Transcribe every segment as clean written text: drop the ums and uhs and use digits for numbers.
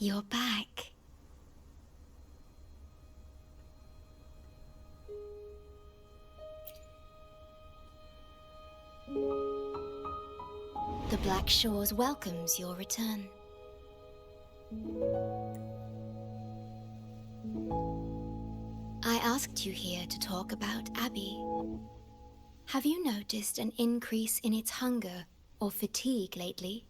You're back. The Black Shores welcomes your return. I asked you here to talk about Abby. Have you noticed an increase in its hunger or fatigue lately?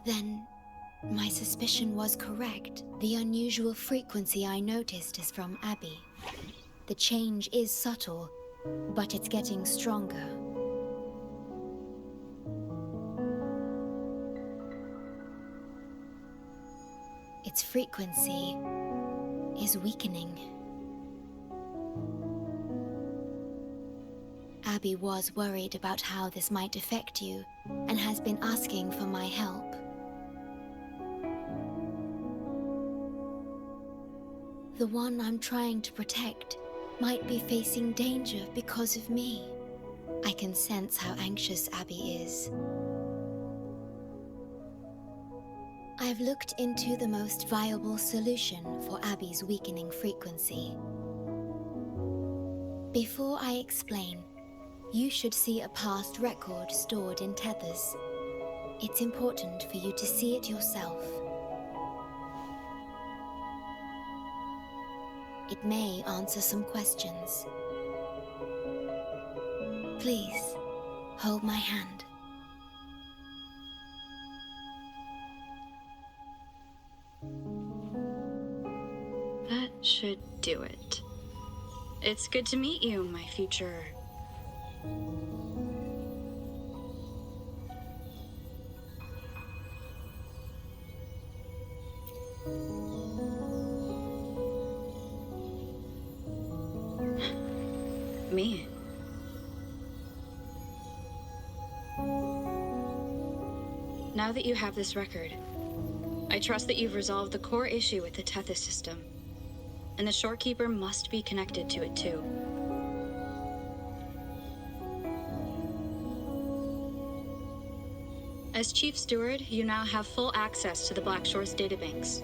Then, my suspicion was correct. The unusual frequency I noticed is from Abby. The change is subtle, but it's getting stronger. Its frequency is weakening. Abby was worried about how this might affect you and has been asking for my help. The one I'm trying to protect might be facing danger because of me. I can sense how anxious Abby is. I've looked into the most viable solution for Abby's weakening frequency. Before I explain, you should see a past record stored in tethers. It's important for you to see it yourself. It may answer some questions. Please, hold my hand. That should do it. It's good to meet you, my future... Me. Now that you have this record, I trust that you've resolved the core issue with the Tethys system, and the Shorekeeper must be connected to it too. As Chief Steward, you now have full access to the Black Shores databanks,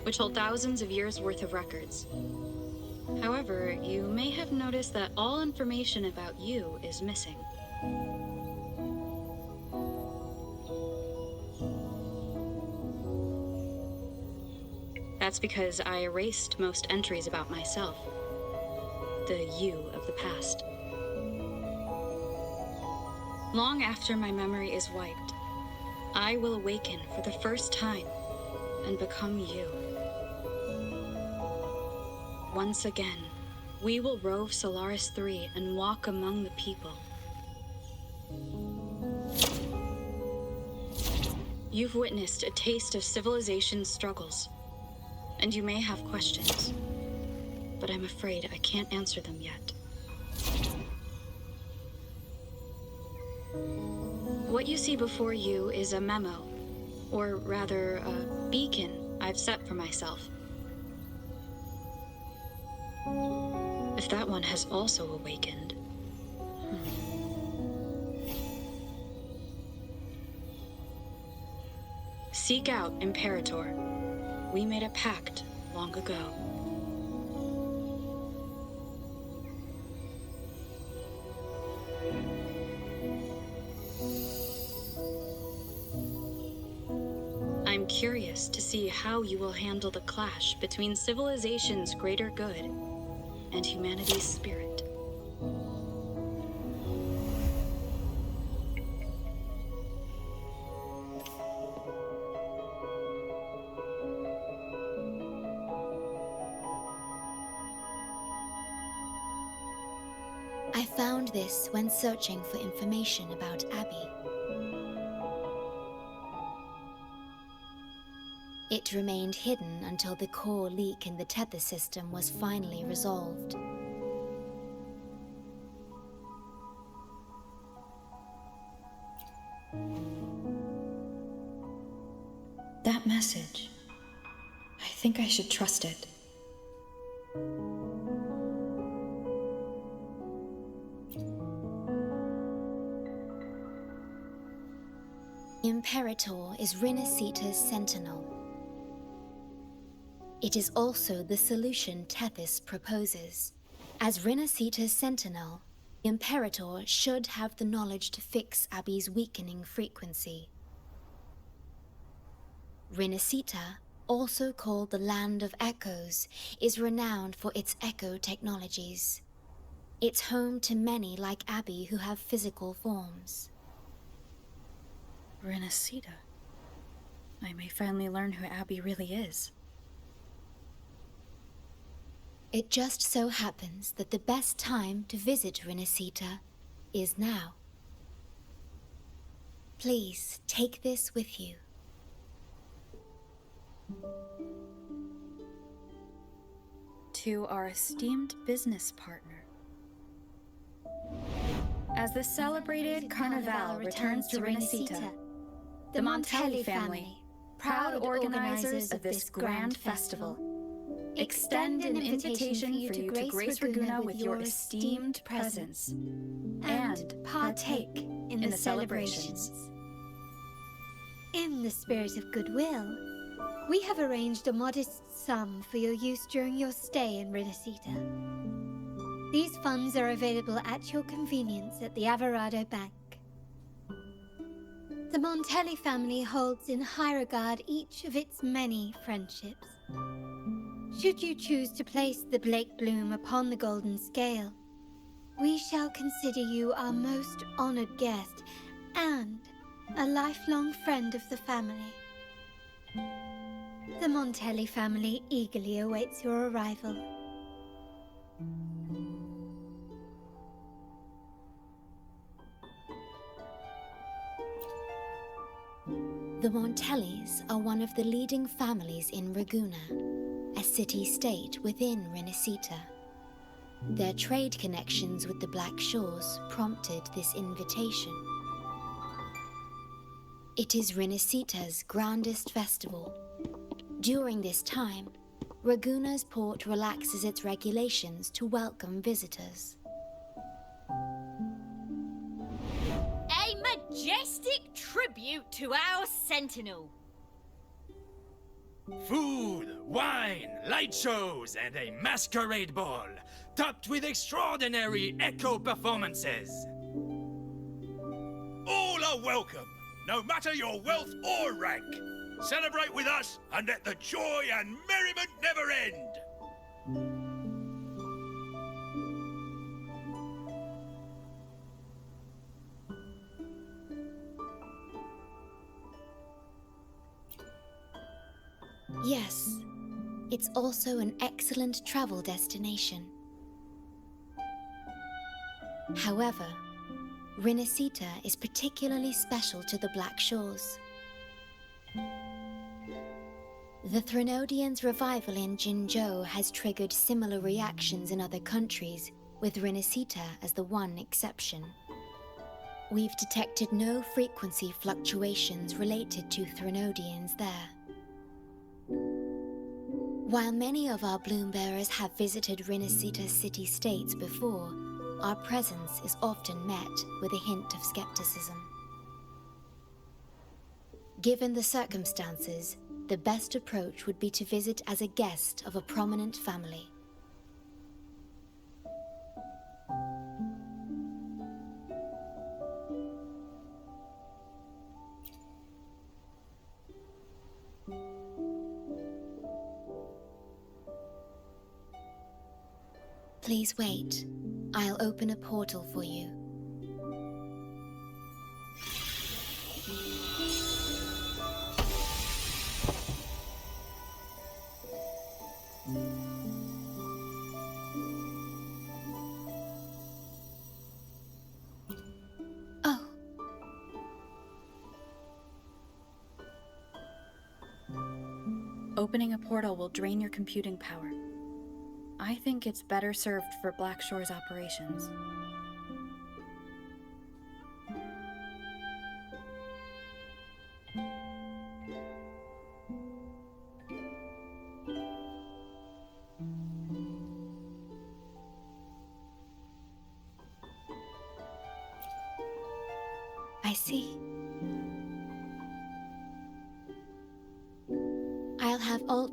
which hold thousands of years' worth of records. However, you may have noticed that all information about you is missing. That's because I erased most entries about myself, the you of the past. Long after my memory is wiped, I will awaken for the first time and become you. Once again, we will rove Solaris 3 and walk among the people. You've witnessed a taste of civilization's struggles, and you may have questions, but I'm afraid I can't answer them yet. What you see before you is a memo, or rather, a beacon I've set for myself. If that one has also awakened... Seek out Imperator. We made a pact long ago. I'm curious to see how you will handle the clash between civilization's greater good and humanity's spirit. I found this when searching for information about Abby. It remained hidden until the core leak in the tether system was finally resolved. That message. I think I should trust it. Imperator is Rinascita's sentinel. It is also the solution Tethys proposes. As Rinascita's sentinel, Imperator should have the knowledge to fix Abby's weakening frequency. Rinascita, also called the Land of Echoes, is renowned for its echo technologies. It's home to many like Abby who have physical forms. Rinascita. I may finally learn who Abby really is. It just so happens that the best time to visit Rinascita is now. Please take this with you. To our esteemed business partner. As the celebrated Carnival returns to Rinascita, the Montelli family, proud organizers of this grand festival, extend an invitation for you to grace Ragunna with your esteemed presence and partake in the celebrations. In the spirit of goodwill, we have arranged a modest sum for your use during your stay in Rinascita. These funds are available at your convenience at the Averado Bank. The Montelli family holds in high regard each of its many friendships. Should you choose to place the Blake Bloom upon the golden scale, we shall consider you our most honored guest and a lifelong friend of the family. The Montelli family eagerly awaits your arrival. The Montellis are one of the leading families in Ragunna, a city-state within Rinascita. Their trade connections with the Black Shores prompted this invitation. It is Rinascita's grandest festival. During this time, Ragunna's port relaxes its regulations to welcome visitors. A majestic tribute to our sentinel. Food, wine, light shows, and a masquerade ball, topped with extraordinary echo performances. All are welcome, no matter your wealth or rank. Celebrate with us and let the joy and merriment never end. Yes, it's also an excellent travel destination. However, Rinascita is particularly special to the Black Shores. The Threnodians' revival in Jinzhou has triggered similar reactions in other countries, with Rinascita as the one exception. We've detected no frequency fluctuations related to Threnodians there. While many of our bloom bearers have visited Rinascita city-states before, our presence is often met with a hint of skepticism. Given the circumstances, the best approach would be to visit as a guest of a prominent family. Please wait. I'll open a portal for you. Oh. Opening a portal will drain your computing power. I think it's better served for Black Shore's operations. I see.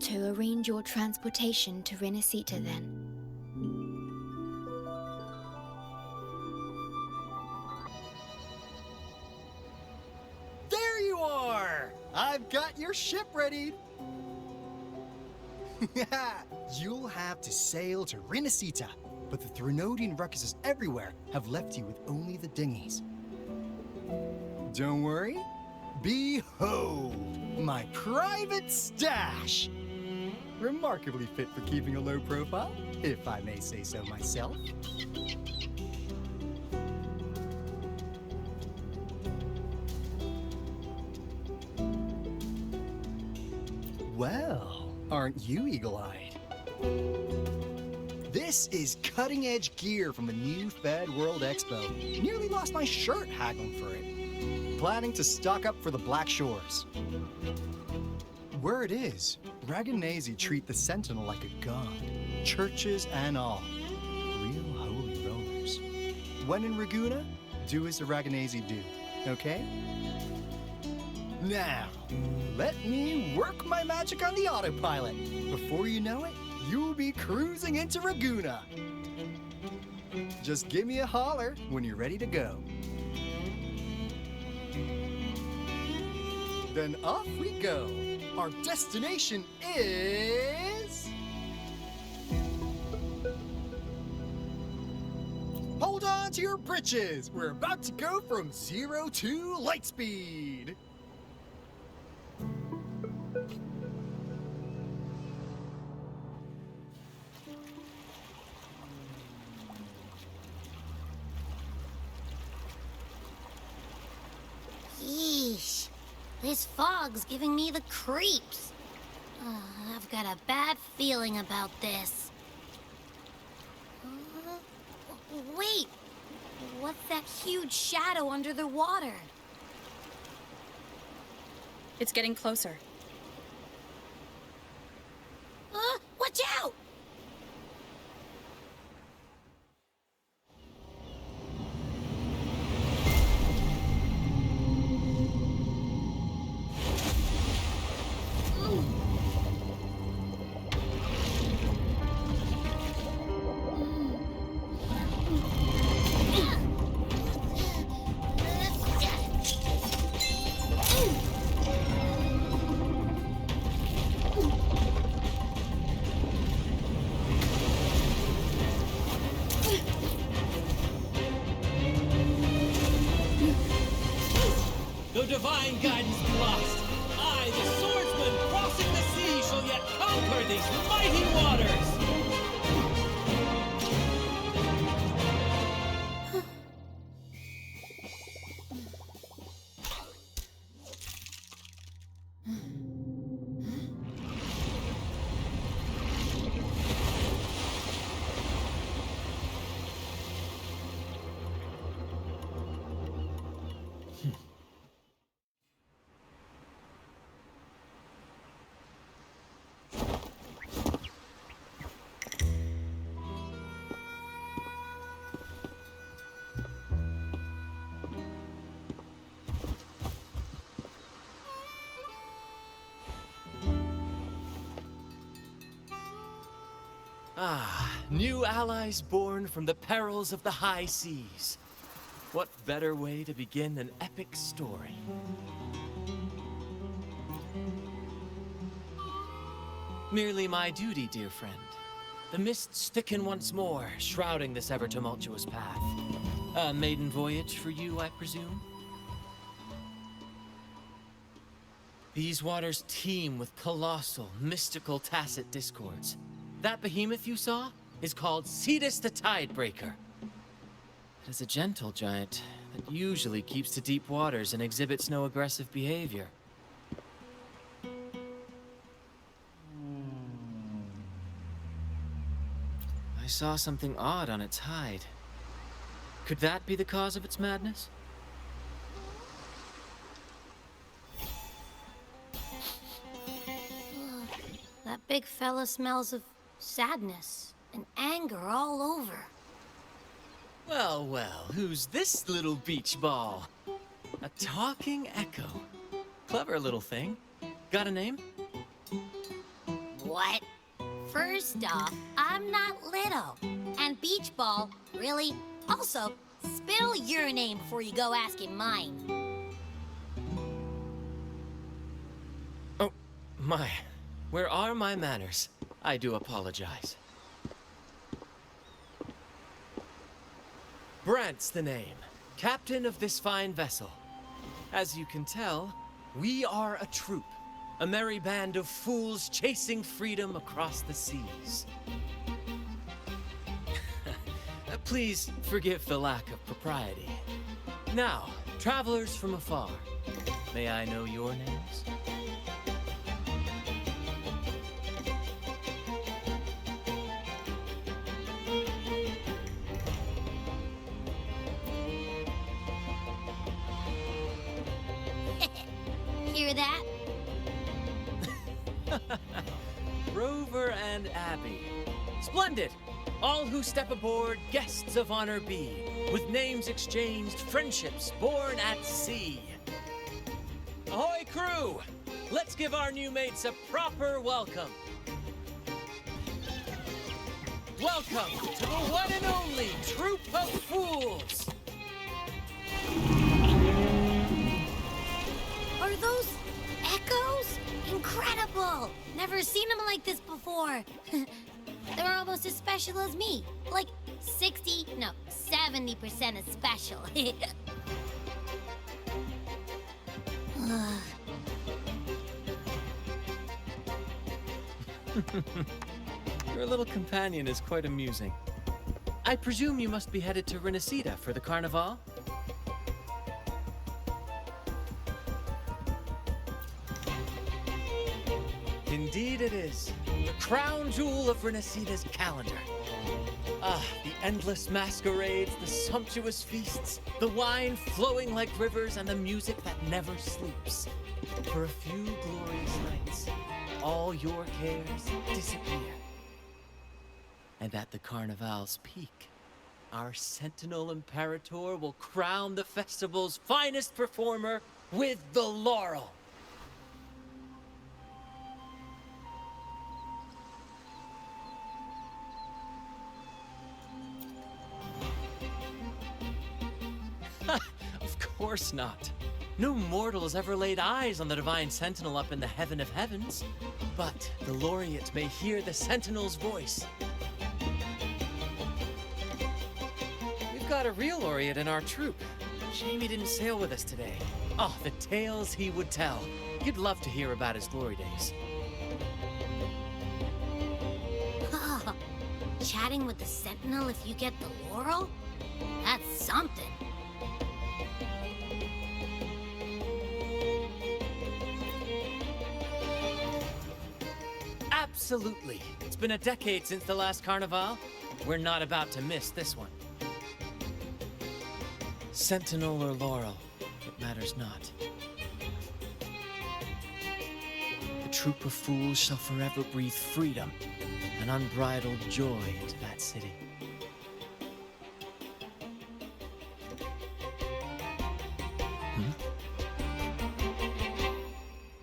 to arrange your transportation to Rinascita then. There you are! I've got your ship ready. You'll have to sail to Rinascita, but the Threnodian ruckuses everywhere have left you with only the dinghies. Don't worry. Behold, my private stash! Remarkably fit for keeping a low profile, if I may say so myself. Well, aren't you eagle-eyed? This is cutting-edge gear from the new Fed World Expo. Nearly lost my shirt haggling for it. Planning to stock up for the Black Shores. Word is, Raganese treat the Sentinel like a god. Churches and all. Real holy rollers. When in Raguna, do as the Raganese do, okay? Now, let me work my magic on the autopilot. Before you know it, you'll be cruising into Raguna. Just give me a holler when you're ready to go. Then off we go. Our destination is... Hold on to your britches. We're about to go from 0 to light speed. Yeesh. This fog's giving me the creeps. I've got a bad feeling about this. Wait! What's that huge shadow under the water? It's getting closer. Watch out! Though divine guidance be lost, I, the swordsman crossing the sea, shall yet conquer these mighty waters! Ah, new allies born from the perils of the high seas. What better way to begin an epic story? Merely my duty, dear friend. The mists thicken once more, shrouding this ever-tumultuous path. A maiden voyage for you, I presume? These waters teem with colossal, mystical, tacit discords. That behemoth you saw is called Cetus the Tidebreaker. It is a gentle giant that usually keeps to deep waters and exhibits no aggressive behavior. I saw something odd on its hide. Could that be the cause of its madness? That big fella smells of sadness and anger all over. Well, well, who's this little beach ball? A talking echo. Clever little thing. Got a name? What? First off, I'm not little. And Beach Ball, really? Also, spill your name before you go asking mine. Oh, my. Where are my manners? I do apologize. Brant's the name. Captain of this fine vessel. As you can tell, we are a troop. A merry band of fools chasing freedom across the seas. Please forgive the lack of propriety. Now, travelers from afar, may I know your names? Hear that? Rover and Abby. Splendid! All who step aboard, guests of honor be. With names exchanged, friendships born at sea. Ahoy, crew! Let's give our new mates a proper welcome. Welcome to the one and only Troop of Fools! Are those echoes? Incredible! Never seen them like this before. They're almost as special as me. Like 70% as special. Your little companion is quite amusing. I presume you must be headed to Rinascita for the Carnival? Indeed it is. The crown jewel of Rinascita's calendar. Ah, the endless masquerades, the sumptuous feasts, the wine flowing like rivers, and the music that never sleeps. For a few glorious nights, all your cares disappear. And at the Carnival's peak, our Sentinel Imperator will crown the festival's finest performer with the laurel. Of course not. No mortal has ever laid eyes on the Divine Sentinel up in the heaven of heavens. But the laureate may hear the Sentinel's voice. We've got a real laureate in our troop. Shame he didn't sail with us today. Oh, the tales he would tell. You'd love to hear about his glory days. Chatting with the Sentinel if you get the laurel? That's something. Absolutely. It's been a decade since the last Carnival. We're not about to miss this one. Sentinel or laurel, it matters not. The troop of fools shall forever breathe freedom and unbridled joy into that city.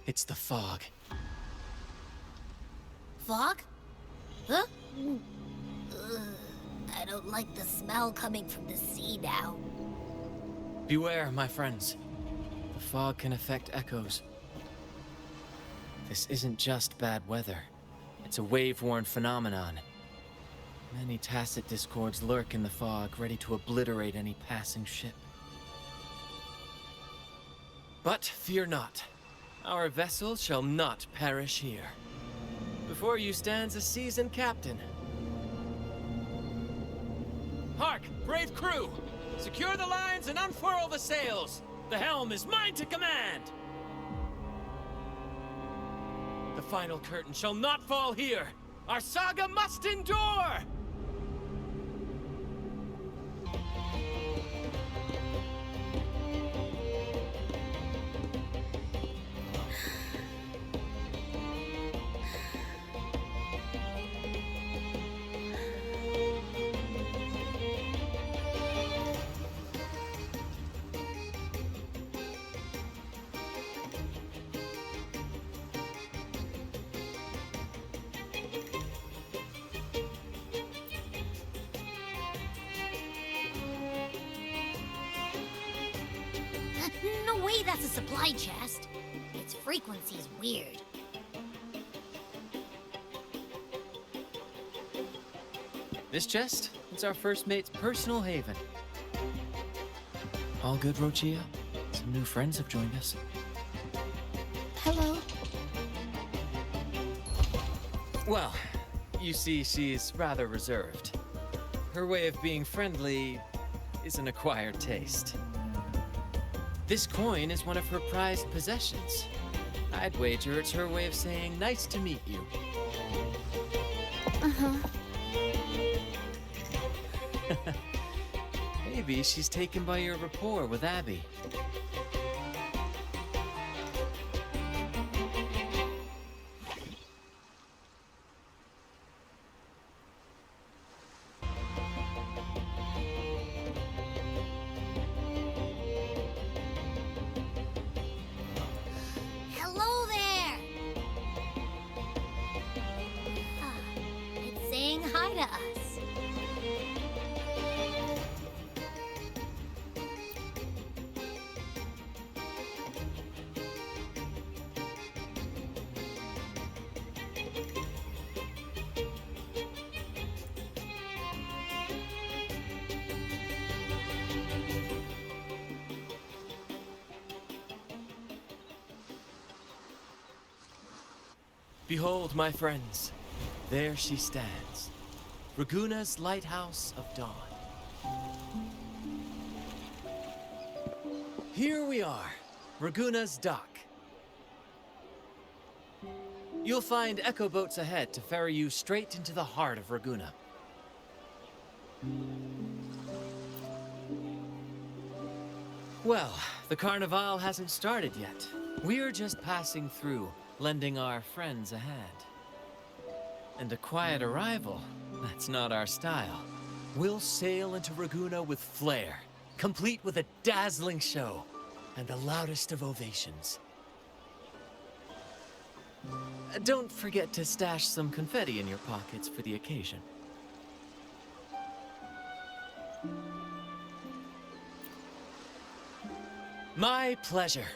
It's the fog. Fog? Huh? I don't like the smell coming from the sea now. Beware, my friends. The fog can affect echoes. This isn't just bad weather. It's a wave-worn phenomenon. Many tacit discords lurk in the fog, ready to obliterate any passing ship. But fear not. Our vessel shall not perish here. Before you stands a seasoned captain. Hark, brave crew! Secure the lines and unfurl the sails! The helm is mine to command! The final curtain shall not fall here! Our saga must endure! no way that's a supply chest. Its frequency's weird. This chest? It's our first mate's personal haven. All good, Rochia? Some new friends have joined us. Hello. Well, you see, she's rather reserved. Her way of being friendly is an acquired taste. This coin is one of her prized possessions. I'd wager it's her way of saying nice to meet you. Uh-huh. Maybe she's taken by your rapport with Abby. Hello there! It's saying hi to us. Behold, my friends, there she stands, Raguna's Lighthouse of Dawn. Here we are, Raguna's dock. You'll find echo boats ahead to ferry you straight into the heart of Raguna. Well, the Carnival hasn't started yet. We're just passing through, lending our friends a hand. And a quiet arrival, that's not our style. We'll sail into Raguna with flair, complete with a dazzling show and the loudest of ovations. Don't forget to stash some confetti in your pockets for the occasion. My pleasure.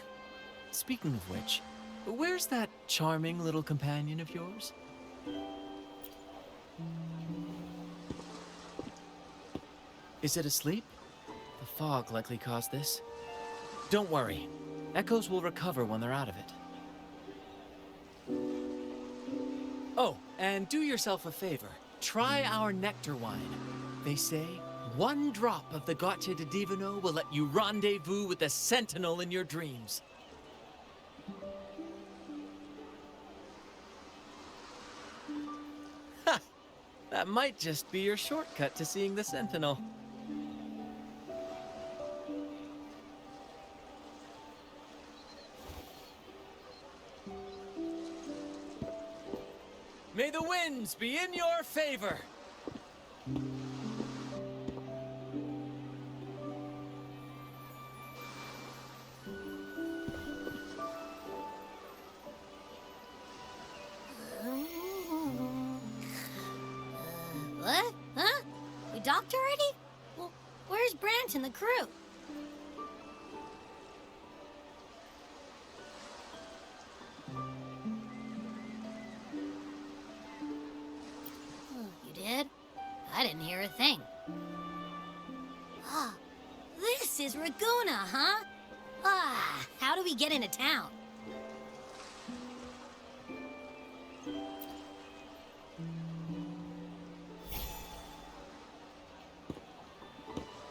Speaking of which, where's that charming little companion of yours? Is it asleep? The fog likely caused this. Don't worry. Echoes will recover when they're out of it. Oh, and do yourself a favor. Try our nectar wine. They say one drop of the Gotcha de Divino will let you rendezvous with the Sentinel in your dreams. Ha! That might just be your shortcut to seeing the Sentinel. May the winds be in your favor! What? Huh? We docked already? Well, where's Brant and the crew? You did? I didn't hear a thing. Ah, this is Raguna, huh? Ah, how do we get into town?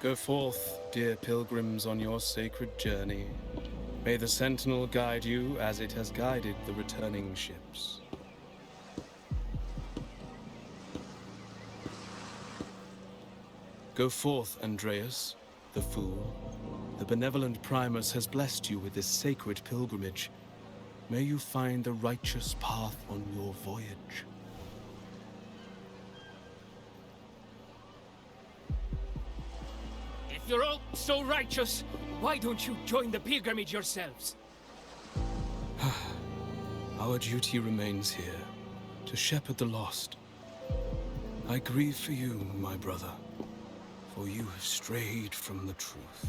Go forth, dear pilgrims, on your sacred journey. May the Sentinel guide you as it has guided the returning ships. Go forth, Andreas, the fool. The benevolent Primus has blessed you with this sacred pilgrimage. May you find the righteous path on your voyage. If you're all so righteous, why don't you join the pilgrimage yourselves? Our duty remains here, to shepherd the lost. I grieve for you, my brother, for you have strayed from the truth.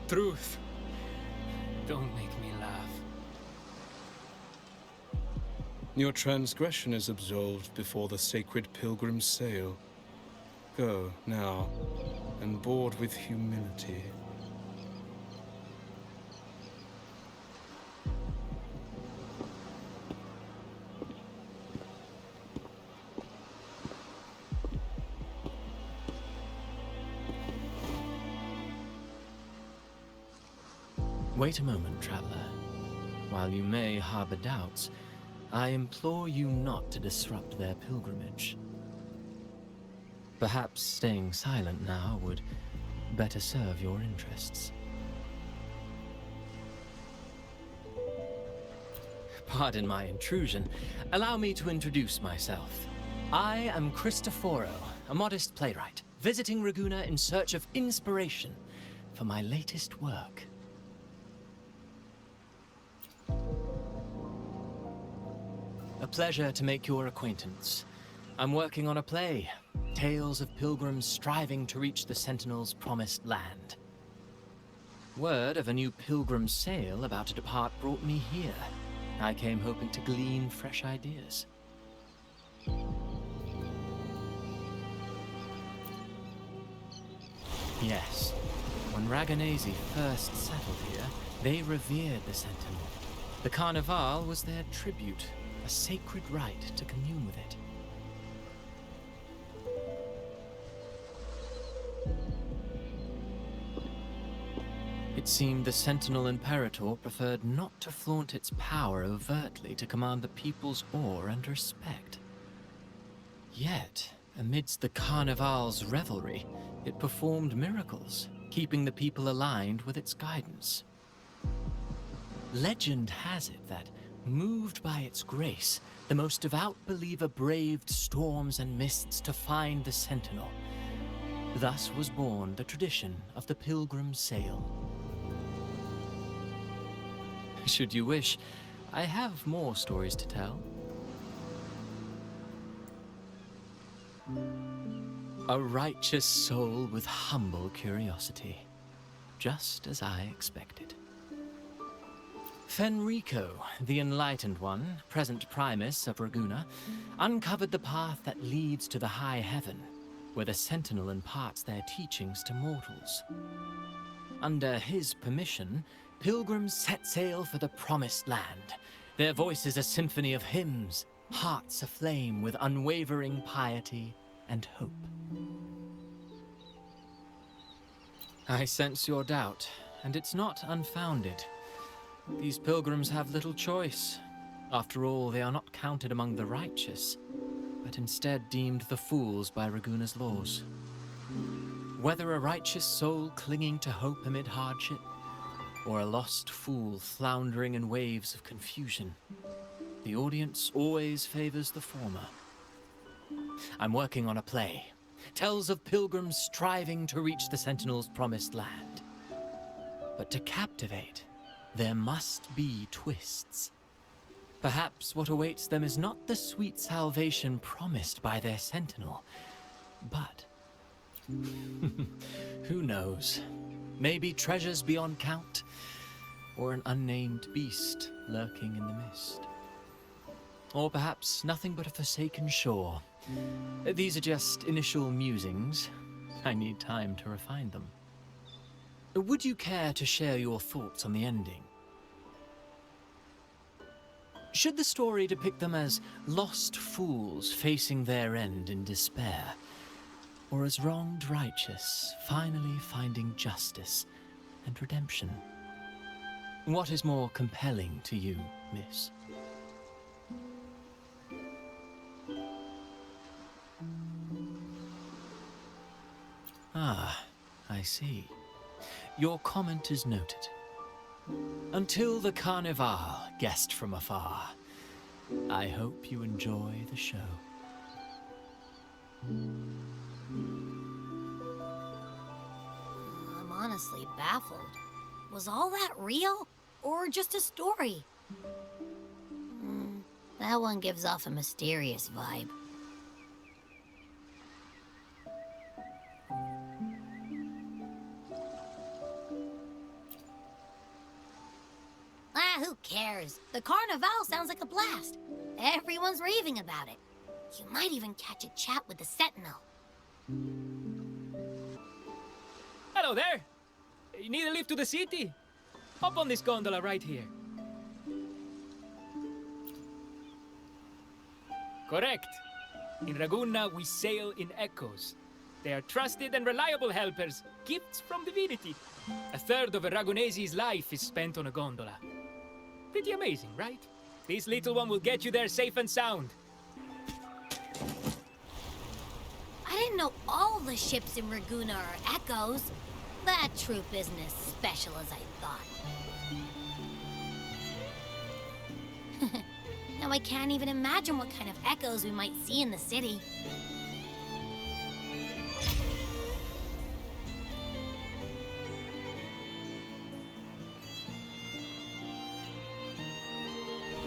Truth. Don't make me laugh. Your transgression is absolved before the sacred pilgrim's sail. Go, now, and board with humility. Wait a moment, traveler. While you may harbor doubts, I implore you not to disrupt their pilgrimage. Perhaps staying silent now would better serve your interests. Pardon my intrusion. Allow me to introduce myself. I am Cristoforo, a modest playwright, visiting Ragunna in search of inspiration for my latest work. A pleasure to make your acquaintance. I'm working on a play, tales of pilgrims striving to reach the Sentinel's promised land. Word of a new pilgrim sail about to depart brought me here. I came hoping to glean fresh ideas. Yes, when Raganese first settled here, they revered the Sentinel. The Carnival was their tribute, a sacred right to commune with it. It seemed the Sentinel Imperator preferred not to flaunt its power overtly to command the people's awe and respect. Yet, amidst the Carnival's revelry, it performed miracles, keeping the people aligned with its guidance. Legend has it that, moved by its grace, the most devout believer braved storms and mists to find the Sentinel. Thus was born the tradition of the Pilgrim Sail. Should you wish, I have more stories to tell. A righteous soul with humble curiosity, just as I expected. Fenrico, the Enlightened One, present Primus of Ragunna, uncovered the path that leads to the high heaven, where the Sentinel imparts their teachings to mortals. Under his permission, pilgrims set sail for the promised land, their voices a symphony of hymns, hearts aflame with unwavering piety and hope. I sense your doubt, and it's not unfounded. These pilgrims have little choice. After all, they are not counted among the righteous, but instead deemed the fools by Ragunna's laws. Whether a righteous soul clinging to hope amid hardship, or a lost fool floundering in waves of confusion, the audience always favors the former. I'm working on a play. Tells of pilgrims striving to reach the Sentinel's promised land. But to captivate, there must be twists. Perhaps what awaits them is not the sweet salvation promised by their Sentinel, but who knows? Maybe treasures beyond count, or an unnamed beast lurking in the mist. Or perhaps nothing but a forsaken shore. These are just initial musings. I need time to refine them. Would you care to share your thoughts on the ending? Should the story depict them as lost fools facing their end in despair, or as wronged righteous finally finding justice and redemption? What is more compelling to you, miss? Ah, I see. Your comment is noted. Until the Carnival, guest from afar, I hope you enjoy the show. I'm honestly baffled. Was all that real, or just a story? That one gives off a mysterious vibe. who cares? The Carnival sounds like a blast. Everyone's raving about it. You might even catch a chat with the Sentinel. Hello there! You need a lift to the city? Hop on this gondola right here. Correct. In Ragunna, we sail in echoes. They are trusted and reliable helpers, gifts from divinity. A third of a Ragunese's life is spent on a gondola. Pretty amazing, right? This little one will get you there safe and sound. I didn't know all the ships in Ragunna are echoes. That troop isn't as special as I thought. Now I can't even imagine what kind of echoes we might see in the city.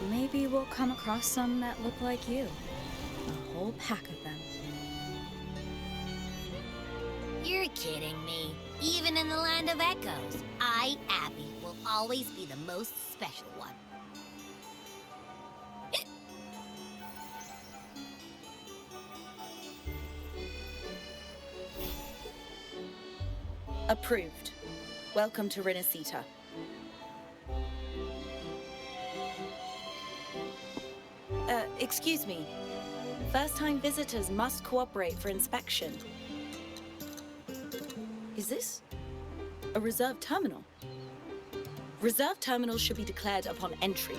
Maybe we'll come across some that look like you. A whole pack of them. You're kidding me. Even in the land of echoes, I, Abby, will always be the most special one. Approved. Welcome to Rinascita. Excuse me. First-time visitors must cooperate for inspection. Is this a reserved terminal? Reserved terminals should be declared upon entry.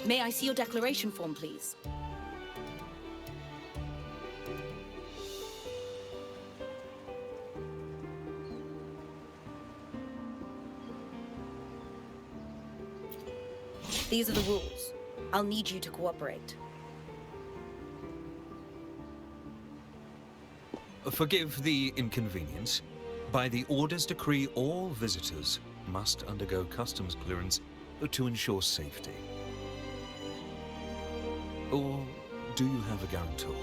May I see your declaration form, please? These are the rules. I'll need you to cooperate. Forgive the inconvenience. By the Order's decree, all visitors must undergo customs clearance to ensure safety. Or do you have a guarantor?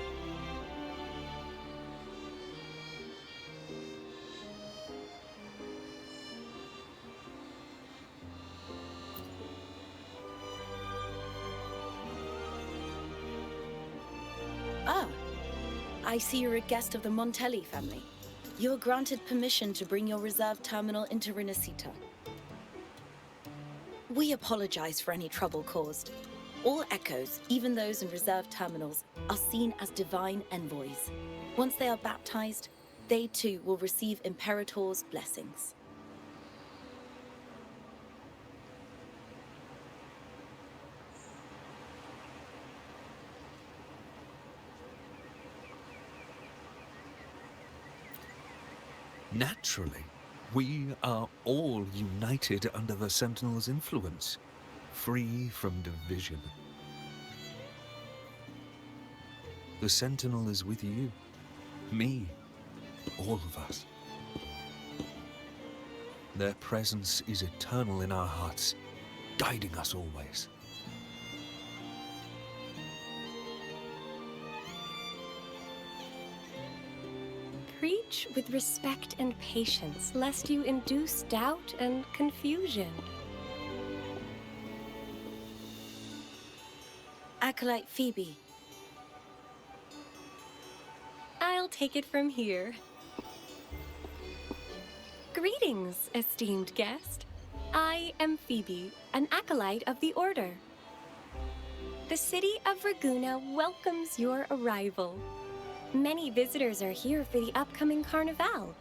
Ah, I see you're a guest of the Montelli family. You are granted permission to bring your reserve terminal into Rinascita. We apologize for any trouble caused. All echoes, even those in reserve terminals, are seen as divine envoys. Once they are baptized, they too will receive Imperator's blessings. Naturally, we are all united under the Sentinel's influence, free from division. The Sentinel is with you, me, all of us. Their presence is eternal in our hearts, guiding us always. Preach with respect and patience, lest you induce doubt and confusion. Acolyte Phoebe. I'll take it from here. Greetings, esteemed guest. I am Phoebe, an acolyte of the Order. The city of Ragunna welcomes your arrival. Many visitors are here for the upcoming Carnival.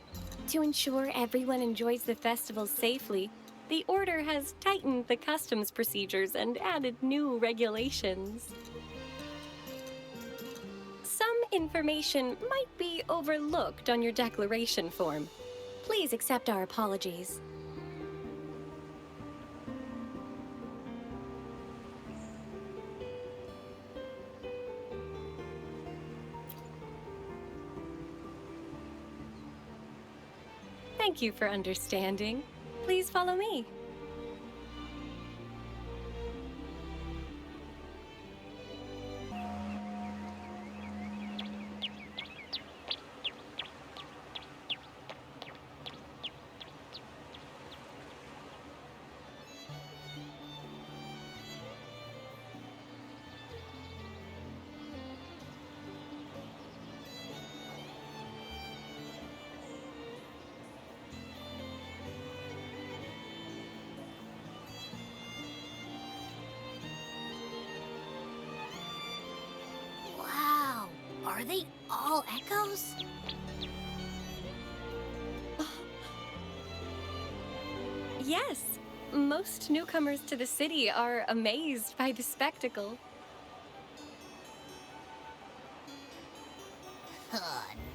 To ensure everyone enjoys the festival safely, the Order has tightened the customs procedures and added new regulations. Some information might be overlooked on your declaration form. Please accept our apologies. Thank you for understanding. Please follow me. Are they all echoes? Yes. Most newcomers to the city are amazed by the spectacle.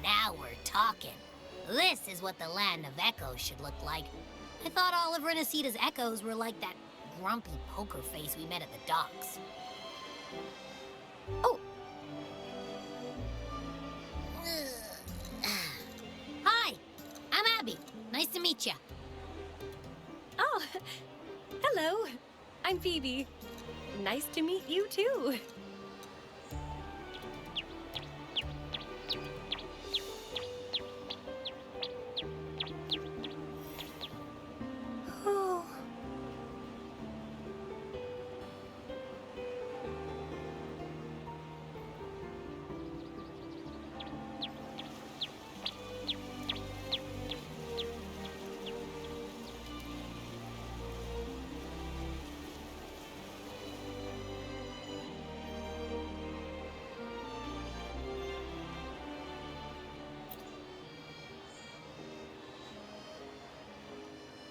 Now we're talking. This is what the land of echoes should look like. I thought all of Rinascita's echoes were like that grumpy poker face we met at the docks. Oh! Hi, I'm Abby. Nice to meet you. Oh, hello. I'm Phoebe. Nice to meet you too. Oh.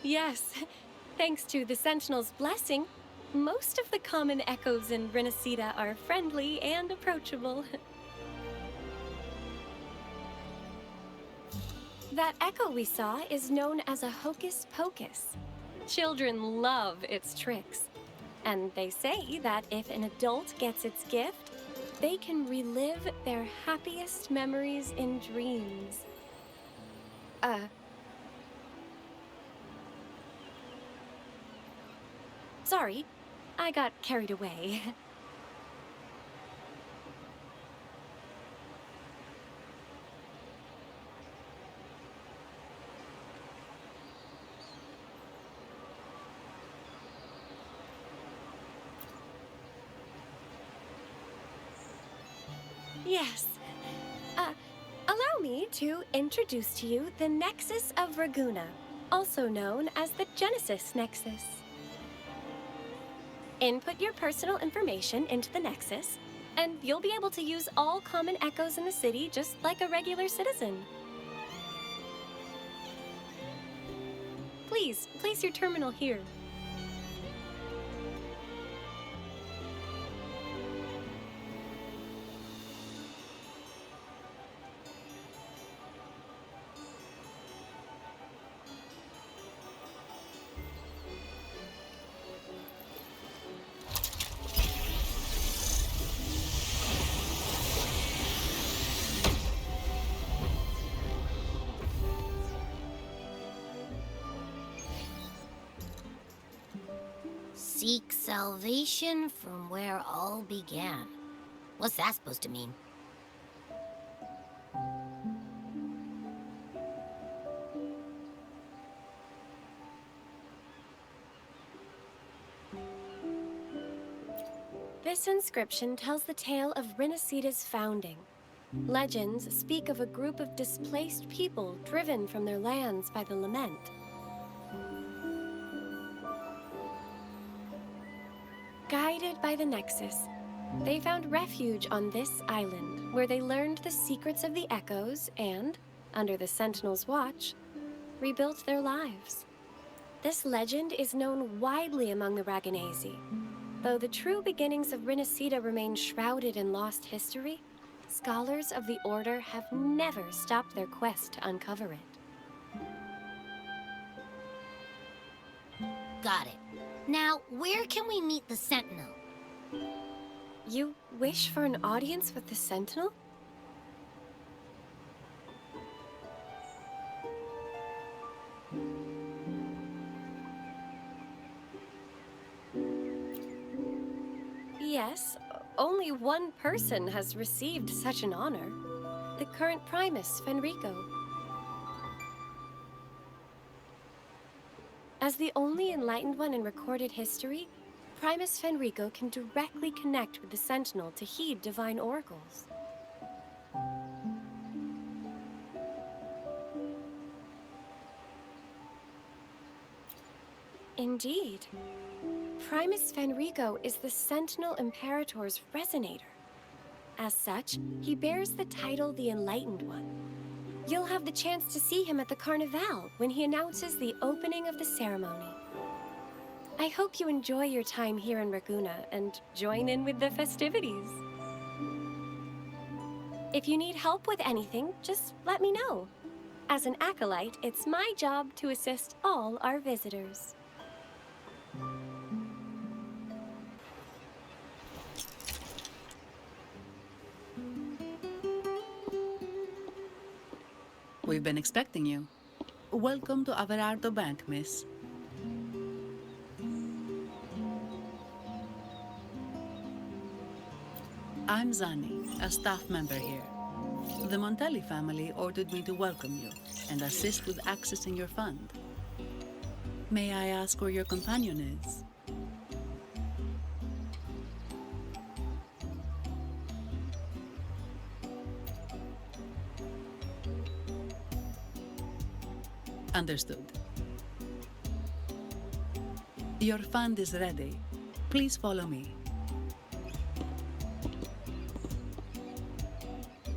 Yes, thanks to the Sentinel's blessing, most of the common echoes in Rinascita are friendly and approachable. That echo we saw is known as a hocus pocus. Children love its tricks. And they say that if an adult gets its gift, they can relive their happiest memories in dreams. Sorry, I got carried away. Yes. Allow me to introduce to you the Nexus of Raguna, also known as the Genesis Nexus. Input your personal information into the Nexus, and you'll be able to use all common echoes in the city just like a regular citizen. Please, place your terminal here. Seek salvation from where all began. What's that supposed to mean? This inscription tells the tale of Rinascita's founding. Legends speak of a group of displaced people driven from their lands by the lament. Guided by the Nexus, they found refuge on this island, where they learned the secrets of the echoes and, under the Sentinel's watch, rebuilt their lives. This legend is known widely among the Raganesi. Though the true beginnings of Rinascita remain shrouded in lost history, scholars of the Order have never stopped their quest to uncover it. Got it. Now, where can we meet the Sentinel? You wish for an audience with the Sentinel? Yes, only one person has received such an honor. The current Primus, Fenrico. As the only enlightened one in recorded history, Primus Fenrico can directly connect with the Sentinel to heed divine oracles. Indeed. Primus Fenrico is the Sentinel Imperator's resonator. As such, he bears the title the Enlightened One. You'll have the chance to see him at the Carnival when he announces the opening of the ceremony. I hope you enjoy your time here in Raguna and join in with the festivities. If you need help with anything, just let me know. As an acolyte, it's my job to assist all our visitors. We've been expecting you. Welcome to Averardo Bank, miss. I'm Zani, a staff member here. The Montelli family ordered me to welcome you and assist with accessing your fund. May I ask where your companion is? Understood. Your fund is ready. Please follow me.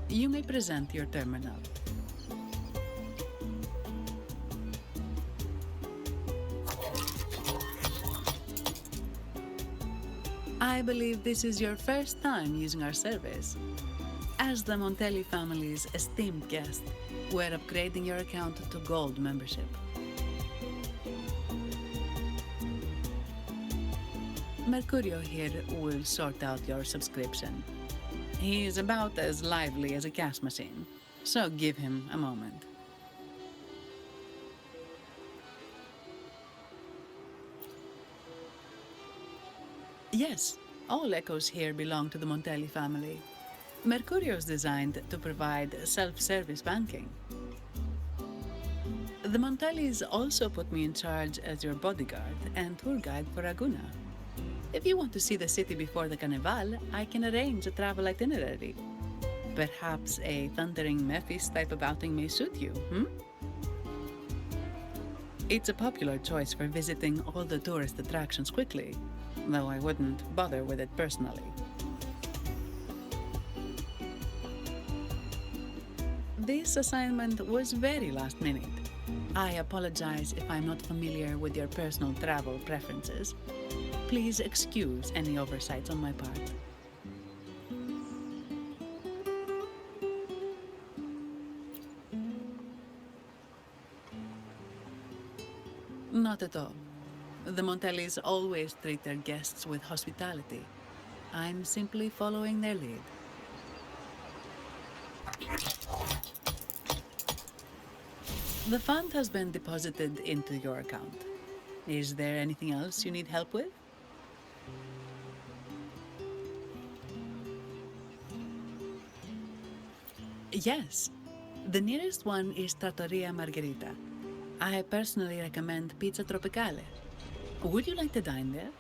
You may present your terminal. I believe this is your first time using our service. As the Montelli family's esteemed guest, we're upgrading your account to Gold membership. Mercurio here will sort out your subscription. He is about as lively as a cash machine, so give him a moment. Yes, all echoes here belong to the Montelli family. Mercurio is designed to provide self-service banking. The Montellis also put me in charge as your bodyguard and tour guide for Raguna. If you want to see the city before the Carnival, I can arrange a travel itinerary. Perhaps a thundering Memphis type of outing may suit you, It's a popular choice for visiting all the tourist attractions quickly, though I wouldn't bother with it personally. This assignment was very last minute. I apologize if I'm not familiar with your personal travel preferences. Please excuse any oversights on my part. Not at all. The Montellis always treat their guests with hospitality. I'm simply following their lead. The fund has been deposited into your account. Is there anything else you need help with? Yes. The nearest one is Trattoria Margherita. I personally recommend Pizza Tropicale. Would you like to dine there?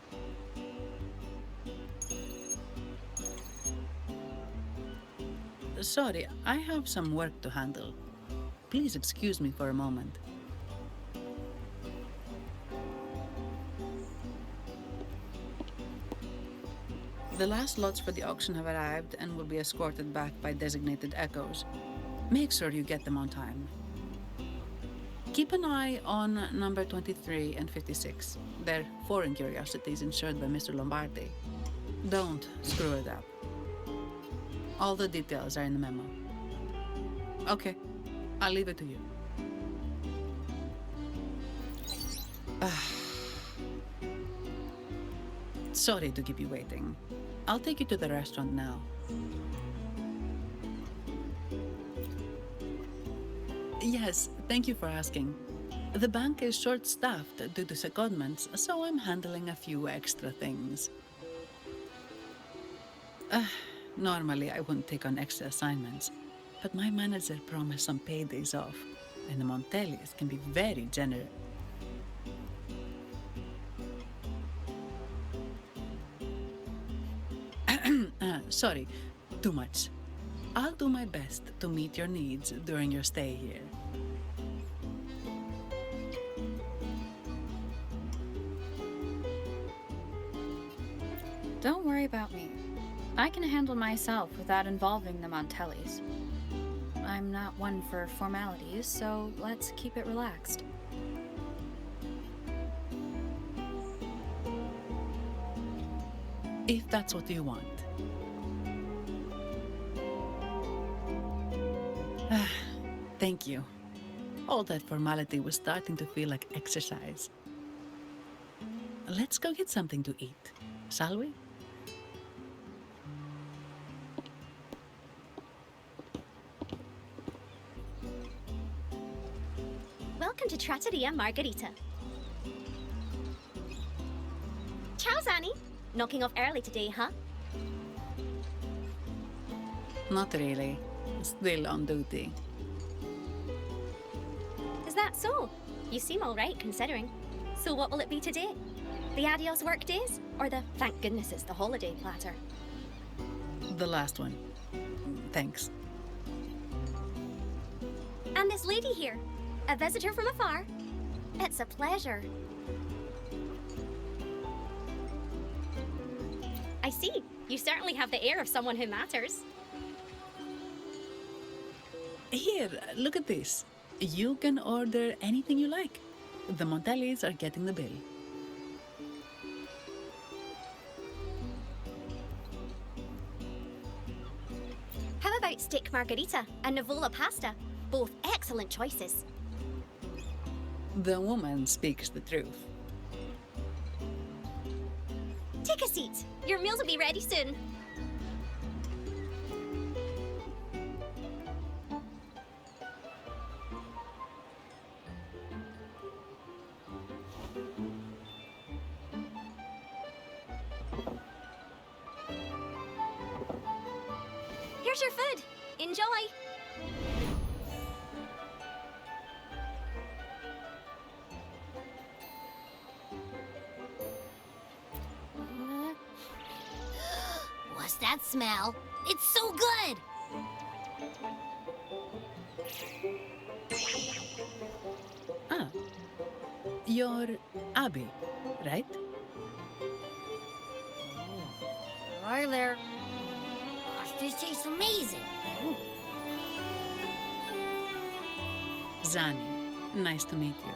Sorry, I have some work to handle. Please excuse me for a moment. The last lots for the auction have arrived and will be escorted back by designated echoes. Make sure you get them on time. Keep an eye on number 23 and 56. They're foreign curiosities insured by Mr. Lombardi. Don't screw it up. All the details are in the memo. Okay, I'll leave it to you. Sorry to keep you waiting. I'll take you to the restaurant now. Yes, thank you for asking. The bank is short-staffed due to secondments, so I'm handling a few extra things. Normally, I wouldn't take on extra assignments, but my manager promised some paydays off, and the Montellis can be very generous. Sorry, too much. I'll do my best to meet your needs during your stay here. Don't worry about me. I can handle myself without involving the Montellis. I'm not one for formalities, so let's keep it relaxed. If that's what you want. Thank you. All that formality was starting to feel like exercise. Let's go get something to eat, shall we? Welcome to Trattoria Margherita. Ciao, Zanni. Knocking off early today, huh? Not really. Still on duty. Is that so? You seem all right, considering. So what will it be today? The adios work days? Or the thank goodness it's the holiday platter? The last one. Thanks. And this lady here, a visitor from afar. It's a pleasure. I see. You certainly have the air of someone who matters. Here, look at this. You can order anything you like. The Montellis are getting the bill. How about steak margarita and Nivola pasta? Both excellent choices. The woman speaks the truth. Take a seat. Your meals will be ready soon. Here's your food. Enjoy. What's that smell? It's so good! Ah, you're Abby, right? Right there. Gosh, this tastes amazing. Zanni, nice to meet you.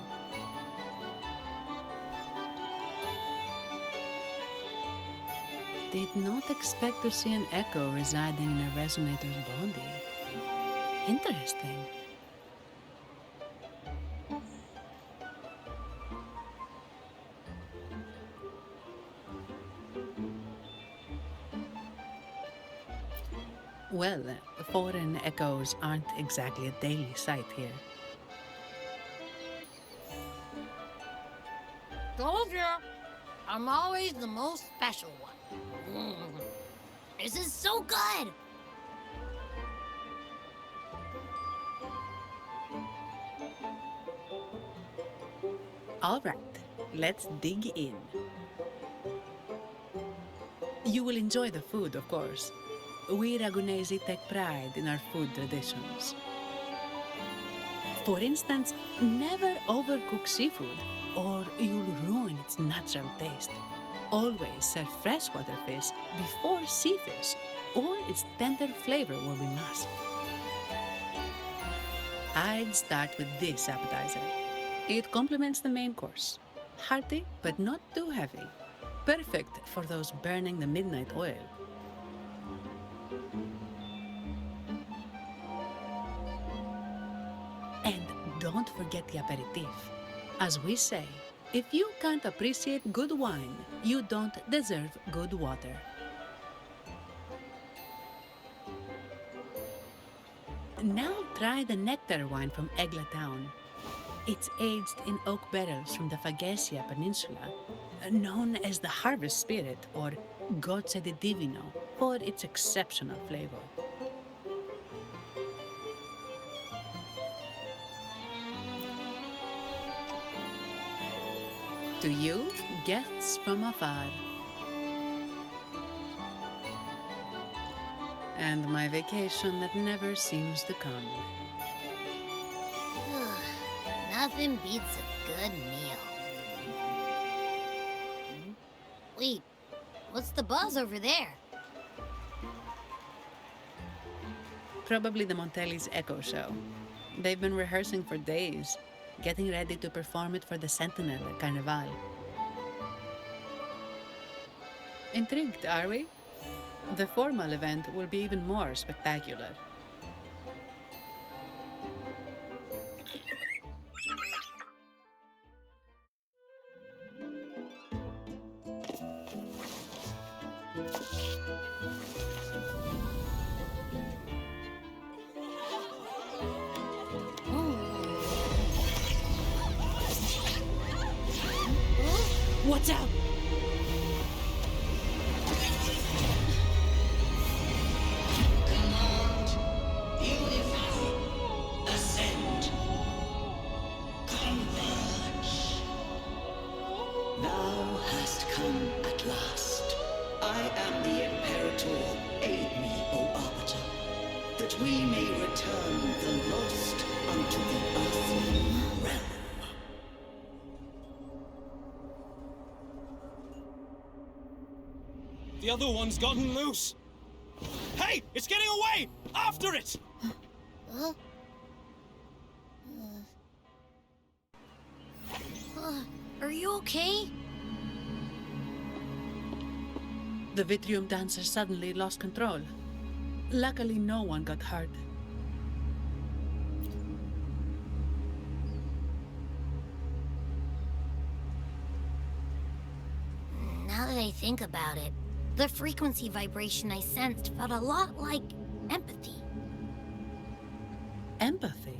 Did not expect to see an echo residing in a resonator's body. Interesting. Well, foreign echoes aren't exactly a daily sight here. Told ya! I'm always the most special one. This is so good! All right, let's dig in. You will enjoy the food, of course. We Ragunesi take pride in our food traditions. For instance, never overcook seafood, or you'll ruin its natural taste. Always serve freshwater fish before sea fish, or its tender flavor will be masked. I'd start with this appetizer. It complements the main course. Hearty, but not too heavy. Perfect for those burning the midnight oil. And don't forget the aperitif. As we say, if you can't appreciate good wine, you don't deserve good water. Now try the nectar wine from Egla Town. It's aged in oak barrels from the Faghesia Peninsula, known as the Harvest Spirit or Gozze di Divino for its exceptional flavor. To you, guests from afar. And my vacation that never seems to come. Nothing beats a good meal. Wait, what's the buzz over there? Probably the Montelli's Echo Show. They've been rehearsing for days, getting ready to perform it for the Sentinel at Carnival. Intrigued, are we? The formal event will be even more spectacular. Watch out! Ascend. Converge. Thou hast come at last. I am the Imperator. Aid me, O Arbiter, that we may return the lost unto the earthly realm. The other one's gotten loose. Hey, it's getting away! After it! Are you okay? The Vitrium dancer suddenly lost control. Luckily, no one got hurt. Now that I think about it, the frequency vibration I sensed felt a lot like empathy. Empathy?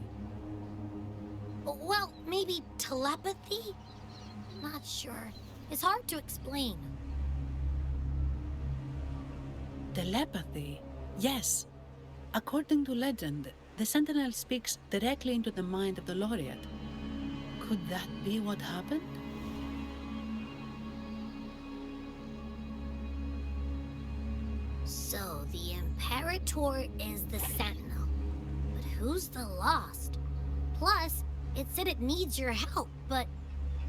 Well, maybe telepathy? Not sure. It's hard to explain. Telepathy? Yes. According to legend, the Sentinel speaks directly into the mind of the Laureate. Could that be what happened? So, the Imperator is the Sentinel. But who's the Lost? Plus, it said it needs your help, but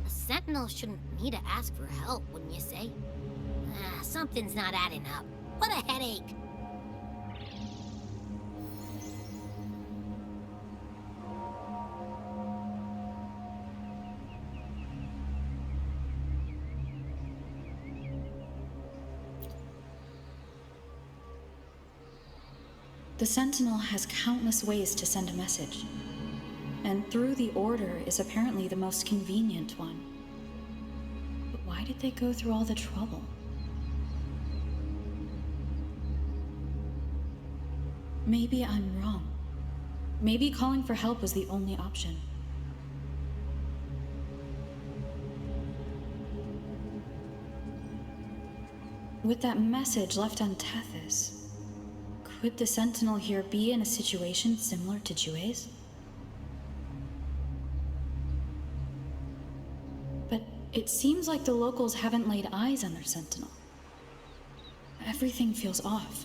a Sentinel shouldn't need to ask for help, wouldn't you say? Something's not adding up. What a headache! The Sentinel has countless ways to send a message, and through the Order is apparently the most convenient one. But why did they go through all the trouble? Maybe I'm wrong. Maybe calling for help was the only option. With that message left on Tethys, could the Sentinel here be in a situation similar to Jue's? But it seems like the locals haven't laid eyes on their Sentinel. Everything feels off.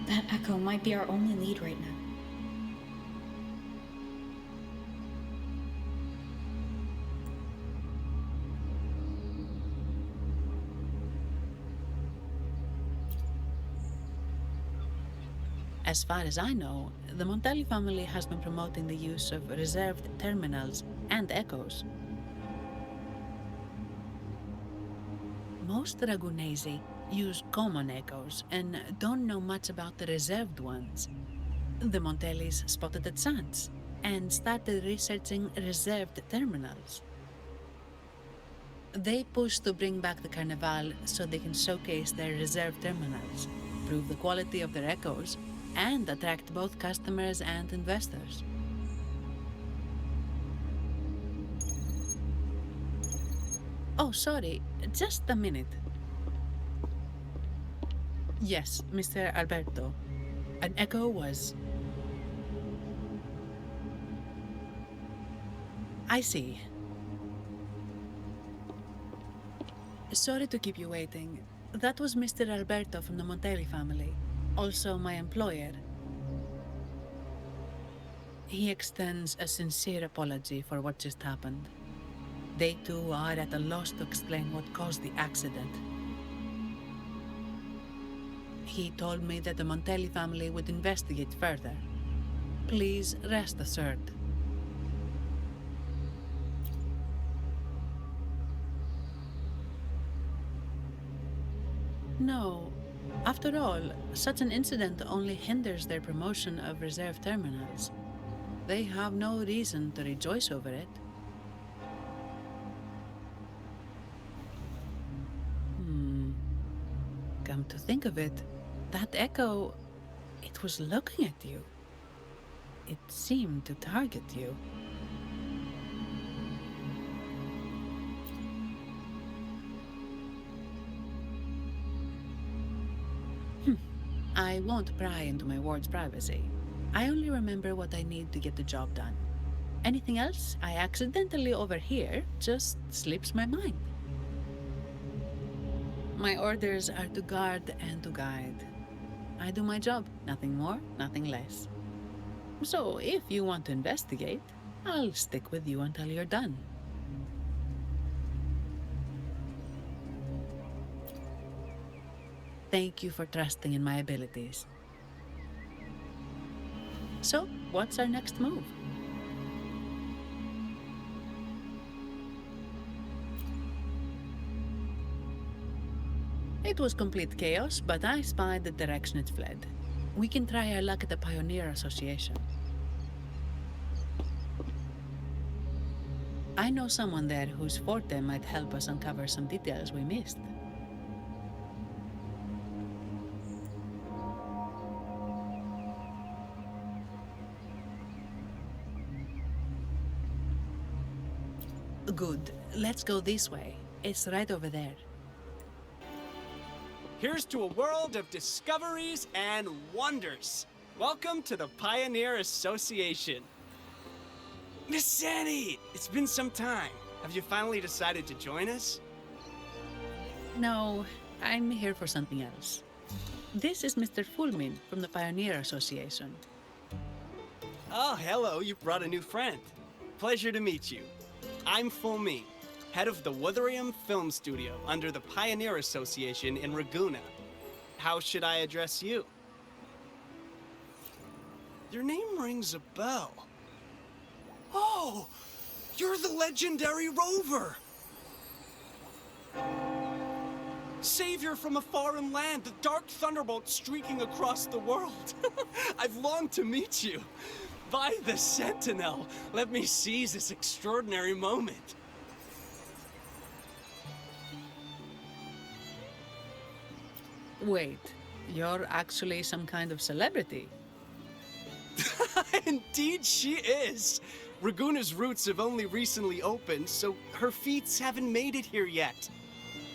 That echo might be our only lead right now. As far as I know, the Montelli family has been promoting the use of reserved terminals and echoes. Most Ragunesi use common echoes and don't know much about the reserved ones. The Montellis spotted a chance and started researching reserved terminals. They pushed to bring back the Carnival so they can showcase their reserved terminals, prove the quality of their echoes, and attract both customers and investors. Oh, sorry, just a minute. Yes, Mr. Alberto. An echo was... I see. Sorry to keep you waiting. That was Mr. Alberto from the Montelli family, also my employer. He extends a sincere apology for what just happened. They too are at a loss to explain what caused the accident. He told me that the Montelli family would investigate further. Please rest assured. No. After all, such an incident only hinders their promotion of reserve terminals. They have no reason to rejoice over it. Come to think of it, that echo, it was looking at you. It seemed to target you. I won't pry into my ward's privacy. I only remember what I need to get the job done. Anything else I accidentally overhear just slips my mind. My orders are to guard and to guide. I do my job, nothing more, nothing less. So if you want to investigate, I'll stick with you until you're done. Thank you for trusting in my abilities. So, what's our next move? It was complete chaos, but I spied the direction it fled. We can try our luck at the Pioneer Association. I know someone there whose forte might help us uncover some details we missed. Good. Let's go this way. It's right over there. Here's to a world of discoveries and wonders. Welcome to the Pioneer Association. Miss Sandy, it's been some time. Have you finally decided to join us? No, I'm here for something else. This is Mr. Fulmin from the Pioneer Association. Oh, hello, you brought a new friend. Pleasure to meet you. I'm Fulmin, head of the Wuthering Film Studio under the Pioneer Association in Ragunna. How should I address you? Your name rings a bell. Oh, you're the legendary Rover! Savior from a foreign land, the dark thunderbolt streaking across the world. I've longed to meet you. By the Sentinel, let me seize this extraordinary moment. Wait, you're actually some kind of celebrity? Indeed she is. Ragunna's roots have only recently opened, so her feats haven't made it here yet.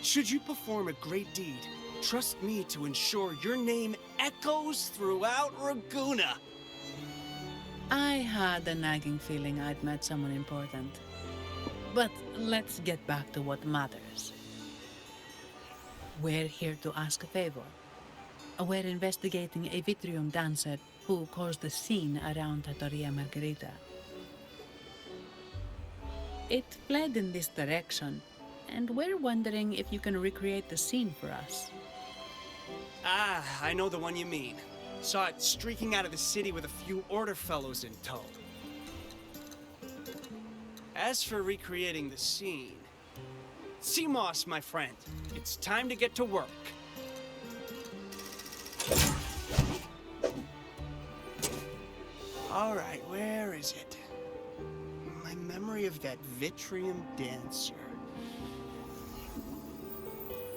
Should you perform a great deed, trust me to ensure your name echoes throughout Ragunna. I had a nagging feeling I'd met someone important. But let's get back to what matters. We're here to ask a favor. We're investigating a Vitrium dancer who caused a scene around Trattoria Margherita. It fled in this direction, and we're wondering if you can recreate the scene for us. Ah, I know the one you mean. Saw it streaking out of the city with a few order fellows in tow. As for recreating the scene... CMOS, my friend, it's time to get to work. All right, where is it? My memory of that Vitrium dancer.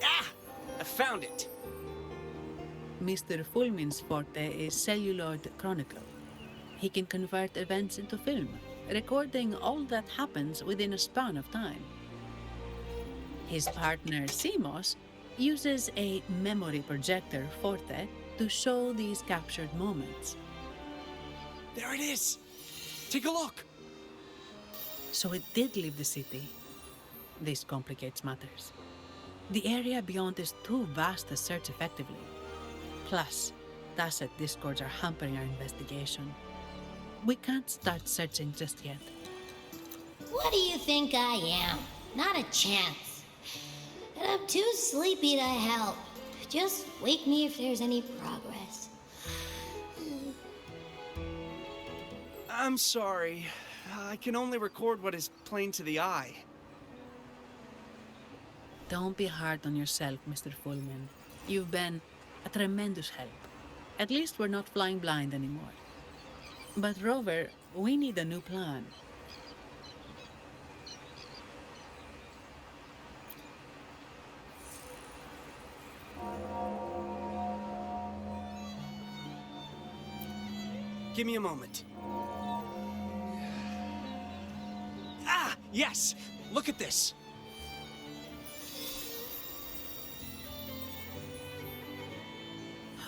Ah! I found it! Mr. Fulmin's forte is celluloid chronicle. He can convert events into film, recording all that happens within a span of time. His partner, CMOS, uses a memory projector forte to show these captured moments. There it is! Take a look! So it did leave the city. This complicates matters. The area beyond is too vast to search effectively. Plus, tacit discords are hampering our investigation. We can't start searching just yet. What do you think I am? Not a chance. And I'm too sleepy to help. Just wake me if there's any progress. I'm sorry. I can only record what is plain to the eye. Don't be hard on yourself, Mr. Fullman. You've been a tremendous help. At least we're not flying blind anymore. But Rover, we need a new plan. Give me a moment. Ah, yes! Look at this!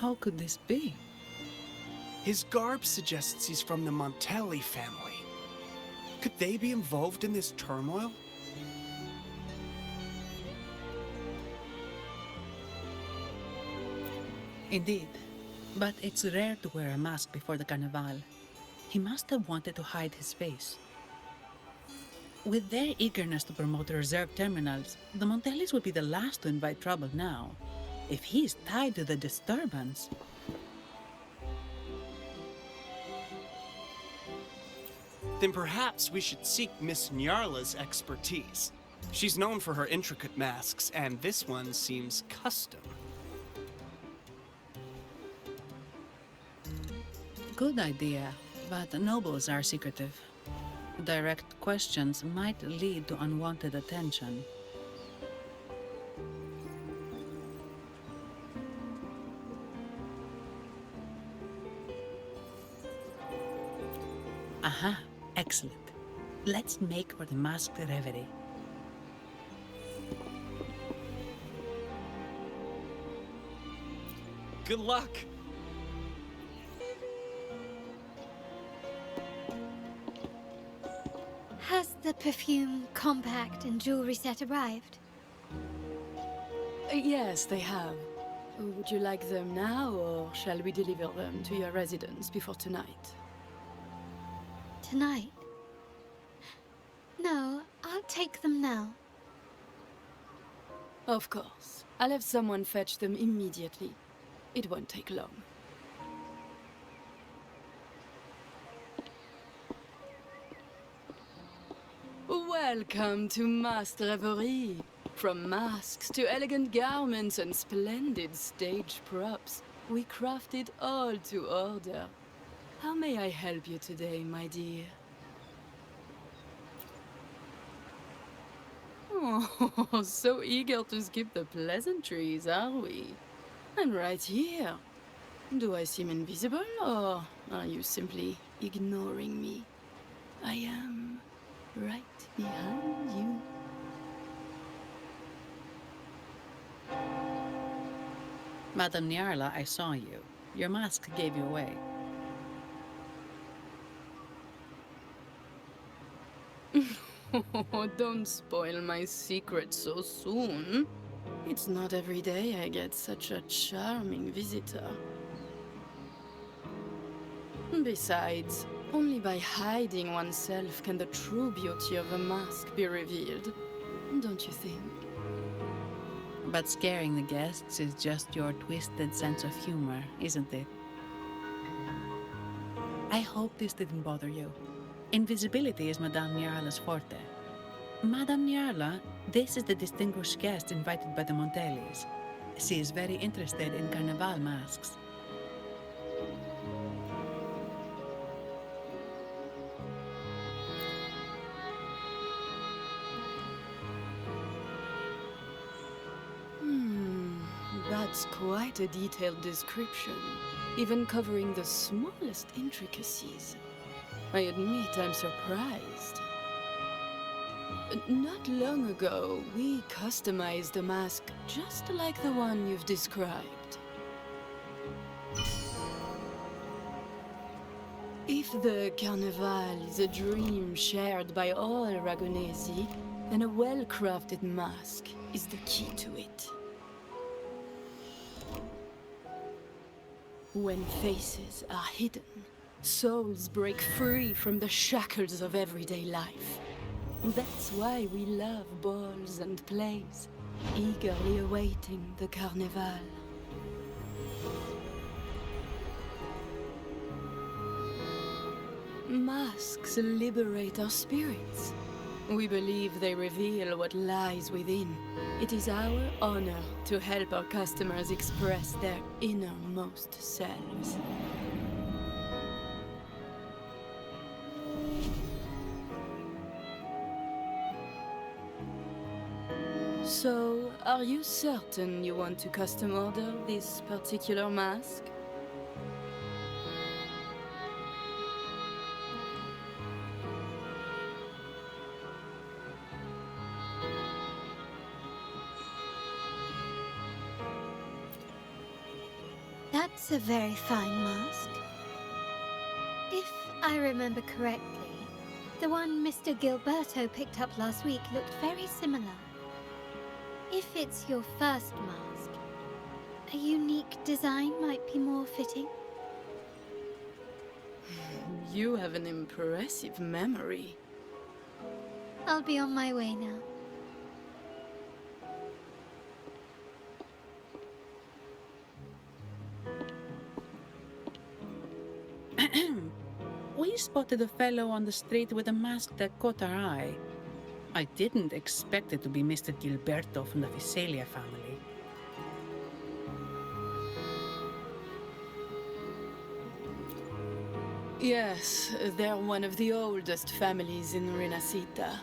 How could this be? His garb suggests he's from the Montelli family. Could they be involved in this turmoil? Indeed. But it's rare to wear a mask before the Carnival. He must have wanted to hide his face. With their eagerness to promote reserve terminals, the Montellis would be the last to invite trouble now. If he's tied to the disturbance... Then perhaps we should seek Miss Nyarla's expertise. She's known for her intricate masks, and this one seems custom. Good idea, but nobles are secretive. Direct questions might lead to unwanted attention. Aha, excellent. Let's make for the masked reverie. Good luck! Has the perfume, compact, and jewelry set arrived? Yes, they have. Would you like them now, or shall we deliver them to your residence before tonight? Tonight? No, I'll take them now. Of course. I'll have someone fetch them immediately. It won't take long. Welcome to Masked Reverie. From masks to elegant garments and splendid stage props, we craft it all to order. How may I help you today, my dear? Oh, so eager to skip the pleasantries, are we? I'm right here. Do I seem invisible, or are you simply ignoring me? I am right behind you. Madame Nyarla, I saw you. Your mask gave you away. Oh, don't spoil my secret so soon. It's not every day I get such a charming visitor. Besides, only by hiding oneself can the true beauty of a mask be revealed. Don't you think? But scaring the guests is just your twisted sense of humor, isn't it? I hope this didn't bother you. Invisibility is Madame Nyarla's forte. Madame Nyarla, this is the distinguished guest invited by the Montellis. She is very interested in Carnival masks. That's quite a detailed description, even covering the smallest intricacies. I admit I'm surprised. Not long ago, we customized a mask just like the one you've described. If the Carnival is a dream shared by all Aragonesi, then a well-crafted mask is the key to it. When faces are hidden, souls break free from the shackles of everyday life. That's why we love balls and plays, eagerly awaiting the Carnival. Masks liberate our spirits. We believe they reveal what lies within. It is our honor to help our customers express their innermost selves. So, are you certain you want to custom order this particular mask? That's a very fine mask. If I remember correctly, the one Mr. Gilberto picked up last week looked very similar. If it's your first mask, a unique design might be more fitting. You have an impressive memory. I'll be on my way now. We spotted a fellow on the street with a mask that caught our eye. I didn't expect it to be Mr. Gilberto from the Visalia family. Yes, they're one of the oldest families in Rinascita.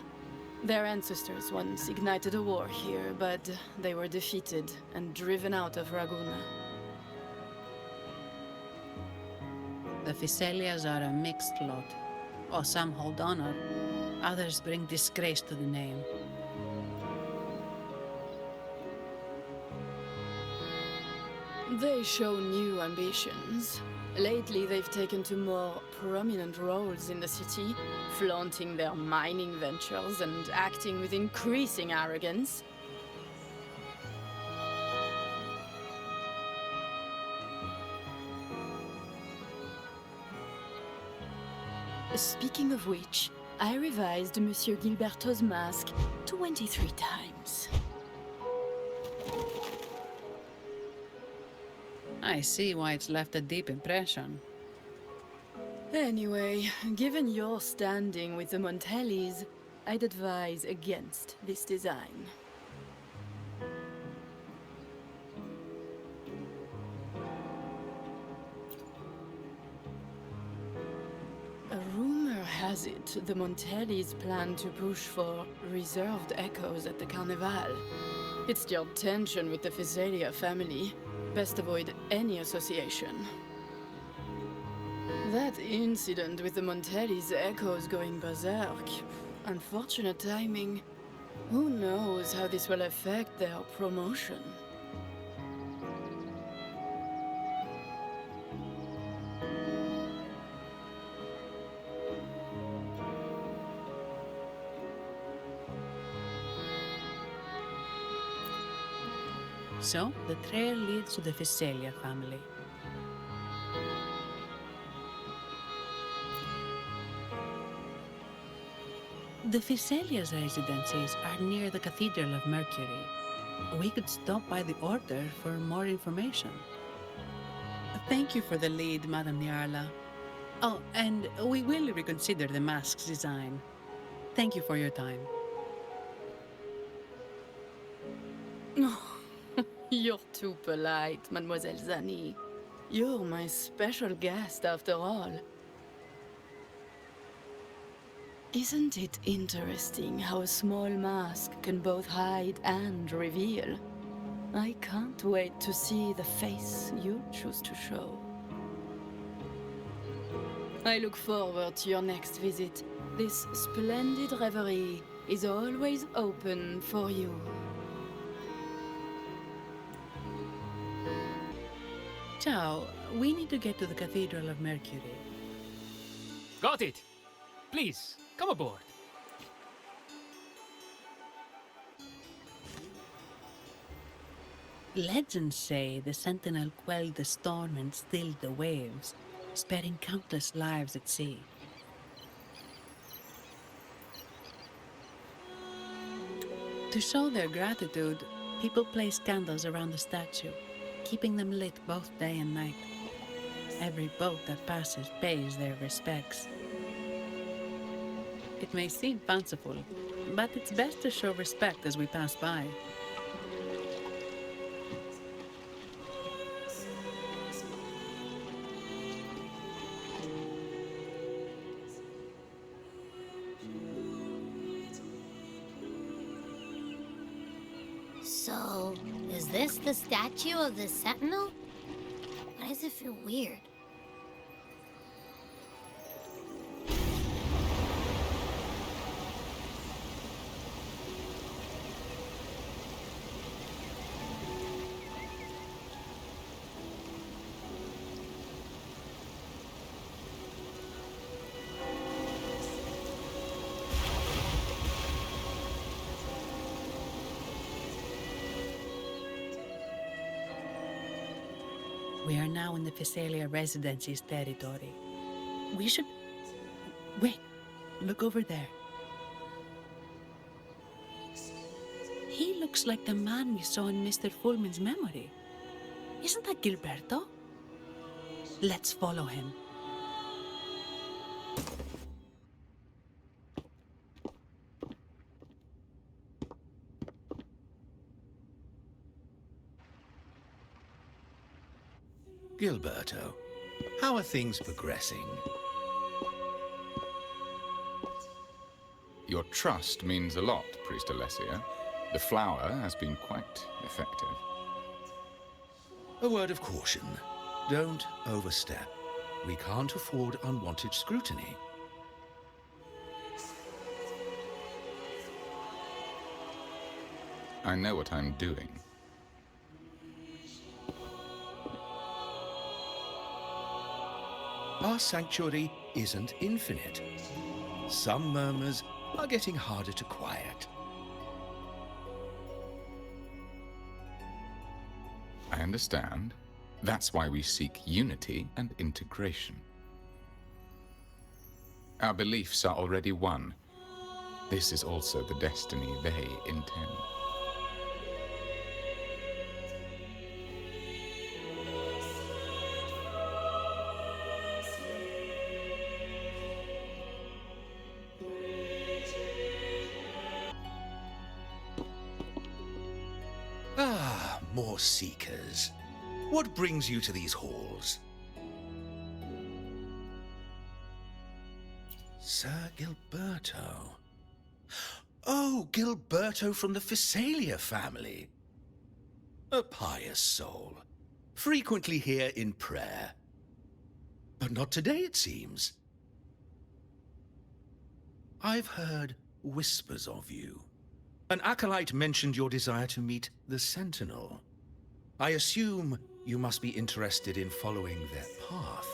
Their ancestors once ignited a war here, but they were defeated and driven out of Raguna. The Visalias are a mixed lot. Oh, some hold honor, others bring disgrace to the name. They show new ambitions. Lately, they've taken to more prominent roles in the city, flaunting their mining ventures and acting with increasing arrogance. Speaking of which, I revised Monsieur Gilberto's mask 23 times. I see why it's left a deep impression. Anyway, given your standing with the Montellis, I'd advise against this design. A rumor has it the Montellis plan to push for reserved echoes at the Carnival. It stirred tension with the Visalia family. Best avoid any association. That incident with the Montellis' echoes going berserk. Unfortunate timing. Who knows how this will affect their promotion? So, the trail leads to the Visalia family. The Visalia's residences are near the Cathedral of Mercury. We could stop by the Order for more information. Thank you for the lead, Madame Niarla. Oh, and we will reconsider the mask's design. Thank you for your time. You're too polite, Mademoiselle Zani. You're my special guest, after all. Isn't it interesting how a small mask can both hide and reveal? I can't wait to see the face you choose to show. I look forward to your next visit. This splendid reverie is always open for you. Ciao, we need to get to the Cathedral of Mercury. Got it! Please, come aboard. Legends say the Sentinel quelled the storm and stilled the waves, sparing countless lives at sea. To show their gratitude, people place candles around the statue, keeping them lit both day and night. Every boat that passes pays their respects. It may seem fanciful, but it's best to show respect as we pass by. So, is this the statue of the Sentinel? Why does it feel weird? We are now in the Physalia Residency's territory. We should... Wait, look over there. He looks like the man we saw in Mr. Fullman's memory. Isn't that Gilberto? Let's follow him. Gilberto, how are things progressing? Your trust means a lot, Priest Alessia. The flower has been quite effective. A word of caution. Don't overstep. We can't afford unwanted scrutiny. I know what I'm doing. Our sanctuary isn't infinite. Some murmurs are getting harder to quiet. I understand. That's why we seek unity and integration. Our beliefs are already one. This is also the destiny they intend. Ah, more seekers. What brings you to these halls? Sir Gilberto. Oh, Gilberto from the Physalia family. A pious soul. Frequently here in prayer. But not today, it seems. I've heard whispers of you. An acolyte mentioned your desire to meet the Sentinel. I assume you must be interested in following their path.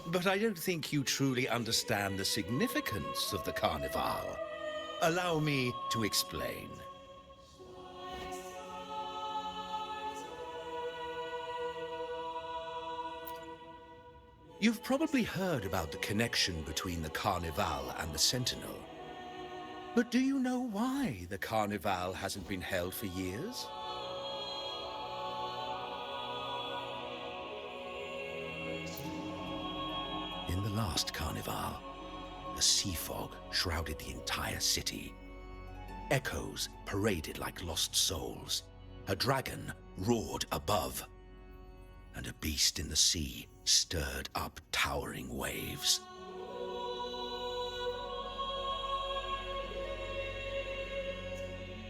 But I don't think you truly understand the significance of the Carnival. Allow me to explain. You've probably heard about the connection between the Carnival and the Sentinel. But do you know why the Carnival hasn't been held for years? In the last Carnival, a sea fog shrouded the entire city. Echoes paraded like lost souls. A dragon roared above. And a beast in the sea stirred up towering waves.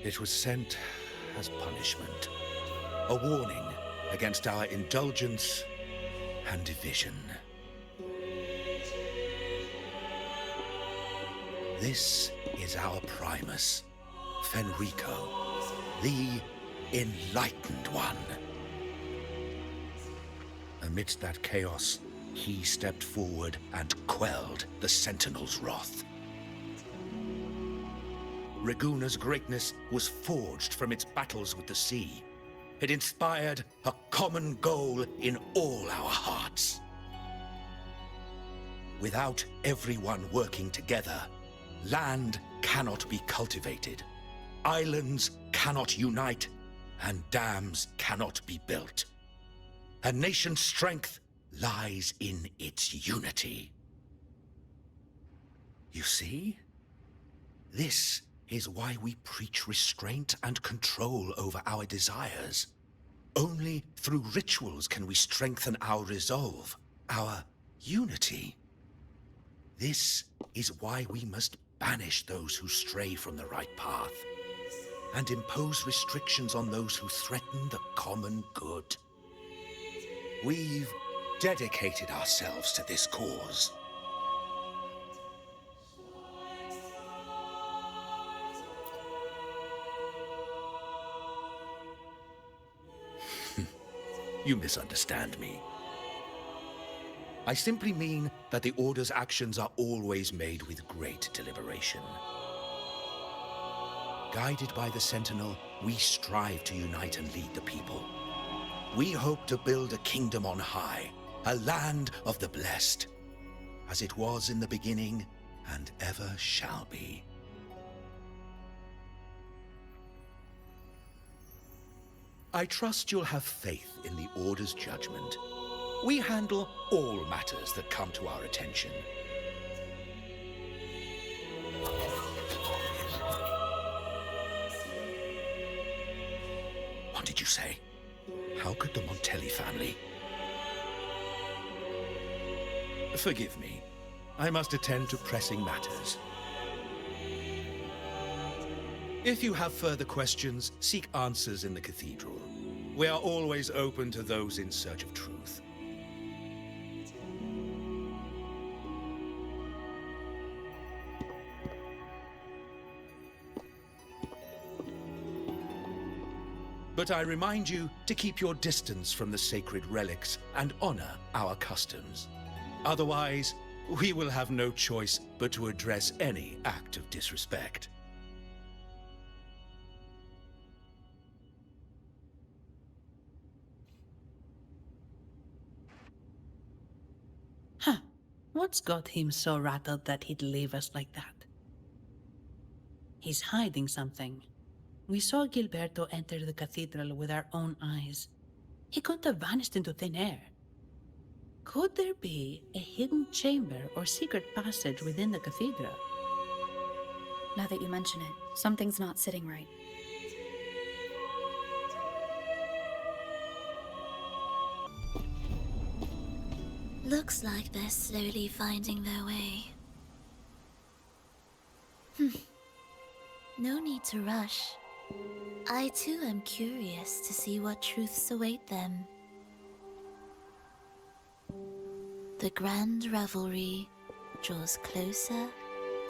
It was sent as punishment. A warning against our indulgence and division. This is our Primus, Fenrico, the Enlightened One. Amidst that chaos, he stepped forward and quelled the Sentinel's wrath. Raguna's greatness was forged from its battles with the sea. It inspired a common goal in all our hearts. Without everyone working together, land cannot be cultivated, islands cannot unite, and dams cannot be built. A nation's strength lies in its unity. You see? This is why we preach restraint and control over our desires. Only through rituals can we strengthen our resolve, our unity. This is why we must banish those who stray from the right path, and impose restrictions on those who threaten the common good. We've dedicated ourselves to this cause. You misunderstand me. I simply mean that the Order's actions are always made with great deliberation. Guided by the Sentinel, we strive to unite and lead the people. We hope to build a kingdom on high, a land of the blessed, as it was in the beginning and ever shall be. I trust you'll have faith in the Order's judgment. We handle all matters that come to our attention. What did you say? How could the Montelli family? Forgive me. I must attend to pressing matters. If you have further questions, seek answers in the cathedral. We are always open to those in search of truth. But I remind you to keep your distance from the sacred relics and honor our customs. Otherwise, we will have no choice but to address any act of disrespect. Huh. What's got him so rattled that he'd leave us like that? He's hiding something. We saw Gilberto enter the cathedral with our own eyes. He couldn't have vanished into thin air. Could there be a hidden chamber or secret passage within the cathedral? Now that you mention it, something's not sitting right. Looks like they're slowly finding their way. No need to rush. I too am curious to see what truths await them. The grand revelry draws closer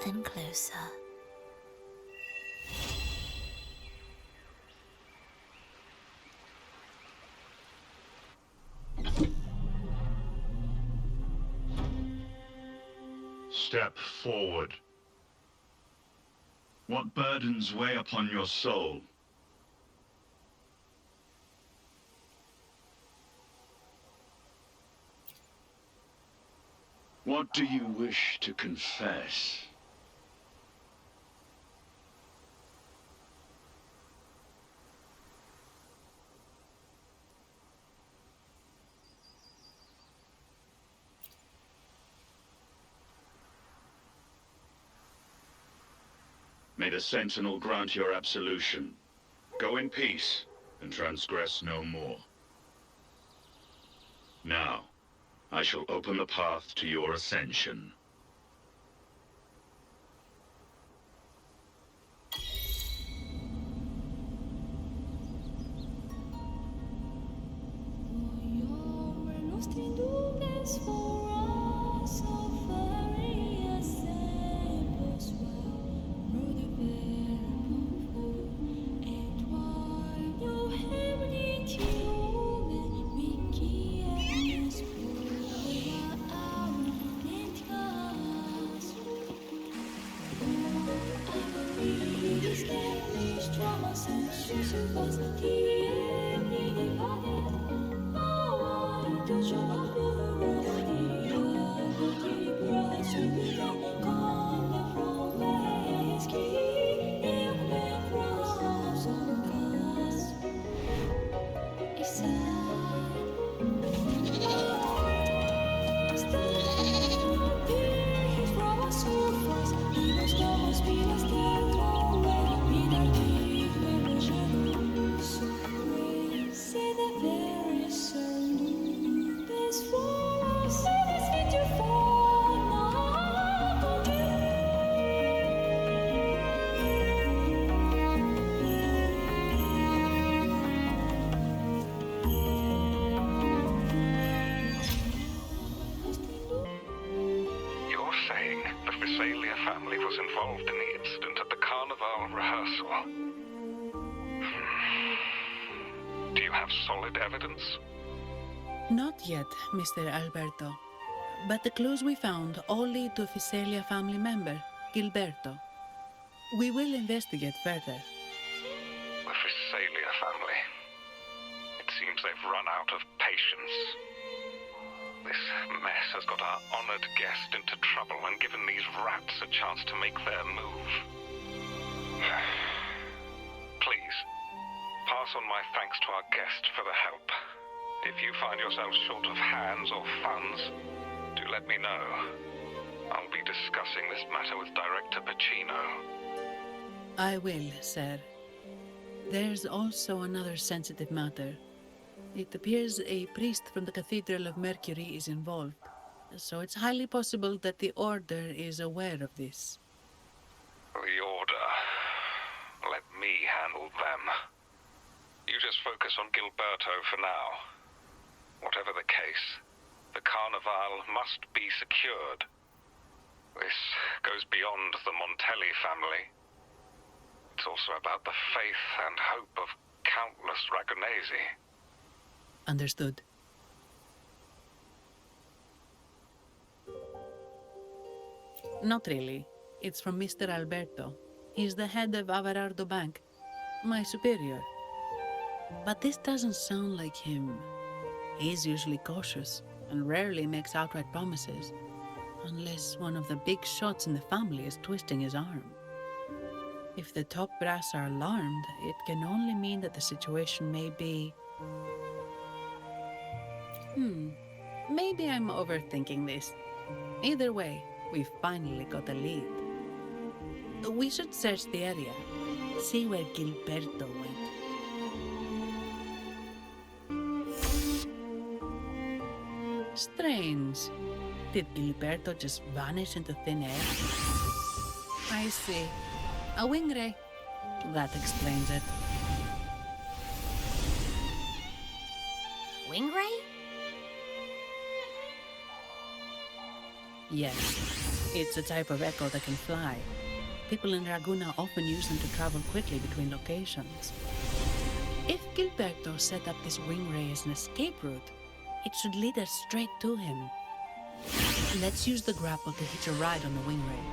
and closer. Step forward. What burdens weigh upon your soul? What do you wish to confess? May the Sentinel grant your absolution. Go in peace and transgress no more. Now, I shall open the path to your ascension. involved in the incident at the Carnival rehearsal. Do you have solid evidence? Not yet, Mr. Alberto. But the clues we found all lead to a Visalia family member, Gilberto. We will investigate further. The Visalia family. It seems they've run out of patience. This mess has got our honored guest into trouble and given these rats a chance to make their move. Please, pass on my thanks to our guest for the help. If you find yourself short of hands or funds, do let me know. I'll be discussing this matter with Director Pacino. I will, sir. There's also another sensitive matter. It appears a priest from the Cathedral of Mercury is involved, so it's highly possible that the Order is aware of this. The Order. Let me handle them. You just focus on Gilberto for now. Whatever the case, the Carnival must be secured. This goes beyond the Montelli family. It's also about the faith and hope of countless Ragonesi. Understood. Not really. It's from Mr. Alberto. He's the head of Averardo Bank, my superior. But this doesn't sound like him. He's usually cautious and rarely makes outright promises, unless one of the big shots in the family is twisting his arm. If the top brass are alarmed, it can only mean that the situation may be... Maybe I'm overthinking this. Either way, we've finally got a lead. We should search the area, see where Gilberto went. Strange. Did Gilberto just vanish into thin air? I see. A wing ray. That explains it. Wing ray? Yes. It's a type of echo that can fly. People in Raguna often use them to travel quickly between locations. If Gilberto set up this wing ray as an escape route, it should lead us straight to him. Let's use the grapple to hitch a ride on the wing ray.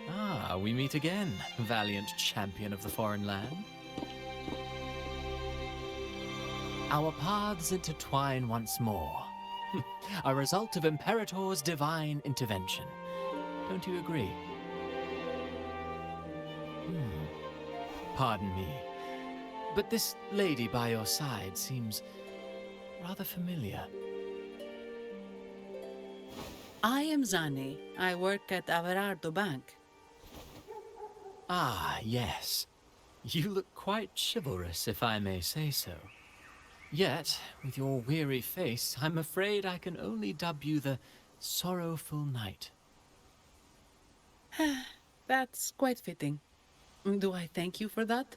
Ah, we meet again, valiant champion of the foreign land. Our paths intertwine once more. A result of Imperator's divine intervention. Don't you agree? Pardon me, but this lady by your side seems rather familiar. I am Zani. I work at Averardo Bank. Ah, yes. You look quite chivalrous, if I may say so. Yet, with your weary face, I'm afraid I can only dub you the Sorrowful Knight. That's quite fitting. Do I thank you for that?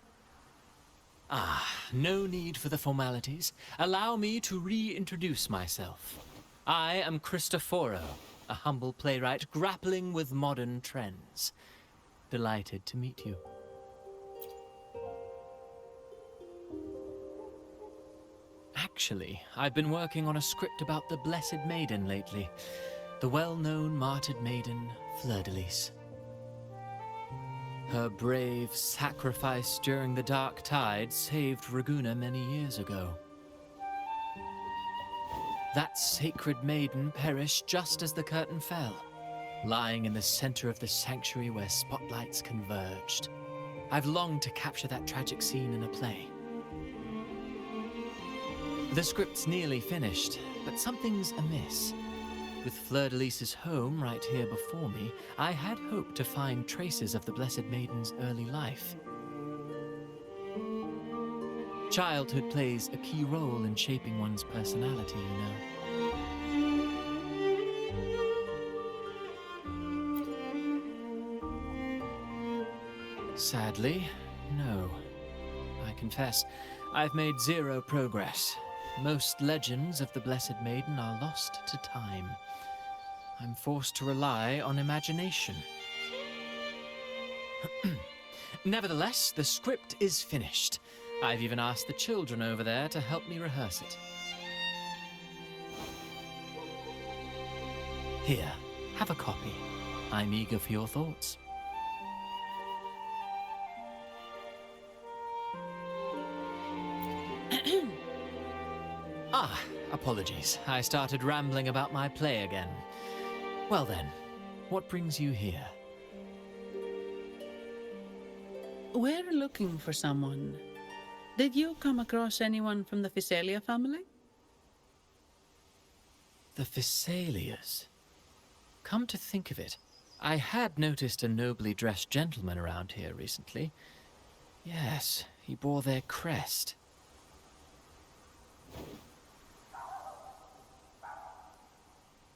Ah, no need for the formalities. Allow me to reintroduce myself. I am Cristoforo, a humble playwright grappling with modern trends. Delighted to meet you. Actually, I've been working on a script about the Blessed Maiden lately. The well-known martyred maiden, Fleur-de-Lis. Her brave sacrifice during the Dark Tide saved Raguna many years ago. That sacred maiden perished just as the curtain fell, lying in the center of the sanctuary where spotlights converged. I've longed to capture that tragic scene in a play. The script's nearly finished, but something's amiss. With Fleur-de-Lis's home right here before me, I had hoped to find traces of the Blessed Maiden's early life. Childhood plays a key role in shaping one's personality, you know. Sadly, no. I confess, I've made zero progress. most legends of the Blessed Maiden are lost to time. I'm forced to rely on imagination. Nevertheless, the script is finished. I've even asked the children over there to help me rehearse it. Here, have a copy. I'm eager for your thoughts. Apologies. I started rambling about my play again. Well then, what brings you here? We're looking for someone. Did you come across anyone from the Physalia family? The Physalias. Come to think of it, I had noticed a nobly dressed gentleman around here recently. Yes, he bore their crest.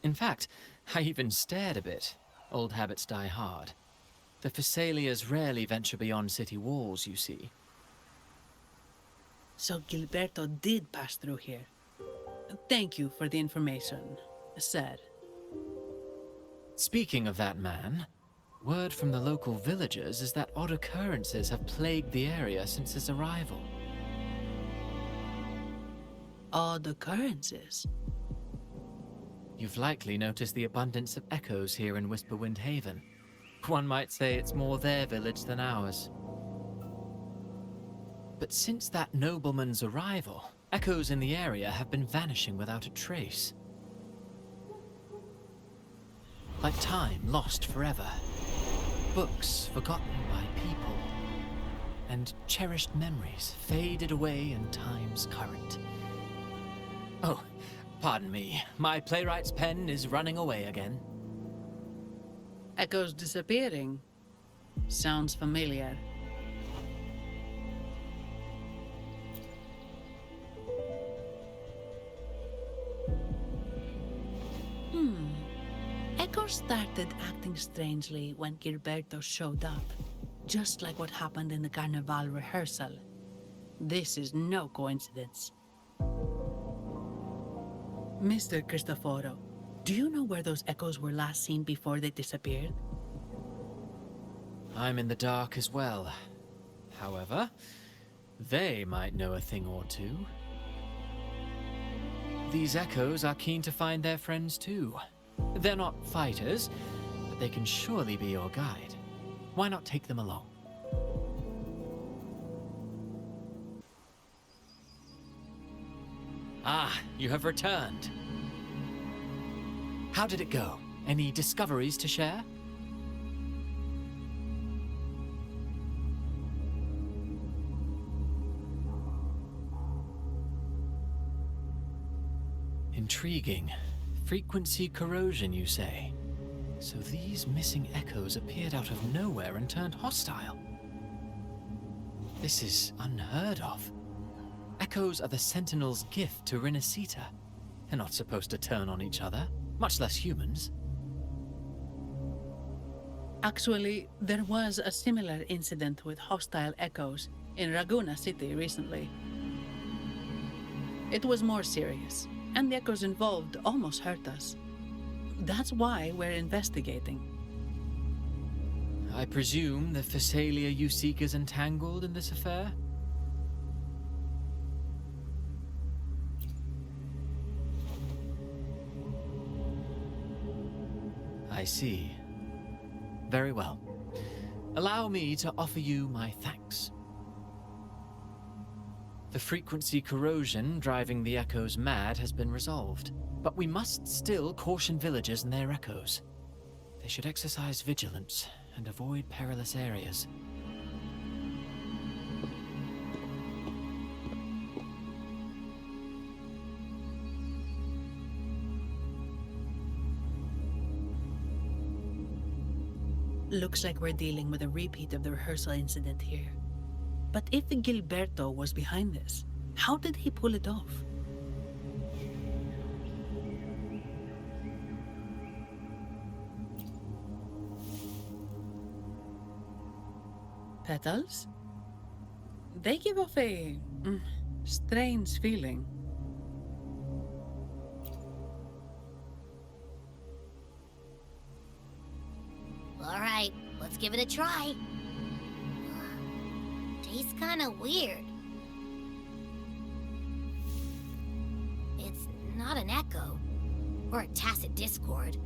In fact, I even stared a bit. Old habits die hard. The Physalias rarely venture beyond city walls, you see. So Gilberto did pass through here. Thank you for the information, sir. Speaking of that man, word from the local villagers is that odd occurrences have plagued the area since his arrival. Odd occurrences? You've likely noticed the abundance of echoes here in Whisperwind Haven. One might say it's more their village than ours. But since that nobleman's arrival, echoes in the area have been vanishing without a trace. Like time lost forever. Books forgotten by people. And cherished memories faded away in time's current. Oh, pardon me. My playwright's pen is running away again. Echoes disappearing. Sounds familiar. Echoes started acting strangely when Gilberto showed up. Just like what happened in the Carnival rehearsal. This is no coincidence. Mr. Cristoforo, do you know where those echoes were last seen before they disappeared? I'm in the dark as well. However, they might know a thing or two. These echoes are keen to find their friends too. They're not fighters, but they can surely be your guide. Why not take them along? Ah, you have returned. How did it go? Any discoveries to share? Intriguing. Frequency corrosion, you say? So these missing echoes appeared out of nowhere and turned hostile. This is unheard of. Echoes are the Sentinel's gift to Rinascita. They're not supposed to turn on each other, much less humans. Actually, there was a similar incident with hostile echoes in Raguna City recently. It was more serious, and the echoes involved almost hurt us. That's why we're investigating. I presume the Physalia you seek is entangled in this affair? I see. Very well. Allow me to offer you my thanks. The frequency corrosion driving the echoes mad has been resolved, but we must still caution villagers and their echoes. They should exercise vigilance and avoid perilous areas. Looks like we're dealing with a repeat of the rehearsal incident here. But if Gilberto was behind this, how did he pull it off? Petals? They give off a strange feeling. All right, let's give it a try. Tastes kind of weird. It's not an echo or a tacit discord.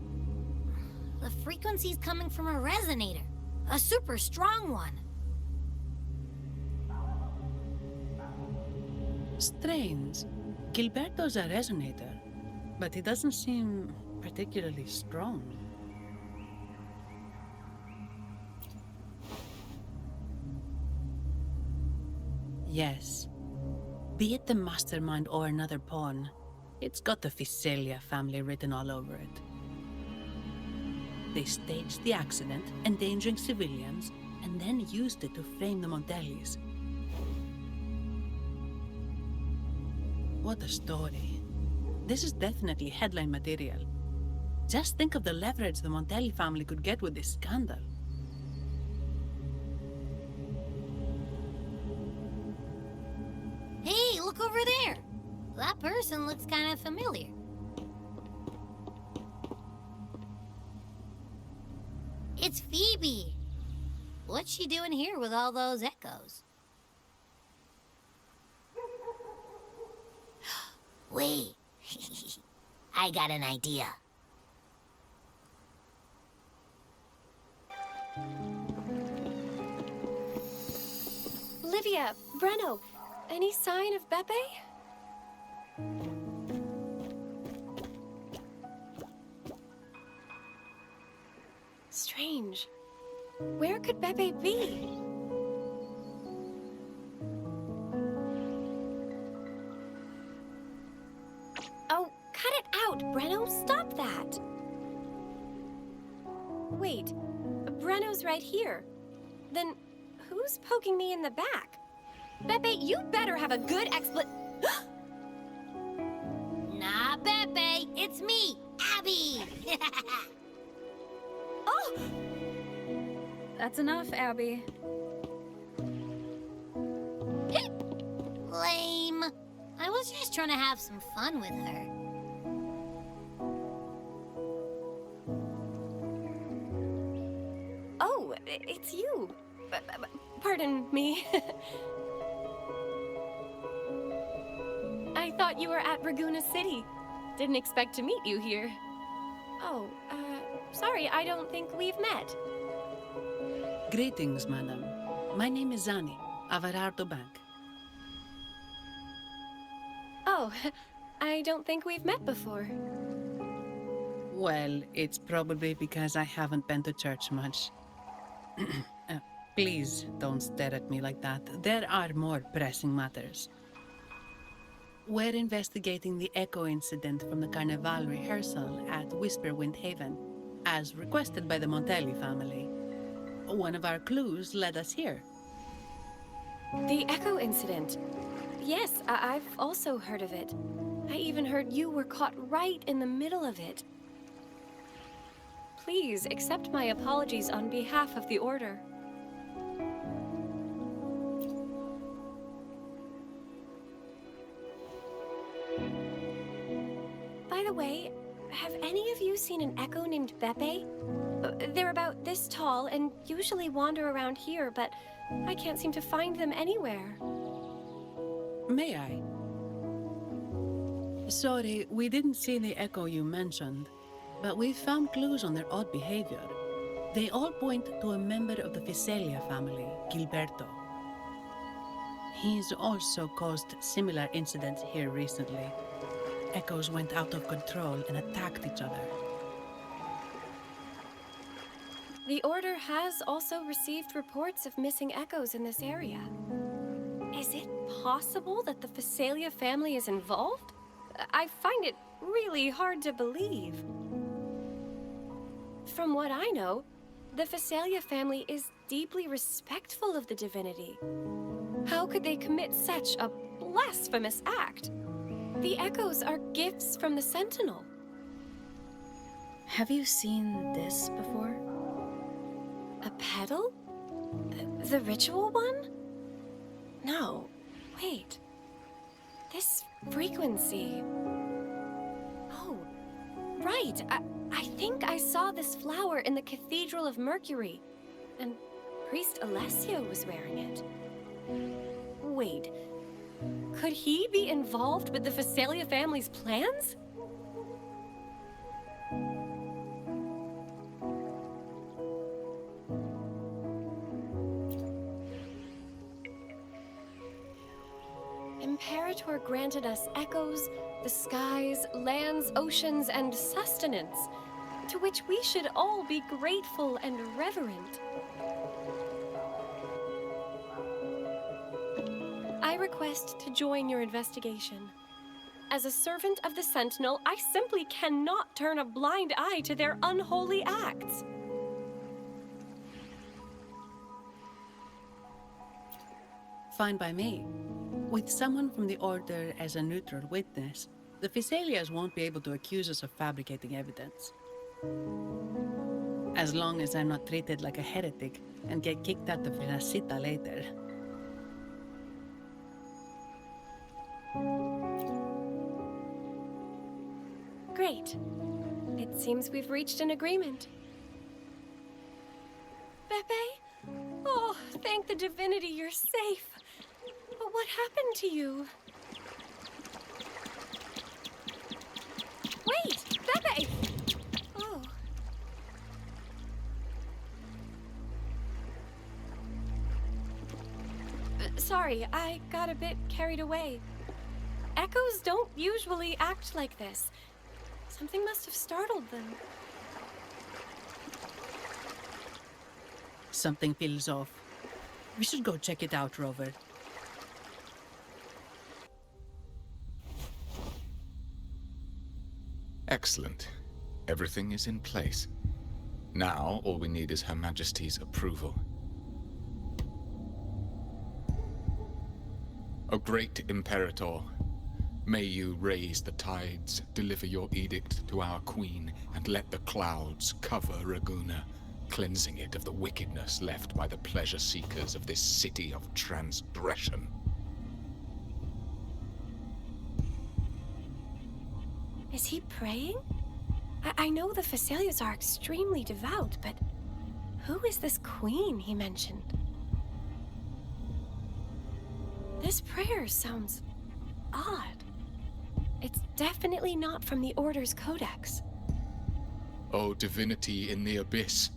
The frequency's coming from a resonator, a super strong one. Strange. Gilberto's a resonator, but he doesn't seem particularly strong. Yes. Be it the mastermind or another pawn, it's got the Visalia family written all over it. They staged the accident, endangering civilians, and then used it to frame the Montellis. What a story. This is definitely headline material. Just think of the leverage the Montelli family could get with this scandal. Hey, look over there! That person looks kind of familiar. It's Phoebe! What's she doing here with all those echoes? Wait, I got an idea. Livia, Breno, any sign of Beppe? Strange. Where could Beppe be? Oh, cut it out, Breno! Stop that! Wait, Breno's right here. Then who's poking me in the back? Beppe, you better have a good Nah, Beppe, it's me, Abby! Oh! That's enough, Abby. Lame. I was just trying to have some fun with her. Oh, it's you. Pardon me. I thought you were at Raguena City. Didn't expect to meet you here. Oh, sorry, I don't think we've met. Greetings, madam. My name is Zani, Averardo Bank. Oh, I don't think we've met before. Well, it's probably because I haven't been to church much. Please don't stare at me like that. There are more pressing matters. We're investigating the echo incident from the Carnival rehearsal at Whisperwind Haven, as requested by the Montelli family. One of our clues led us here. The Echo incident. Yes, I've also heard of it. I even heard you were caught right in the middle of it. Please accept my apologies on behalf of the Order. By the way, have any of you seen an Echo named Beppe? They're about this tall and usually wander around here, but I can't seem to find them anywhere. May I? Sorry, we didn't see the echo you mentioned, but we found clues on their odd behavior. They all point to a member of the Visalia family, Gilberto. He's also caused similar incidents here recently. Echoes went out of control and attacked each other. The Order has also received reports of missing echoes in this area. Is it possible that the Visalia family is involved? I find it really hard to believe. From what I know, the Visalia family is deeply respectful of the divinity. How could they commit such a blasphemous act? The echoes are gifts from the Sentinel. Have you seen this before? A pedal? The ritual one? No. Wait. This frequency... Oh, right. I think I saw this flower in the Cathedral of Mercury, and Priest Alessio was wearing it. Wait, could he be involved with the Phasalia family's plans? Imperator granted us echoes, the skies, lands, oceans, and sustenance, to which we should all be grateful and reverent. I request to join your investigation. As a servant of the Sentinel, I simply cannot turn a blind eye to their unholy acts. Fine by me. With someone from the Order as a neutral witness, the Phasalias won't be able to accuse us of fabricating evidence. As long as I'm not treated like a heretic and get kicked out of Rinascita later. Great. It seems we've reached an agreement. Pepe? Oh, thank the divinity you're safe. But what happened to you? Wait! Pepe! Oh. Sorry, I got a bit carried away. Echoes don't usually act like this. Something must have startled them. Something feels off. We should go check it out, Rover. Excellent. Everything is in place. Now, all we need is Her Majesty's approval. O great Imperator, may you raise the tides, deliver your edict to our queen, and let the clouds cover Raguna, cleansing it of the wickedness left by the pleasure-seekers of this city of transgression. Is he praying? I know the Phasalias are extremely devout, but who is this queen he mentioned? This prayer sounds odd. It's definitely not from the Order's codex. O divinity in the abyss,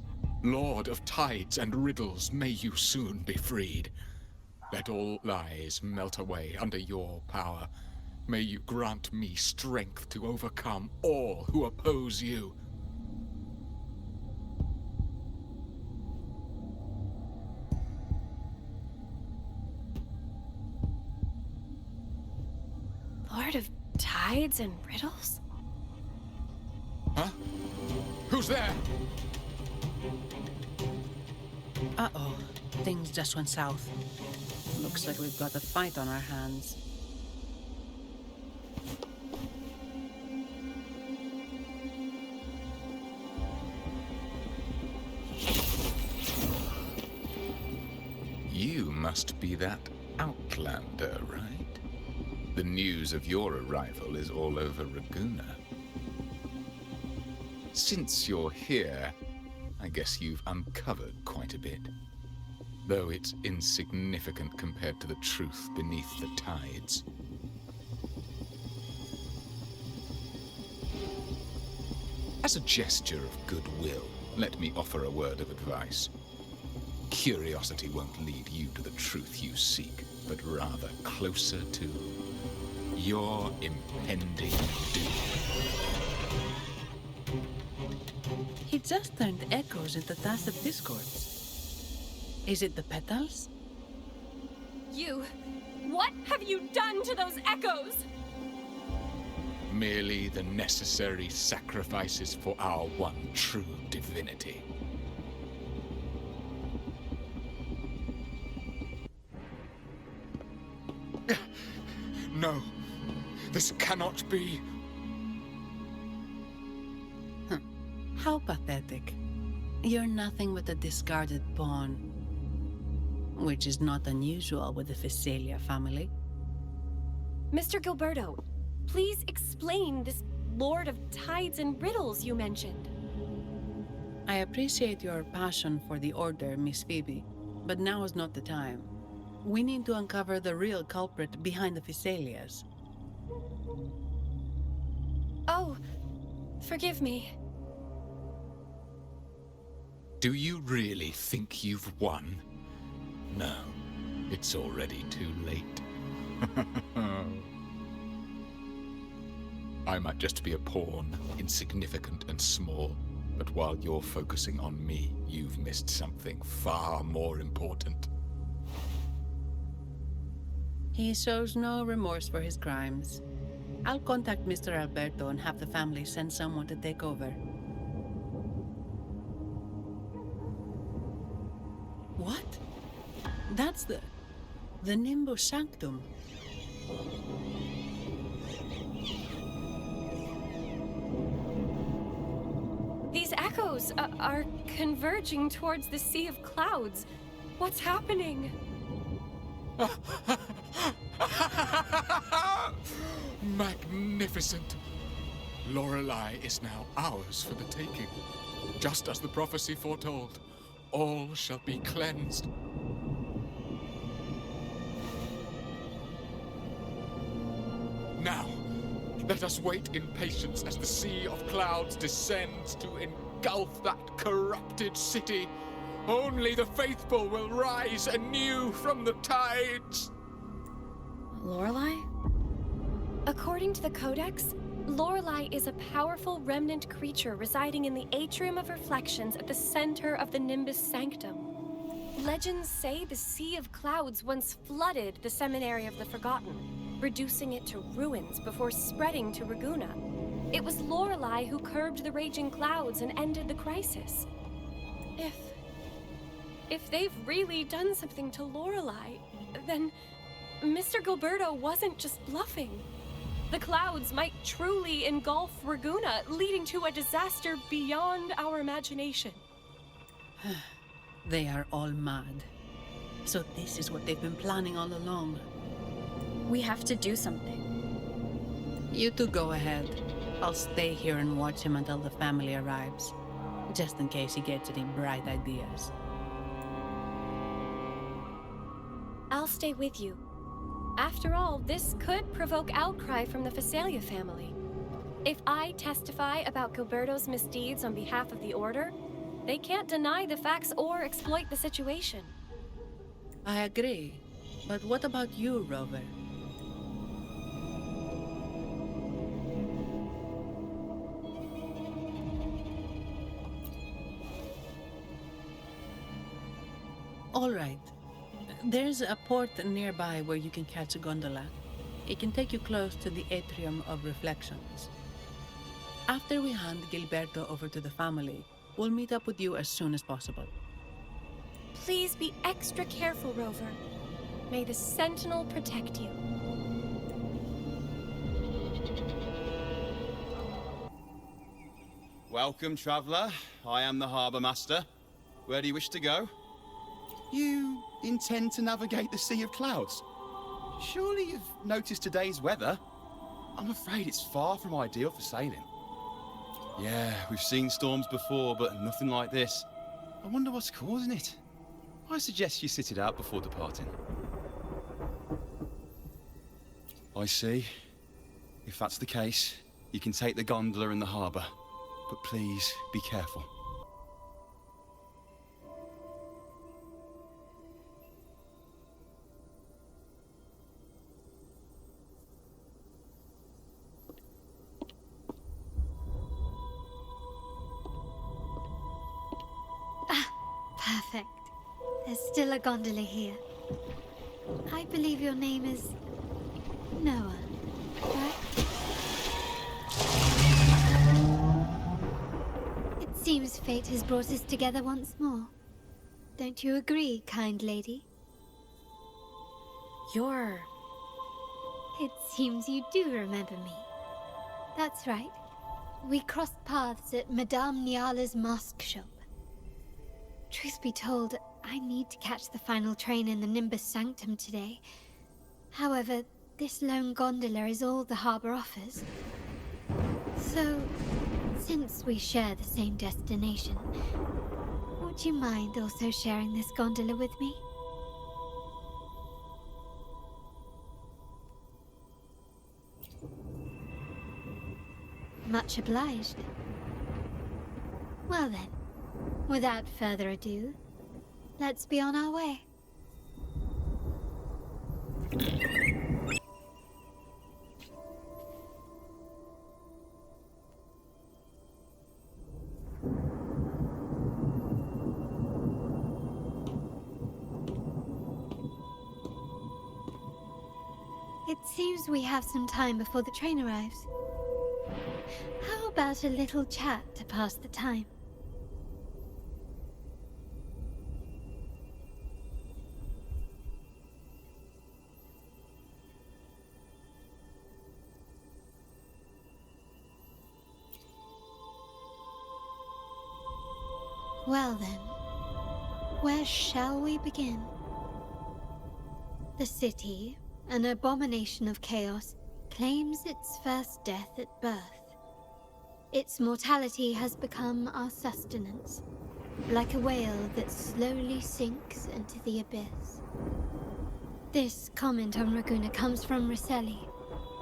Lord of tides and riddles, may you soon be freed. Let all lies melt away under your power. May you grant me strength to overcome all who oppose you. Lord of tides and riddles? Huh? Who's there? Uh-oh. Things just went south. Looks like we've got a fight on our hands. You must be that outlander, right? The news of your arrival is all over Raguna. Since you're here, I guess you've uncovered quite a bit. Though it's insignificant compared to the truth beneath the tides. As a gesture of goodwill, let me offer a word of advice. Curiosity won't lead you to the truth you seek, but rather closer to your impending doom. He just turned echoes into tacit discords. Is it the petals? What have you done to those echoes? Merely the necessary sacrifices for our one true divinity. No, this cannot be. How pathetic. You're nothing but a discarded pawn. Which is not unusual with the Phasalia family. Mr. Gilberto, please explain this Lord of Tides and Riddles you mentioned. I appreciate your passion for the Order, Miss Phoebe, but now is not the time. We need to uncover the real culprit behind the Physalias. Oh, forgive me. Do you really think you've won? No, it's already too late. I might just be a pawn, insignificant and small, but while you're focusing on me, you've missed something far more important. He shows no remorse for his crimes. I'll contact Mr. Alberto and have the family send someone to take over. What? That's the Nimbus Sanctum. These echoes are converging towards the Sea of Clouds. What's happening? Magnificent! Lorelei is now ours for the taking. Just as the prophecy foretold, all shall be cleansed. Now, let us wait in patience as the Sea of Clouds descends to engulf that corrupted city. Only the faithful will rise anew from the tides. Lorelei? According to the Codex, Lorelei is a powerful remnant creature residing in the Atrium of Reflections at the center of the Nimbus Sanctum. Legends say the Sea of Clouds once flooded the Seminary of the Forgotten, reducing it to ruins before spreading to Raguna. It was Lorelei who curbed the raging clouds and ended the crisis. If they've really done something to Lorelei, then Mr. Gilberto wasn't just bluffing. The clouds might truly engulf Raguna, leading to a disaster beyond our imagination. They are all mad. So this is what they've been planning all along. We have to do something. You two go ahead. I'll stay here and watch him until the family arrives, just in case he gets any bright ideas. I'll stay with you. After all, this could provoke outcry from the Physalia family. If I testify about Gilberto's misdeeds on behalf of the Order, they can't deny the facts or exploit the situation. I agree. But what about you, Rover? All right. There's a port nearby where you can catch a gondola. It can take you close to the Atrium of Reflections. After we hand Gilberto over to the family, we'll meet up with you as soon as possible. Please be extra careful, Rover. May the Sentinel protect you. Welcome, traveler. I am the Harbour Master. Where do you wish to go? You intend to navigate the Sea of Clouds? Surely you've noticed today's weather? I'm afraid it's far from ideal for sailing. Yeah, we've seen storms before, but nothing like this. I wonder what's causing it. I suggest you sit it out before departing. I see. If that's the case, you can take the gondola in the harbour. But please, be careful. Perfect. There's still a gondola here. I believe your name is Noah, right? It seems fate has brought us together once more. Don't you agree, kind lady? It seems you do remember me. That's right. We crossed paths at Madame Niala's mask shop. Truth be told, I need to catch the final train in the Nimbus Sanctum today. However, this lone gondola is all the harbour offers. So, since we share the same destination, would you mind also sharing this gondola with me? Much obliged. Well then, without further ado, let's be on our way. It seems we have some time before the train arrives. How about a little chat to pass the time? Well then, where shall we begin? The city, an abomination of chaos, claims its first death at birth. Its mortality has become our sustenance, like a whale that slowly sinks into the abyss. This comment on Raguna comes from Riselli,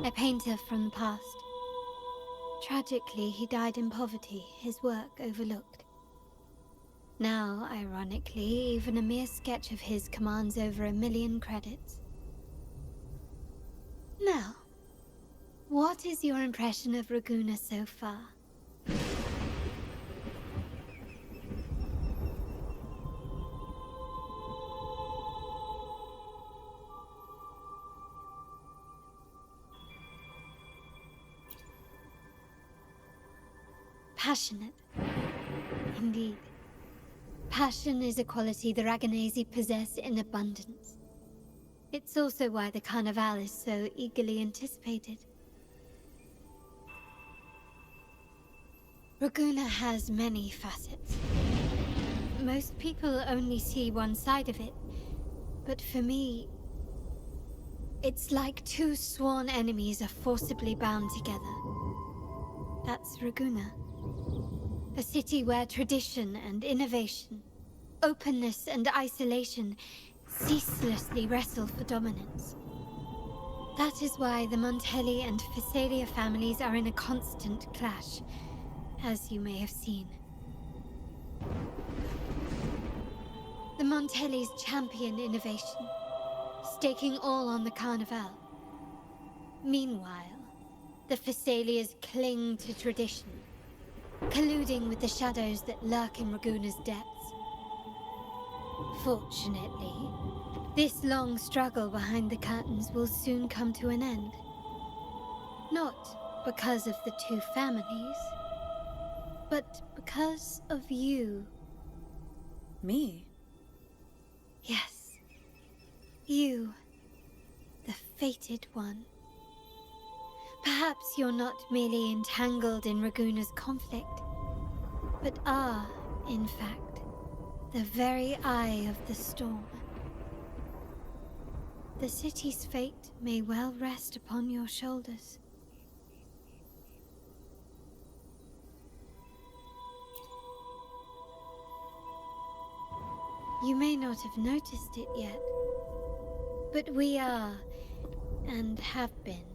a painter from the past. Tragically, he died in poverty, his work overlooked. Now, ironically, even a mere sketch of his commands over 1 million credits. Now, what is your impression of Raguna so far? Passionate. Indeed. Passion is a quality the Raganesi possess in abundance. It's also why the Carnival is so eagerly anticipated. Raguna has many facets. Most people only see one side of it, but for me, it's like two sworn enemies are forcibly bound together. That's Raguna. A city where tradition and innovation, openness and isolation ceaselessly wrestle for dominance. That is why the Montelli and Phasalia families are in a constant clash, as you may have seen. The Montellis champion innovation, staking all on the Carnival. Meanwhile, the Phasalias cling to tradition, colluding with the shadows that lurk in Raguna's depths. Fortunately, this long struggle behind the curtains will soon come to an end. Not because of the two families, but because of you. Me? Yes. You. The fated one. Perhaps you're not merely entangled in Raguna's conflict, but are, in fact, the very eye of the storm. The city's fate may well rest upon your shoulders. You may not have noticed it yet, but we are, and have been,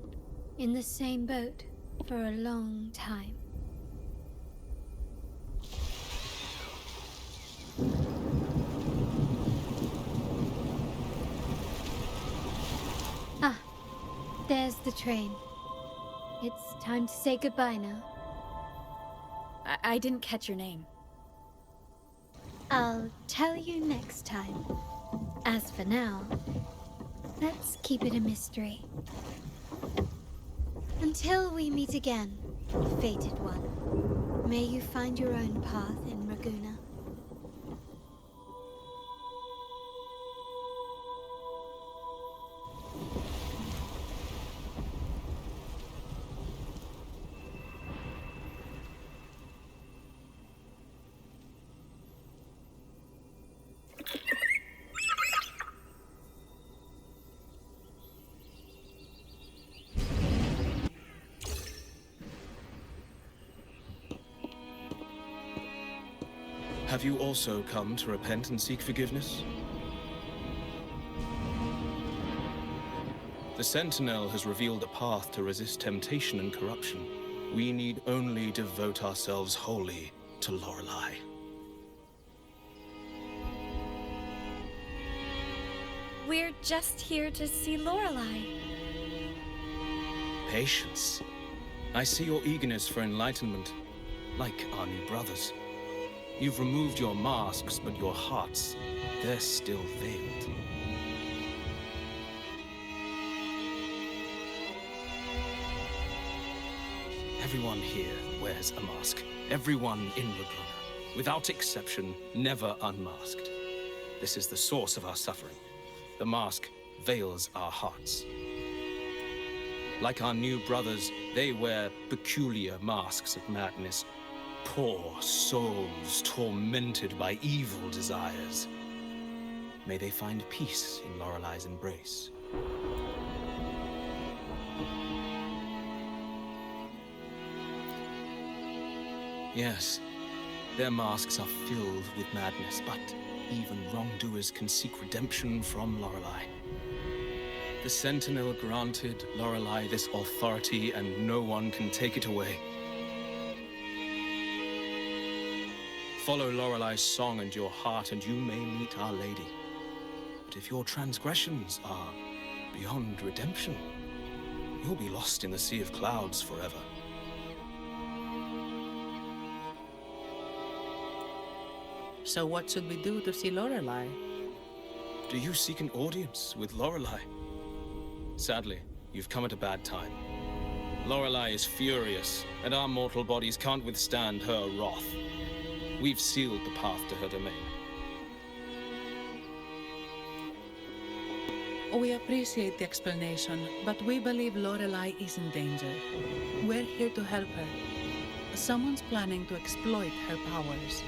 in the same boat for a long time. Ah, there's the train. It's time to say goodbye now. I didn't catch your name. I'll tell you next time. As for now, let's keep it a mystery. Until we meet again, fated one, may you find your own path in Raguna. Have you also come to repent and seek forgiveness? The Sentinel has revealed a path to resist temptation and corruption. We need only devote ourselves wholly to Lorelei. We're just here to see Lorelei. Patience. I see your eagerness for enlightenment, like our new brothers. You've removed your masks, but your hearts, they're still veiled. Everyone here wears a mask. Everyone in Laguna, without exception, never unmasked. This is the source of our suffering. The mask veils our hearts. Like our new brothers, they wear peculiar masks of madness. Poor souls tormented by evil desires. May they find peace in Lorelei's embrace. Yes, their masks are filled with madness, but even wrongdoers can seek redemption from Lorelei. The Sentinel granted Lorelei this authority, and no one can take it away. Follow Lorelei's song and your heart, and you may meet Our Lady. But if your transgressions are beyond redemption, you'll be lost in the Sea of Clouds forever. So what should we do to see Lorelei? Do you seek an audience with Lorelei? Sadly, you've come at a bad time. Lorelei is furious, and our mortal bodies can't withstand her wrath. We've sealed the path to her domain. We appreciate the explanation, but we believe Lorelei is in danger. We're here to help her. Someone's planning to exploit her powers.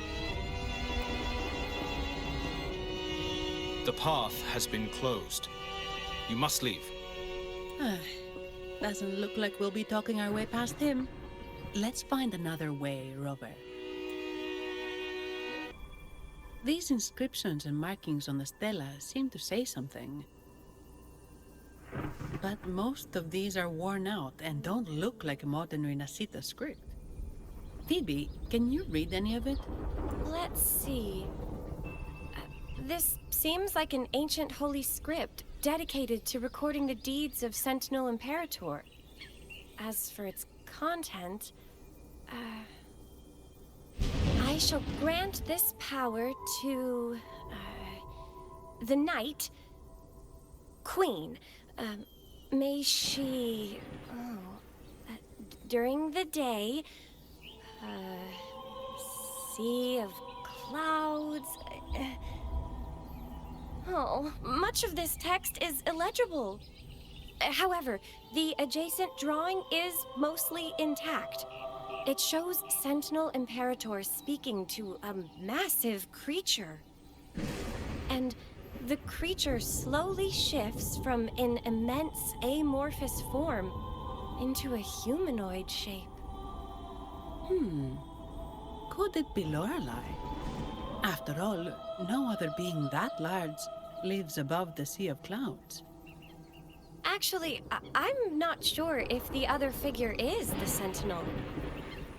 The path has been closed. You must leave. Doesn't look like we'll be talking our way past him. Let's find another way, Robert. These inscriptions and markings on the stela seem to say something. But most of these are worn out and don't look like a modern Rinascita script. Phoebe, can you read any of it? Let's see. This seems like an ancient holy script dedicated to recording the deeds of Sentinel Imperator. As for its content, I shall grant this power to the Knight Queen. May she, during the day, Sea of Clouds. Much of this text is illegible. However, the adjacent drawing is mostly intact. It shows Sentinel Imperator speaking to a massive creature. And the creature slowly shifts from an immense amorphous form into a humanoid shape. Could it be Lorelei? After all, no other being that large lives above the Sea of Clouds. Actually, I'm not sure if the other figure is the Sentinel.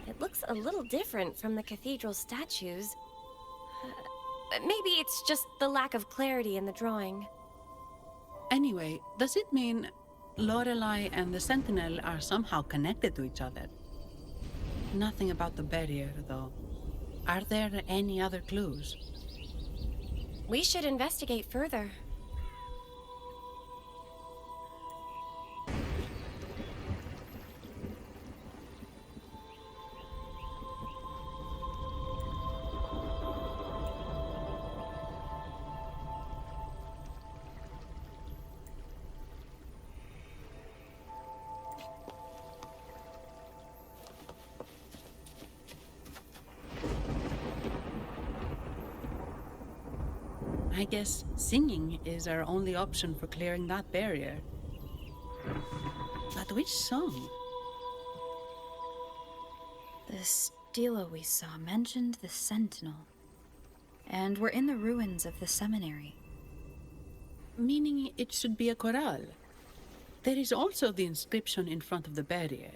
It looks a little different from the cathedral statues. Maybe it's just the lack of clarity in the drawing. Anyway, does it mean Lorelei and the Sentinel are somehow connected to each other? Nothing about the barrier, though. Are there any other clues? We should investigate further. I guess singing is our only option for clearing that barrier. But which song? The stela we saw mentioned the Sentinel. And we're in the ruins of the seminary. Meaning it should be a corral. There is also the inscription in front of the barrier.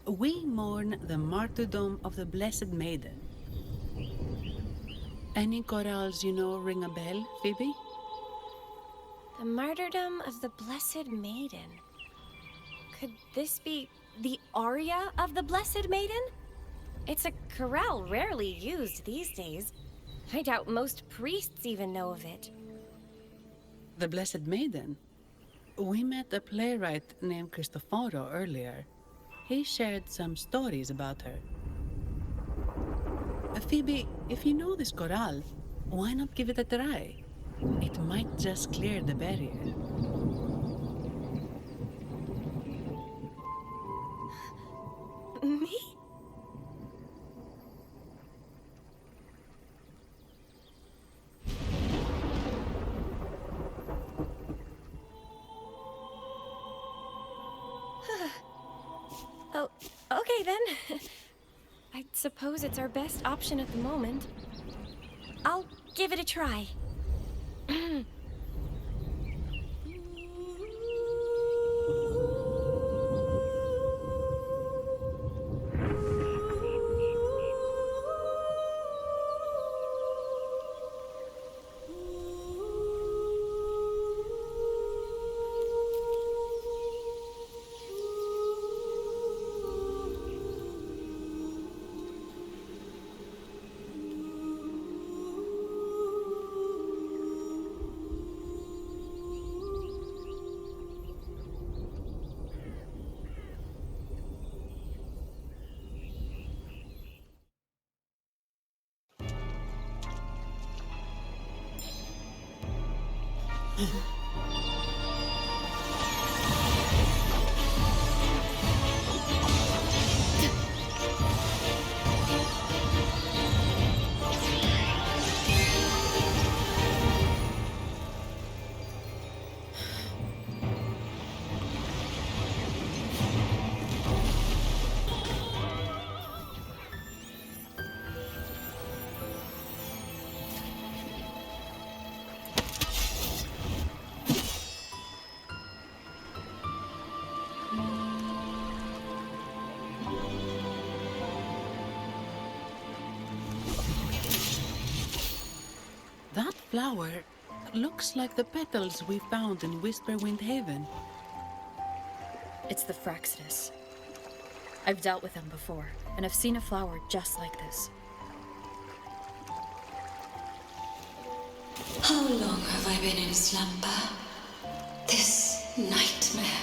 We mourn the martyrdom of the Blessed Maiden. Any corrals you know ring a bell, Phoebe? The martyrdom of the Blessed Maiden. Could this be the aria of the Blessed Maiden? It's a corral rarely used these days. I doubt most priests even know of it. The Blessed Maiden? We met a playwright named Cristoforo earlier. He shared some stories about her. Phoebe, if you know this corral, why not give it a try? It might just clear the barrier. Me? Oh, okay then. I suppose it's our best option at the moment. I'll give it a try. That flower looks like the petals we found in Whisperwind Haven. It's the Fraxidus. I've dealt with them before, and I've seen a flower just like this. How long have I been in slumber? This nightmare.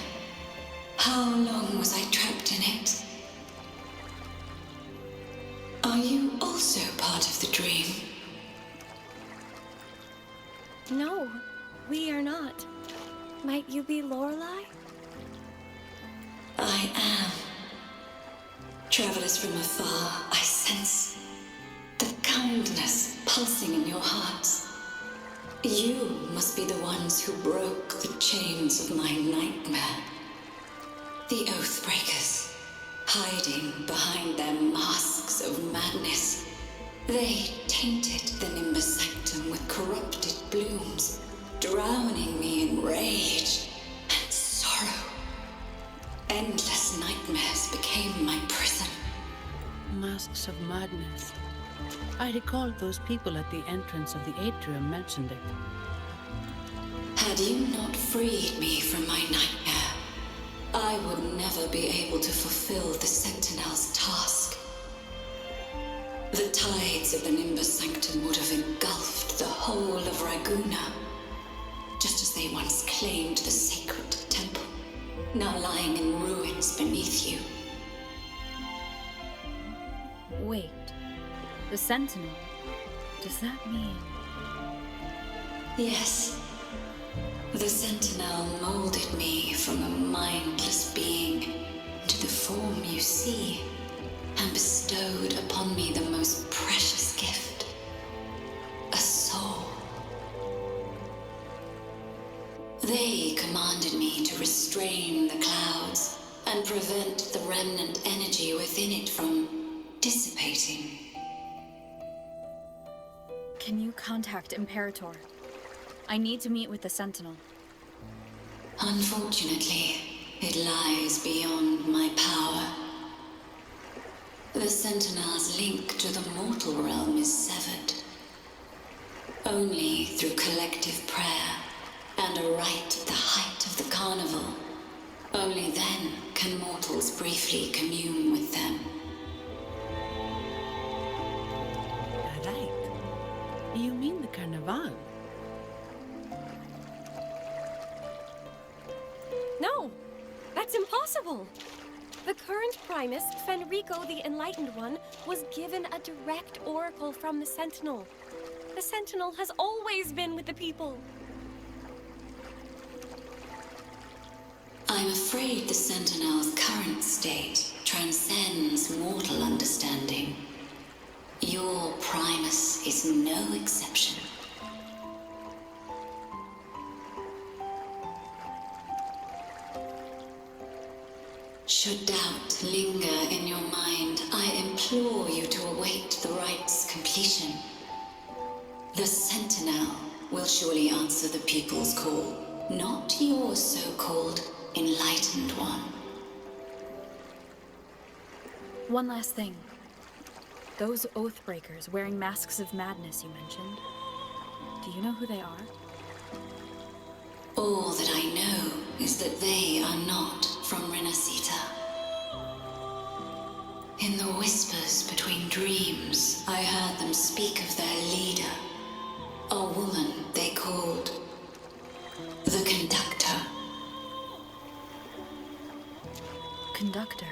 How long was I trapped in it? Are you also part of the dream? No, we are not. Might you be Lorelei? I am. Travelers from afar, I sense the kindness pulsing in your hearts. You must be the ones who broke the chains of my nightmare. The Oathbreakers, hiding behind their masks of madness. They tainted the Nimbus Sanctum with corrupted blooms, drowning me in rage and sorrow. Endless nightmares became my prison. Masks of madness. I recall those people at the entrance of the atrium mentioned it. Had you not freed me from my nightmare, I would never be able to fulfill the Sentinel's task. The tides of the Nimbus Sanctum would have engulfed the whole of Raguna, just as they once claimed the sacred temple, now lying in ruins beneath you. Wait, the Sentinel? Does that mean... Yes. The Sentinel molded me from a mindless being into the form you see, and bestowed upon me the most precious gift, a soul. They commanded me to restrain the clouds and prevent the remnant energy within it from dissipating. Can you contact Imperator? I need to meet with the Sentinel. Unfortunately, it lies beyond my power. The Sentinel's link to the mortal realm is severed. Only through collective prayer and a rite at the height of the carnival. Only then can mortals briefly commune with them. A rite? You mean the carnival? No! That's impossible! The current Primus, Fenrico the Enlightened One, was given a direct oracle from the Sentinel. The Sentinel has always been with the people. I'm afraid the Sentinel's current state transcends mortal understanding. Your Primus is no exception. Should doubt linger in your mind, I implore you to await the rite's completion. The Sentinel will surely answer the people's call, not your so-called Enlightened One. One last thing. Those Oathbreakers wearing masks of madness you mentioned. Do you know who they are? All that I know is that they are not from Rinascita. In the whispers between dreams, I heard them speak of their leader, a woman they called the Conductor. Conductor?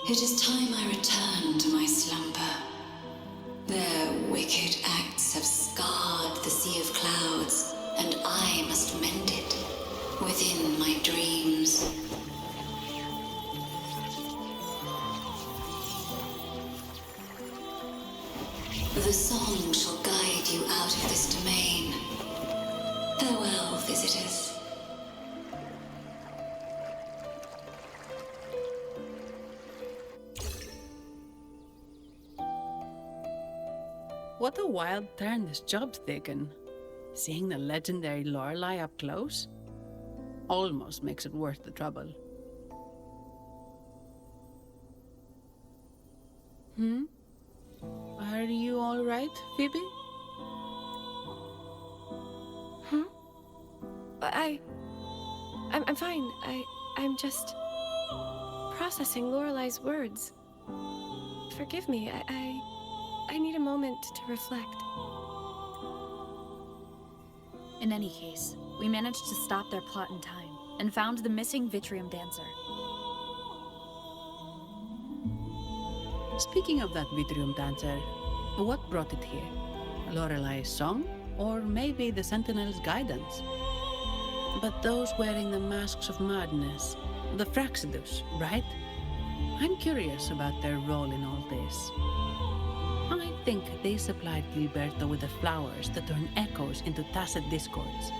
It is time I return to my slumber. Their wicked acts have scarred the Sea of Clouds, and I must mend it within my dreams. The song shall guide you out of this domain. Farewell, visitors. What a wild turn this job's taken. Seeing the legendary Lorelei up close almost makes it worth the trouble. Are you all right, Phoebe? I'm fine. I'm just processing Lorelei's words. Forgive me. I need a moment to reflect. In any case, we managed to stop their plot in time and found the missing Vitrium Dancer. Speaking of that Vitrium Dancer, what brought it here? Lorelei's song? Or maybe the Sentinel's guidance? But those wearing the masks of madness, the Fraxidus, right? I'm curious about their role in all this. I think they supplied Gilberto with the flowers that turn echoes into tacit discords.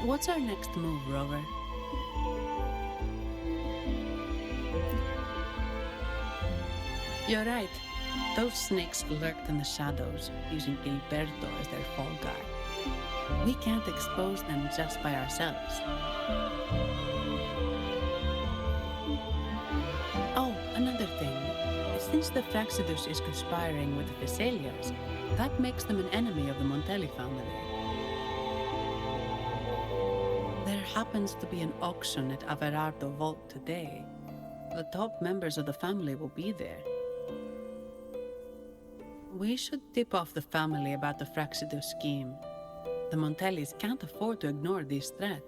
What's our next move, Rover? You're right. Those snakes lurked in the shadows, using Gilberto as their fall guy. We can't expose them just by ourselves. Oh, another thing. Since the Fraxidus is conspiring with the Vesalios, that makes them an enemy of the Montelli family. There happens to be an auction at Averardo Vault today. The top members of the family will be there. We should tip off the family about the Fraxidus scheme. The Montellis can't afford to ignore this threat.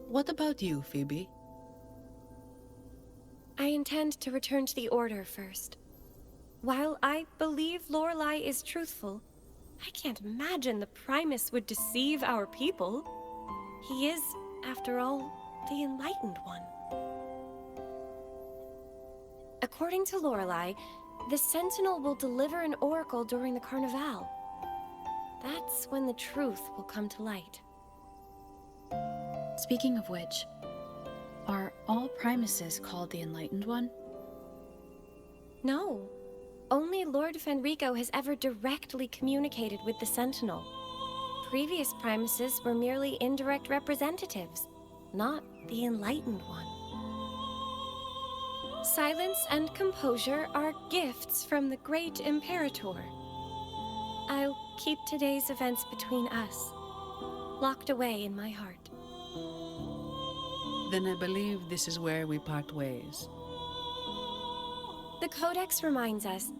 What about you, Phoebe? I intend to return to the Order first. While I believe Lorelei is truthful, I can't imagine the Primus would deceive our people. He is, after all, the Enlightened One. According to Lorelei, the Sentinel will deliver an oracle during the Carnival. That's when the truth will come to light. Speaking of which, are all Primuses called the Enlightened One? No. Only Lord Fenrico has ever directly communicated with the Sentinel. Previous Primuses were merely indirect representatives, not the Enlightened One. Silence and composure are gifts from the great Imperator. I'll keep today's events between us, locked away in my heart. Then I believe this is where we part ways. The Codex reminds us,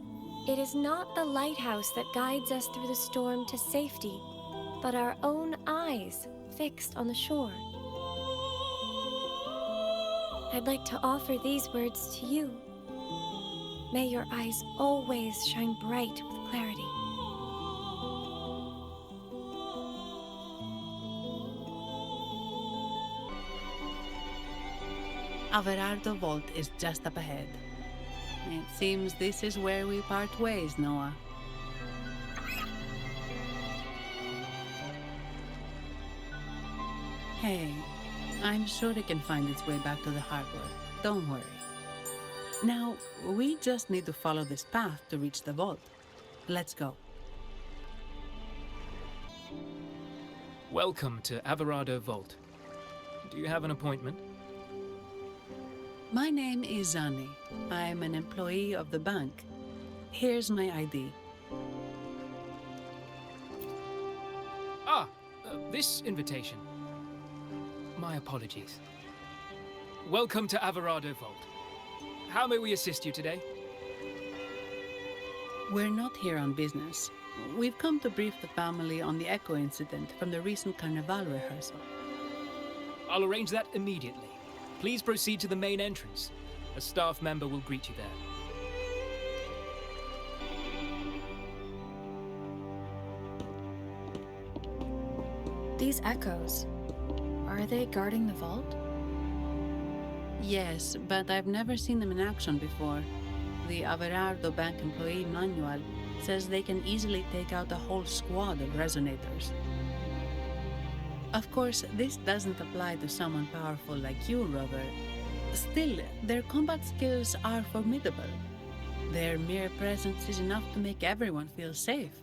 it is not the lighthouse that guides us through the storm to safety, but our own eyes fixed on the shore. I'd like to offer these words to you. May your eyes always shine bright with clarity. Averardo Vault is just up ahead. It seems this is where we part ways, Noah. Hey, I'm sure it can find its way back to the harbor. Don't worry. Now, we just need to follow this path to reach the vault. Let's go. Welcome to Averardo Vault. Do you have an appointment? My name is Zani. I'm an employee of the bank. Here's my ID. This invitation. My apologies. Welcome to Averardo Vault. How may we assist you today? We're not here on business. We've come to brief the family on the Echo incident from the recent Carnival rehearsal. I'll arrange that immediately. Please proceed to the main entrance. A staff member will greet you there. These echoes, are they guarding the vault? Yes, but I've never seen them in action before. The Averardo Bank employee manual says they can easily take out a whole squad of resonators. Of course, this doesn't apply to someone powerful like you, Rover. Still, their combat skills are formidable. Their mere presence is enough to make everyone feel safe.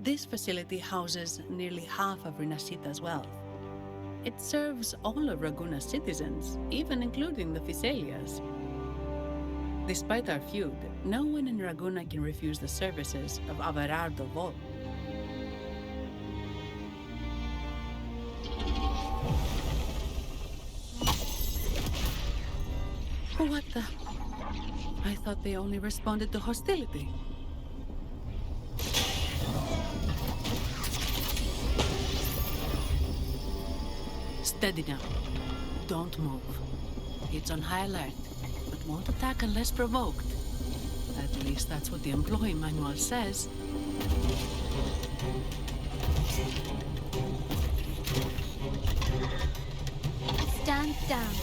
This facility houses nearly half of Rinascita's wealth. It serves all of Raguna's citizens, even including the Physaelias. Despite our feud, no one in Raguna can refuse the services of Averardo Vault. What the? I thought they only responded to hostility. Steady now. Don't move. It's on high alert, but won't attack unless provoked. At least that's what the employee manual says. Stand down.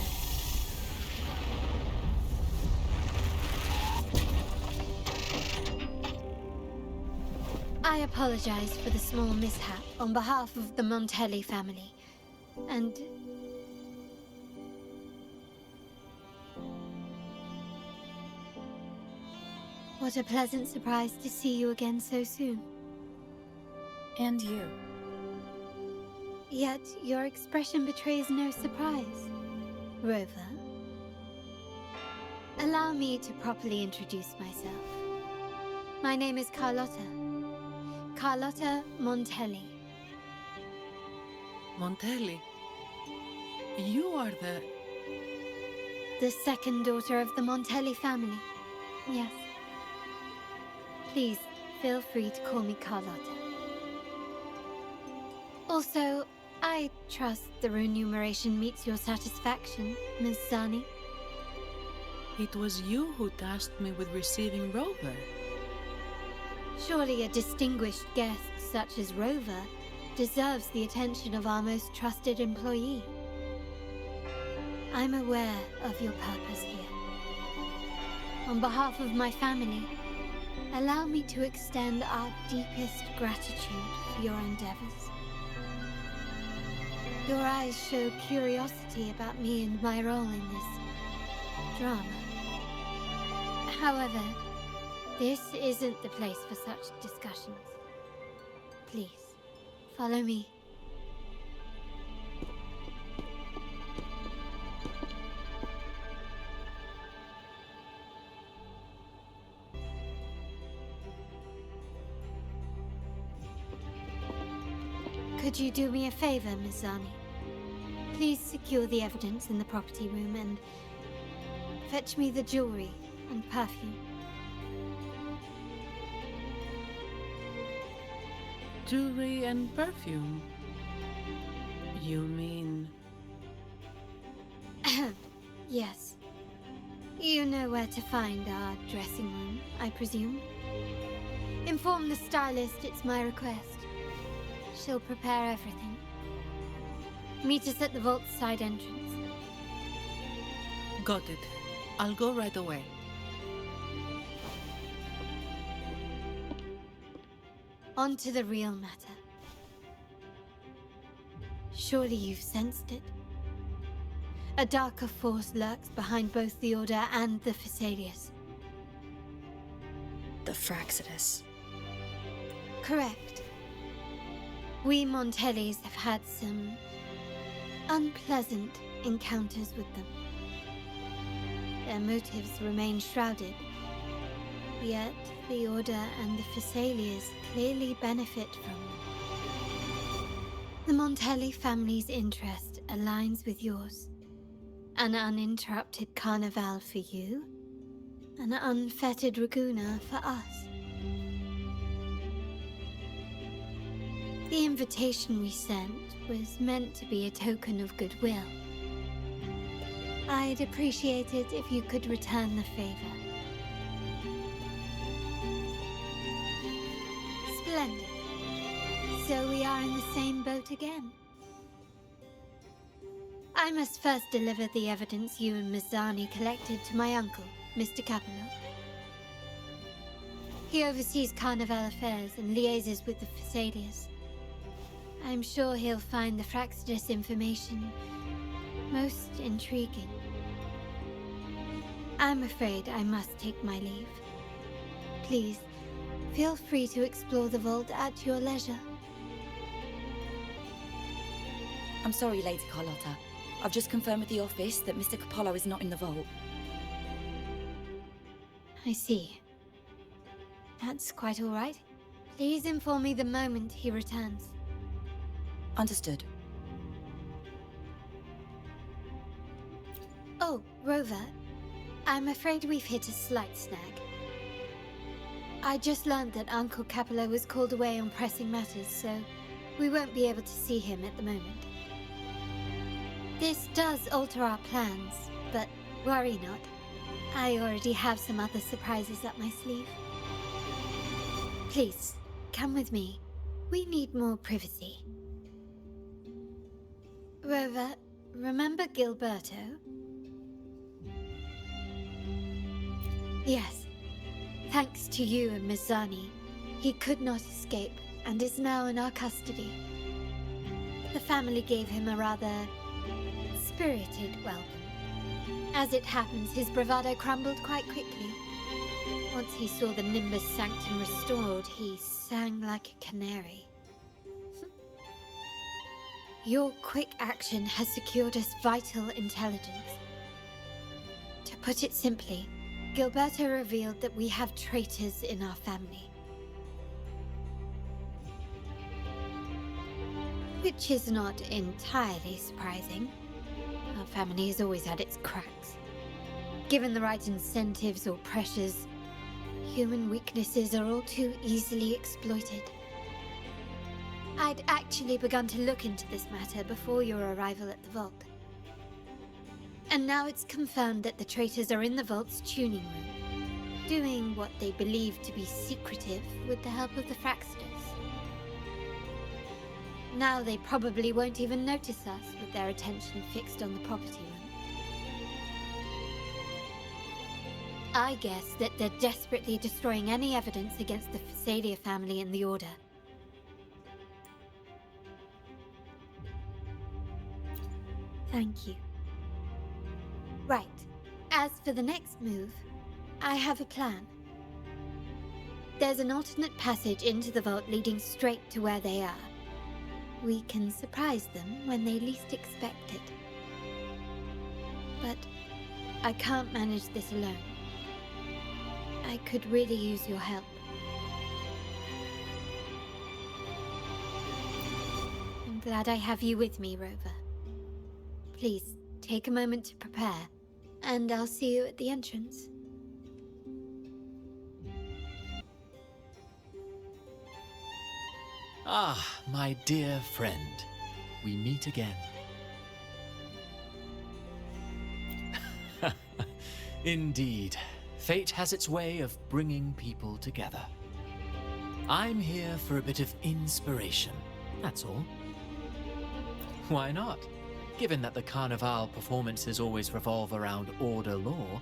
I apologize for the small mishap on behalf of the Montelli family. And what a pleasant surprise to see you again so soon. And you. Yet your expression betrays no surprise, Rover. Allow me to properly introduce myself. My name is Carlotta. Carlotta Montelli. Montelli? You are the second daughter of the Montelli family. Yes. Please, feel free to call me Carlotta. Also, I trust the remuneration meets your satisfaction, Ms. Zani. It was you who tasked me with receiving Rover. Surely a distinguished guest such as Rover deserves the attention of our most trusted employee. I'm aware of your purpose here. On behalf of my family, allow me to extend our deepest gratitude for your endeavors. Your eyes show curiosity about me and my role in this drama. However, this isn't the place for such discussions. Please, follow me. Could you do me a favor, Miss Zani? Please secure the evidence in the property room and fetch me the jewelry and perfume. Jewelry and perfume? You mean... Yes. You know where to find our dressing room, I presume? Inform the stylist it's my request. She'll prepare everything. Meet us at the vault's side entrance. Got it. I'll go right away. On to the real matter. Surely you've sensed it. A darker force lurks behind both the Order and the Phasaelius. The Fraxidus. Correct. We Montellis have had some unpleasant encounters with them. Their motives remain shrouded, yet the Order and the Phasaelius clearly benefit from them. The Montelli family's interest aligns with yours. An uninterrupted carnival for you, an unfettered Raguna for us. The invitation we sent was meant to be a token of goodwill. I'd appreciate it if you could return the favor. Splendid. So we are in the same boat again. I must first deliver the evidence you and Miss Zani collected to my uncle, Mr. Capello. He oversees Carnival affairs and liaises with the Phasaelius. I'm sure he'll find the Fraxidus information most intriguing. I'm afraid I must take my leave. Please, feel free to explore the vault at your leisure. I'm sorry, Lady Carlotta. I've just confirmed with the office that Mr. Capello is not in the vault. I see. That's quite all right. Please inform me the moment he returns. Understood. Oh, Rover. I'm afraid we've hit a slight snag. I just learned that Uncle Capello was called away on pressing matters, so we won't be able to see him at the moment. This does alter our plans, but worry not. I already have some other surprises up my sleeve. Please, come with me. We need more privacy. Rover, remember Gilberto? Yes. Thanks to you and Miss Zani, he could not escape and is now in our custody. The family gave him a rather spirited welcome. As it happens, his bravado crumbled quite quickly. Once he saw the Nimbus Sanctum restored, he sang like a canary. Your quick action has secured us vital intelligence. To put it simply, Gilberto revealed that we have traitors in our family. Which is not entirely surprising. Our family has always had its cracks. Given the right incentives or pressures, human weaknesses are all too easily exploited. I'd actually begun to look into this matter before your arrival at the vault. And now it's confirmed that the traitors are in the vault's tuning room, doing what they believe to be secretive with the help of the Fraxidus. Now they probably won't even notice us with their attention fixed on the property room. I guess that they're desperately destroying any evidence against the Phasalia family in the Order. Thank you. Right. As for the next move, I have a plan. There's an alternate passage into the vault leading straight to where they are. We can surprise them when they least expect it. But I can't manage this alone. I could really use your help. I'm glad I have you with me, Rover. Please, take a moment to prepare, and I'll see you at the entrance. Ah, my dear friend. We meet again. Indeed. Fate has its way of bringing people together. I'm here for a bit of inspiration, that's all. Why not? Given that the Carnival performances always revolve around Order lore,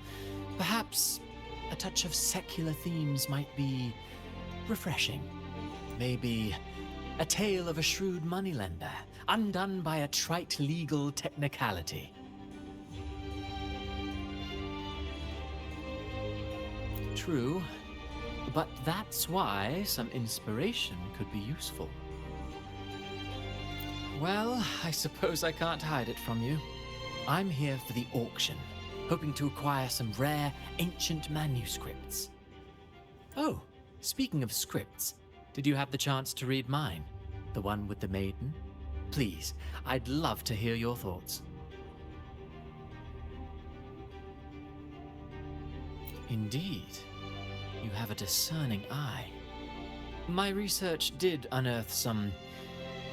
perhaps a touch of secular themes might be refreshing. Maybe a tale of a shrewd moneylender, undone by a trite legal technicality. True, but that's why some inspiration could be useful. Well, I suppose I can't hide it from you. I'm here for the auction, hoping to acquire some rare, ancient manuscripts. Oh, speaking of scripts, did you have the chance to read mine? The one with the maiden? Please, I'd love to hear your thoughts. Indeed. You have a discerning eye. My research did unearth some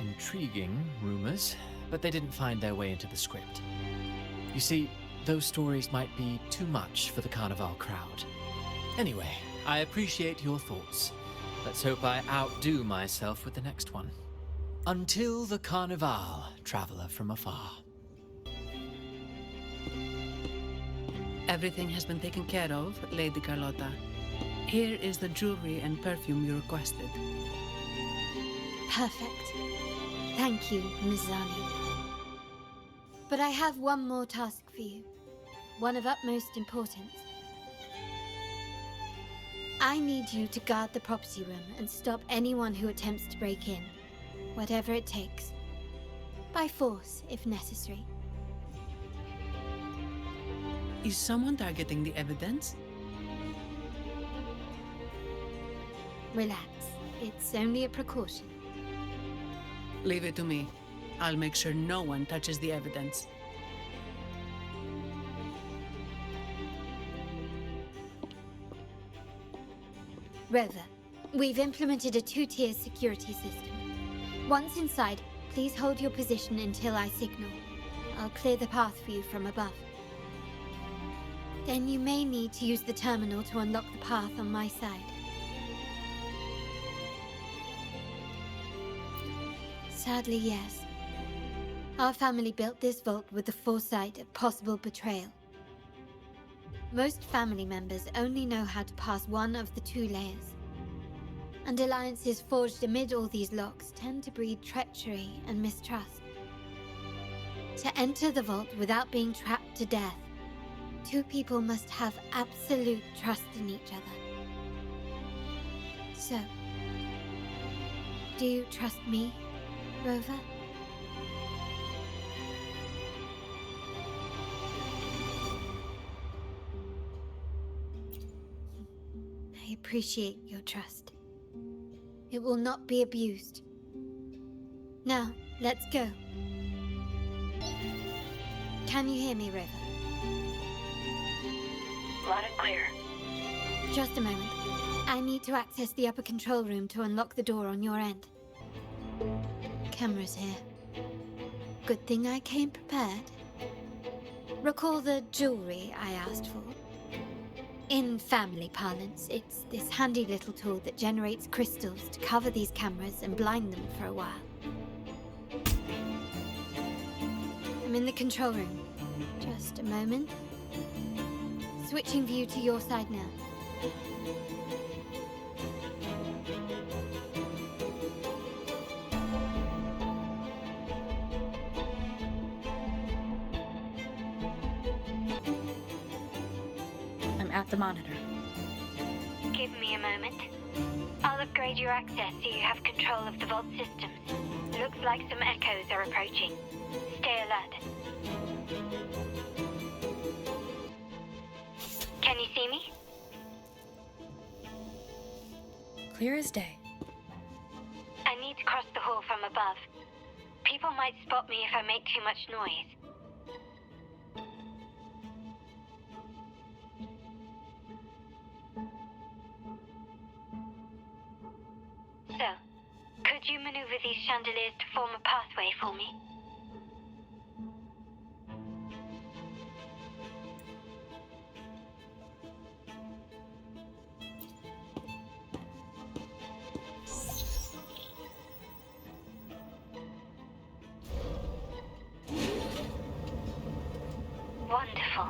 intriguing rumors, but they didn't find their way into the script. You see, those stories might be too much for the Carnival crowd. Anyway, I appreciate your thoughts. Let's hope I outdo myself with the next one. Until the Carnival, traveler from afar. Everything has been taken care of, Lady Carlotta. Here is the jewelry and perfume you requested. Perfect. Thank you, Ms. Zani. But I have one more task for you. One of utmost importance. I need you to guard the property room and stop anyone who attempts to break in. Whatever it takes. By force, if necessary. Is someone targeting the evidence? Relax. It's only a precaution. Leave it to me. I'll make sure no one touches the evidence. Rover, we've implemented a two-tier security system. Once inside, please hold your position until I signal. I'll clear the path for you from above. Then you may need to use the terminal to unlock the path on my side. Sadly, yes. Our family built this vault with the foresight of possible betrayal. Most family members only know how to pass one of the two layers. And alliances forged amid all these locks tend to breed treachery and mistrust. To enter the vault without being trapped to death, two people must have absolute trust in each other. So, do you trust me, Rover? I appreciate your trust. It will not be abused. Now, let's go. Can you hear me, Rover? Loud and clear. Just a moment. I need to access the upper control room to unlock the door on your end. Cameras here. Good thing I came prepared. Recall the jewelry I asked for? In family parlance, it's this handy little tool that generates crystals to cover these cameras and blind them for a while. I'm in the control room. Just a moment. Switching view to your side now. I'm at the monitor. Give me a moment. I'll upgrade your access so you have control of the vault systems. Looks like some echoes are approaching. Stay alert. Can you see me? Clear as day. I need to cross the hall from above. People might spot me if I make too much noise. So, could you maneuver these chandeliers to form a pathway for me? Wonderful.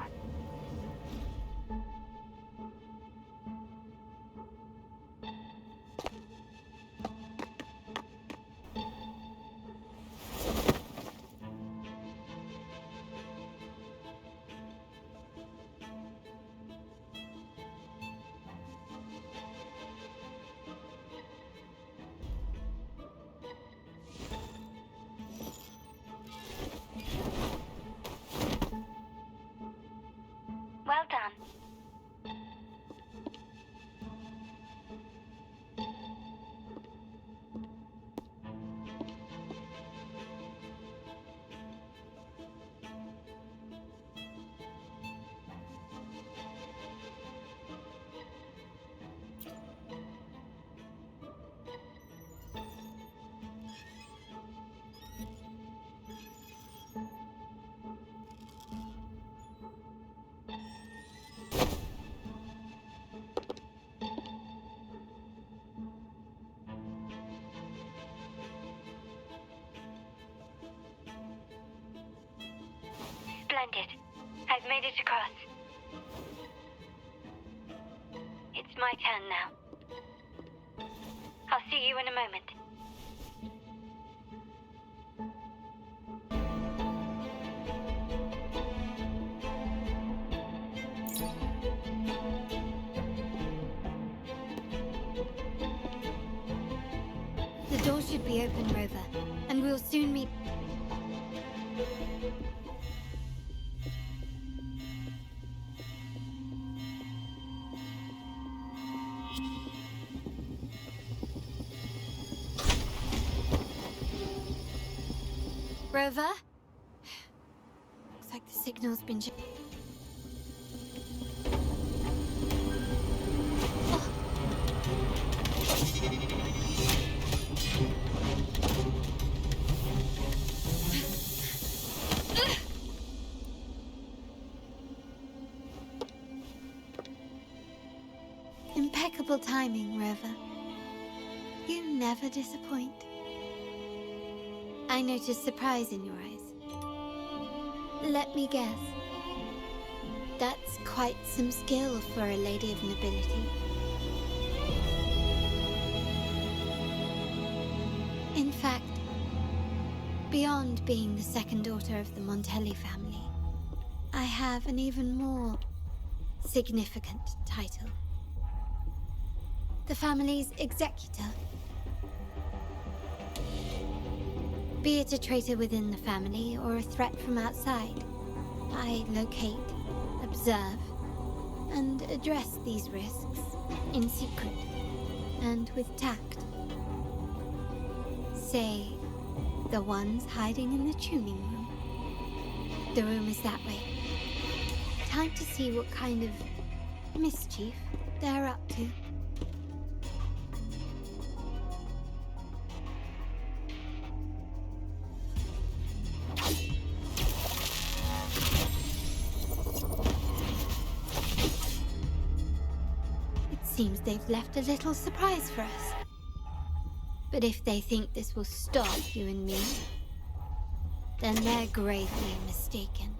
Well done. Splendid. I've made it across. It's my turn now. I'll see you in a moment. The door should be open, Rover, and we'll soon meet. Rover? Looks like the signal's been Impeccable timing, Rover. You never disappoint. I noticed surprise in your eyes. Let me guess. That's quite some skill for a lady of nobility. In fact, beyond being the second daughter of the Montelli family, I have an even more significant title. The family's executor. Be it a traitor within the family or a threat from outside, I locate, observe, and address these risks in secret and with tact. Say, the ones hiding in the tuning room. The room is that way. Time to see what kind of mischief they're up to. Seems they've left a little surprise for us. But if they think this will stop you and me, then they're gravely mistaken.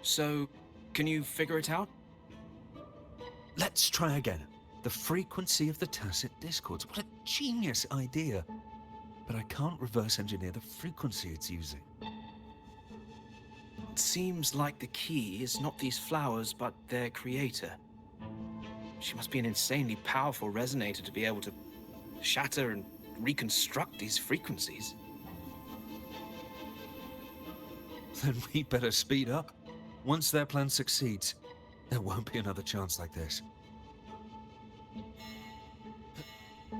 So, can you figure it out? Let's try again. The frequency of the tacit discords. What a genius idea. But I can't reverse engineer the frequency it's using. It seems like the key is not these flowers, but their creator. She must be an insanely powerful resonator to be able to shatter and reconstruct these frequencies. Then we better speed up. Once their plan succeeds, there won't be another chance like this.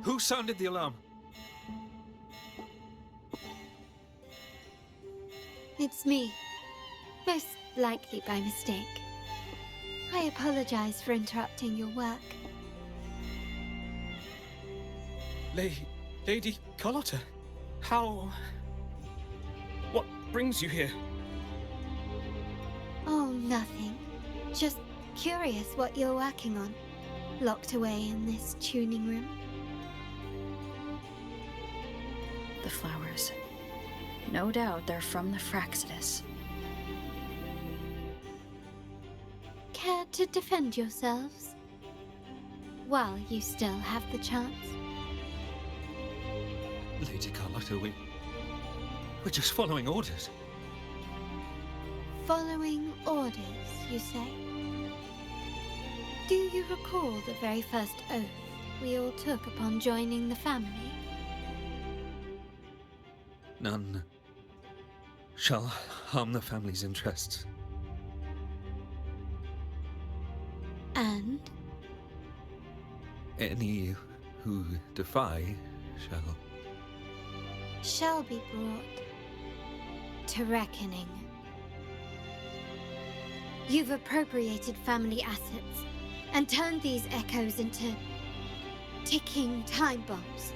Who sounded the alarm? It's me. Most likely by mistake. I apologize for interrupting your work. Lady Carlotta, how... What brings you here? Oh, nothing. Just curious what you're working on. Locked away in this tuning room. The flowers. No doubt they're from the Fraxidus. Care to defend yourselves? While you still have the chance. Lady Carlotta, we're just following orders. Following orders, you say? Do you recall the very first oath we all took upon joining the family? None shall harm the family's interests. And? Any who defy shall be brought to reckoning. You've appropriated family assets and turned these echoes into ticking time bombs.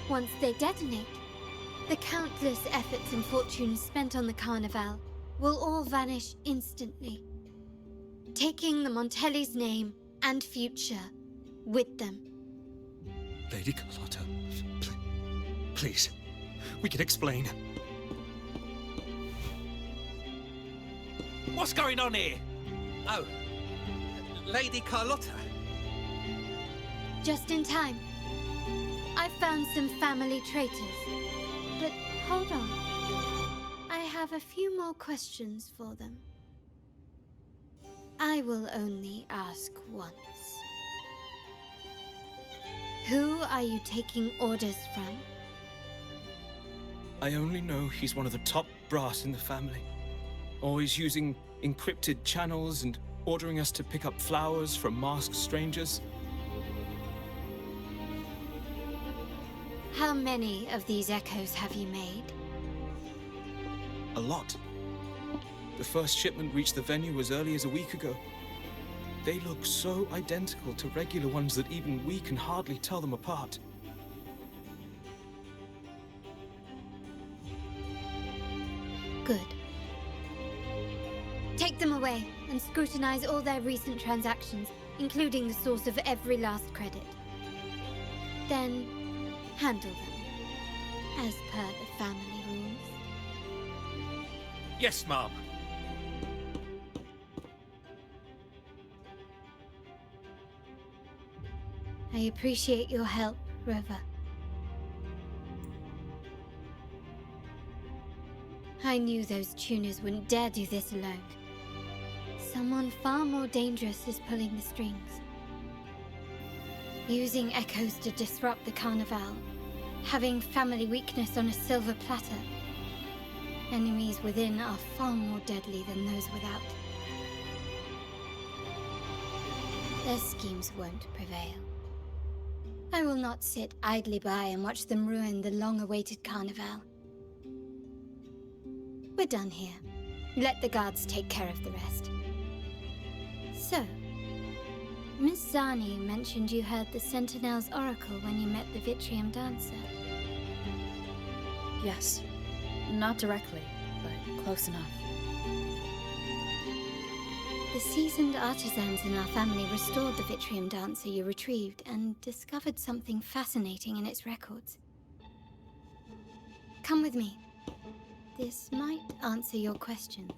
Once they detonate, the countless efforts and fortunes spent on the Carnival will all vanish instantly, taking the Montelli's name and future with them. Lady Carlotta, please, we can explain. What's going on here? Oh, Lady Carlotta. Just in time. I found some family traitors. But hold on. I have a few more questions for them. I will only ask once. Who are you taking orders from? I only know he's one of the top brass in the family. Always using encrypted channels and ordering us to pick up flowers from masked strangers. How many of these echoes have you made? A lot. The first shipment reached the venue as early as a week ago. They look so identical to regular ones that even we can hardly tell them apart. Good. Take them away and scrutinize all their recent transactions, including the source of every last credit. Then, handle them, as per the family rules. Yes, Mom. I appreciate your help, Rover. I knew those tuners wouldn't dare do this alone. Someone far more dangerous is pulling the strings. Using echoes to disrupt the Carnival. Having family weakness on a silver platter. Enemies within are far more deadly than those without. Their schemes won't prevail. I will not sit idly by and watch them ruin the long-awaited Carnival. We're done here. Let the guards take care of the rest. So, Miss Zani mentioned you heard the Sentinel's oracle when you met the Vitrium Dancer. Yes. Not directly, but close enough. The seasoned artisans in our family restored the Vitrium Dancer you retrieved and discovered something fascinating in its records. Come with me. This might answer your questions.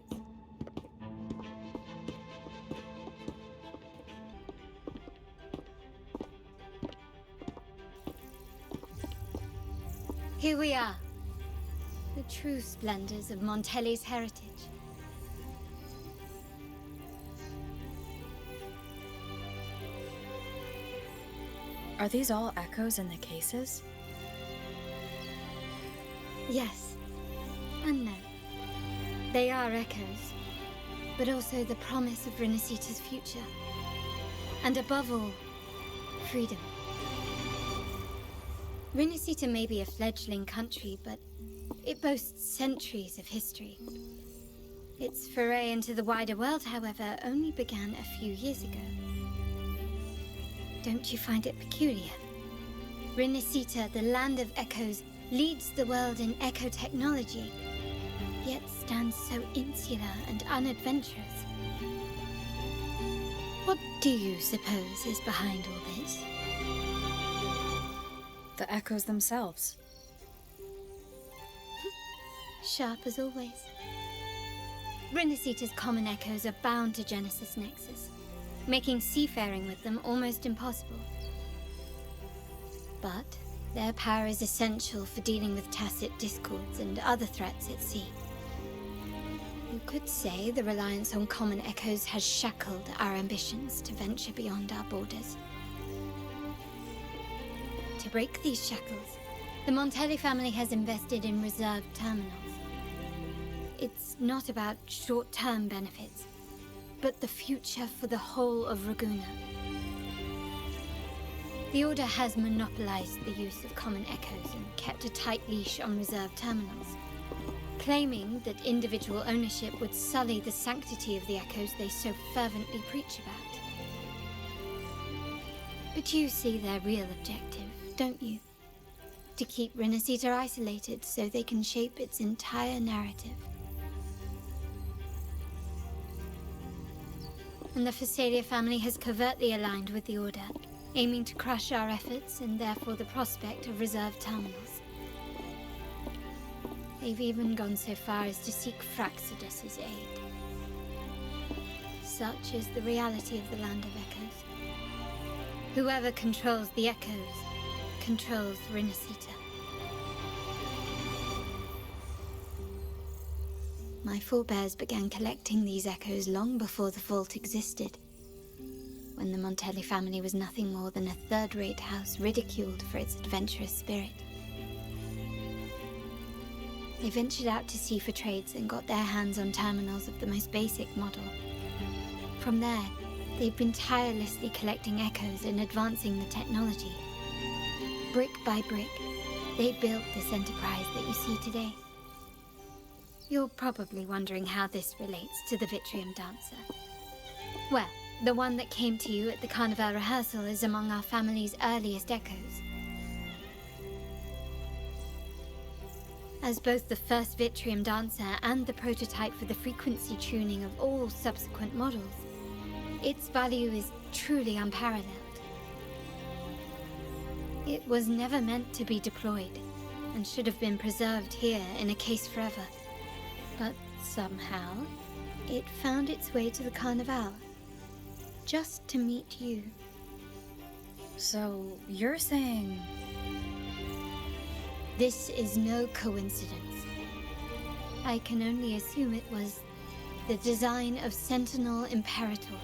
Here we are. The true splendors of Montelli's heritage. Are these all echoes in the cases? Yes. And no. They are echoes, but also the promise of Rinascita's future. And above all, freedom. Rinascita may be a fledgling country, but it boasts centuries of history. Its foray into the wider world, however, only began a few years ago. Don't you find it peculiar? Rinascita, the land of echoes, leads the world in echo technology, yet stands so insular and unadventurous. What do you suppose is behind all this? The echoes themselves. Sharp as always. Rinascita's common echoes are bound to Genesis Nexus, making seafaring with them almost impossible. But their power is essential for dealing with tacit discords and other threats at sea. You could say the reliance on common echoes has shackled our ambitions to venture beyond our borders. To break these shackles, the Montelli family has invested in reserved terminals. It's not about short-term benefits, but the future for the whole of Raguna. The Order has monopolized the use of common echoes and kept a tight leash on reserved terminals, claiming that individual ownership would sully the sanctity of the echoes they so fervently preach about. But you see their real objective, don't you? To keep Rinascita isolated so they can shape its entire narrative. And the Phasalia family has covertly aligned with the Order, aiming to crush our efforts and therefore the prospect of reserved terminals. They've even gone so far as to seek Fraxidus's aid. Such is the reality of the Land of Echoes. Whoever controls the Echoes controls Rinascita. My forebears began collecting these echoes long before the vault existed, when the Montelli family was nothing more than a third-rate house ridiculed for its adventurous spirit. They ventured out to sea for trades and got their hands on terminals of the most basic model. From there, they've been tirelessly collecting echoes and advancing the technology. Brick by brick, they built this enterprise that you see today. You're probably wondering how this relates to the Vitrium Dancer. Well, the one that came to you at the Carnival rehearsal is among our family's earliest echoes. As both the first Vitrium Dancer and the prototype for the frequency tuning of all subsequent models, its value is truly unparalleled. It was never meant to be deployed, and should have been preserved here in a case forever. But somehow, it found its way to the Carnival, just to meet you. So, you're saying... This is no coincidence. I can only assume it was the design of Sentinel Imperator.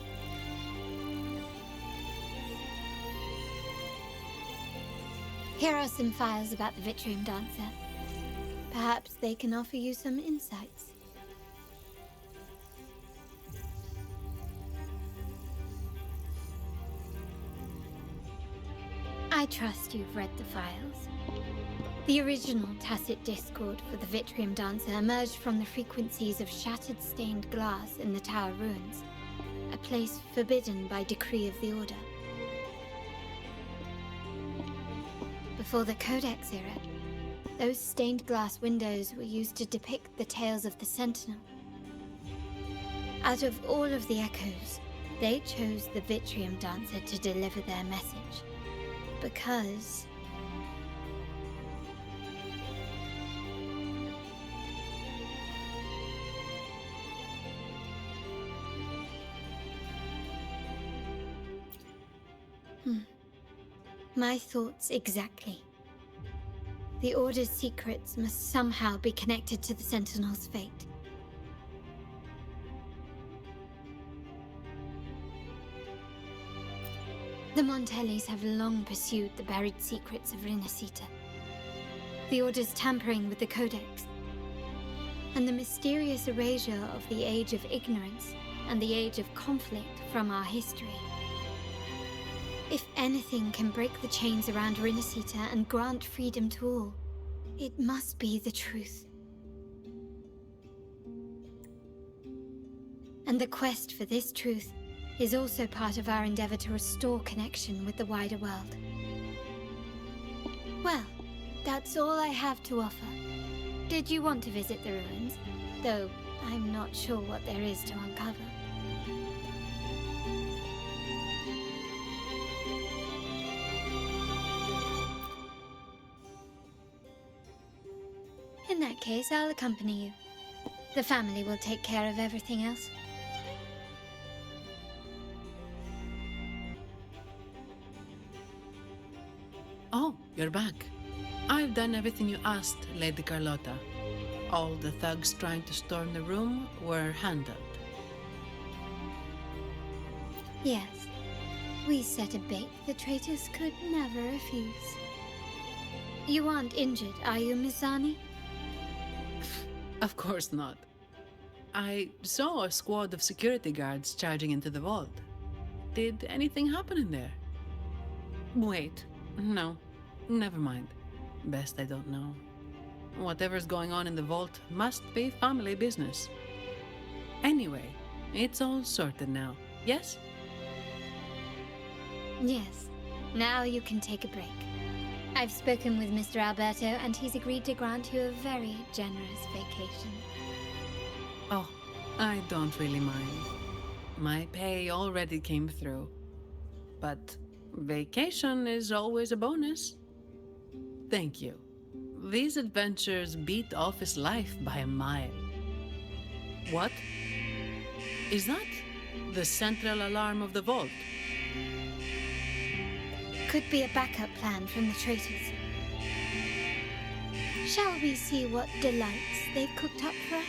Here are some files about the Vitrium Dancer. Perhaps they can offer you some insights. I trust you've read the files. The original tacit discord for the Vitrium Dancer emerged from the frequencies of shattered stained glass in the tower ruins, a place forbidden by decree of the Order. Before the Codex era, those stained glass windows were used to depict the tales of the Sentinel. Out of all of the echoes, they chose the Vitrium Dancer to deliver their message. Because... My thoughts exactly. The Order's secrets must somehow be connected to the Sentinel's fate. The Montellis have long pursued the buried secrets of Rinascita. The Order's tampering with the Codex, and the mysterious erasure of the Age of Ignorance and the Age of Conflict from our history. If anything can break the chains around Rinascita and grant freedom to all, it must be the truth. And the quest for this truth is also part of our endeavor to restore connection with the wider world. Well, that's all I have to offer. Did you want to visit the ruins? Though I'm not sure what there is to uncover. In that case, I'll accompany you. The family will take care of everything else. Oh, you're back. I've done everything you asked, Lady Carlotta. All the thugs trying to storm the room were handled. Yes. We set a bait the traitors could never refuse. You aren't injured, are you, Miss Zani? Of course not. I saw a squad of security guards charging into the vault. Did anything happen in there? Wait, no, never mind. Best I don't know. Whatever's going on in the vault must be family business. Anyway, it's all sorted now, yes? Yes. Now you can take a break. I've spoken with Mr. Alberto, and he's agreed to grant you a very generous vacation. Oh, I don't really mind. My pay already came through. But vacation is always a bonus. Thank you. These adventures beat office life by a mile. What? Is that the central alarm of the vault? Could be a backup plan from the traitors. Shall we see what delights they've cooked up for us?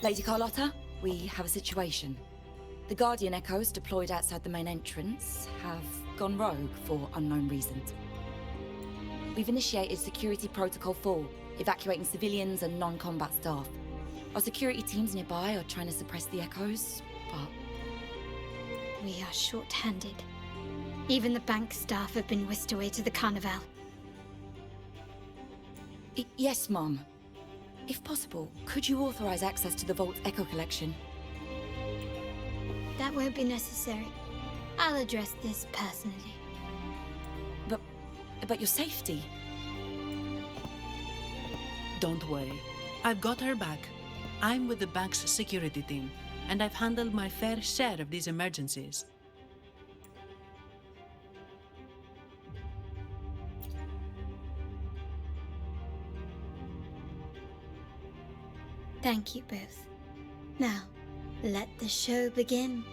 Lady Carlotta, we have a situation. The Guardian Echoes deployed outside the main entrance have gone rogue for unknown reasons. We've initiated Security Protocol 4, evacuating civilians and non-combat staff. Our security teams nearby are trying to suppress the Echoes, but... We are short-handed. Even the bank staff have been whisked away to the Carnival. Yes, Mom. If possible, could you authorize access to the Vault's Echo collection? That won't be necessary. I'll address this personally. But your safety? Don't worry. I've got her back. I'm with the bank's security team, and I've handled my fair share of these emergencies. Thank you both. Now, let the show begin.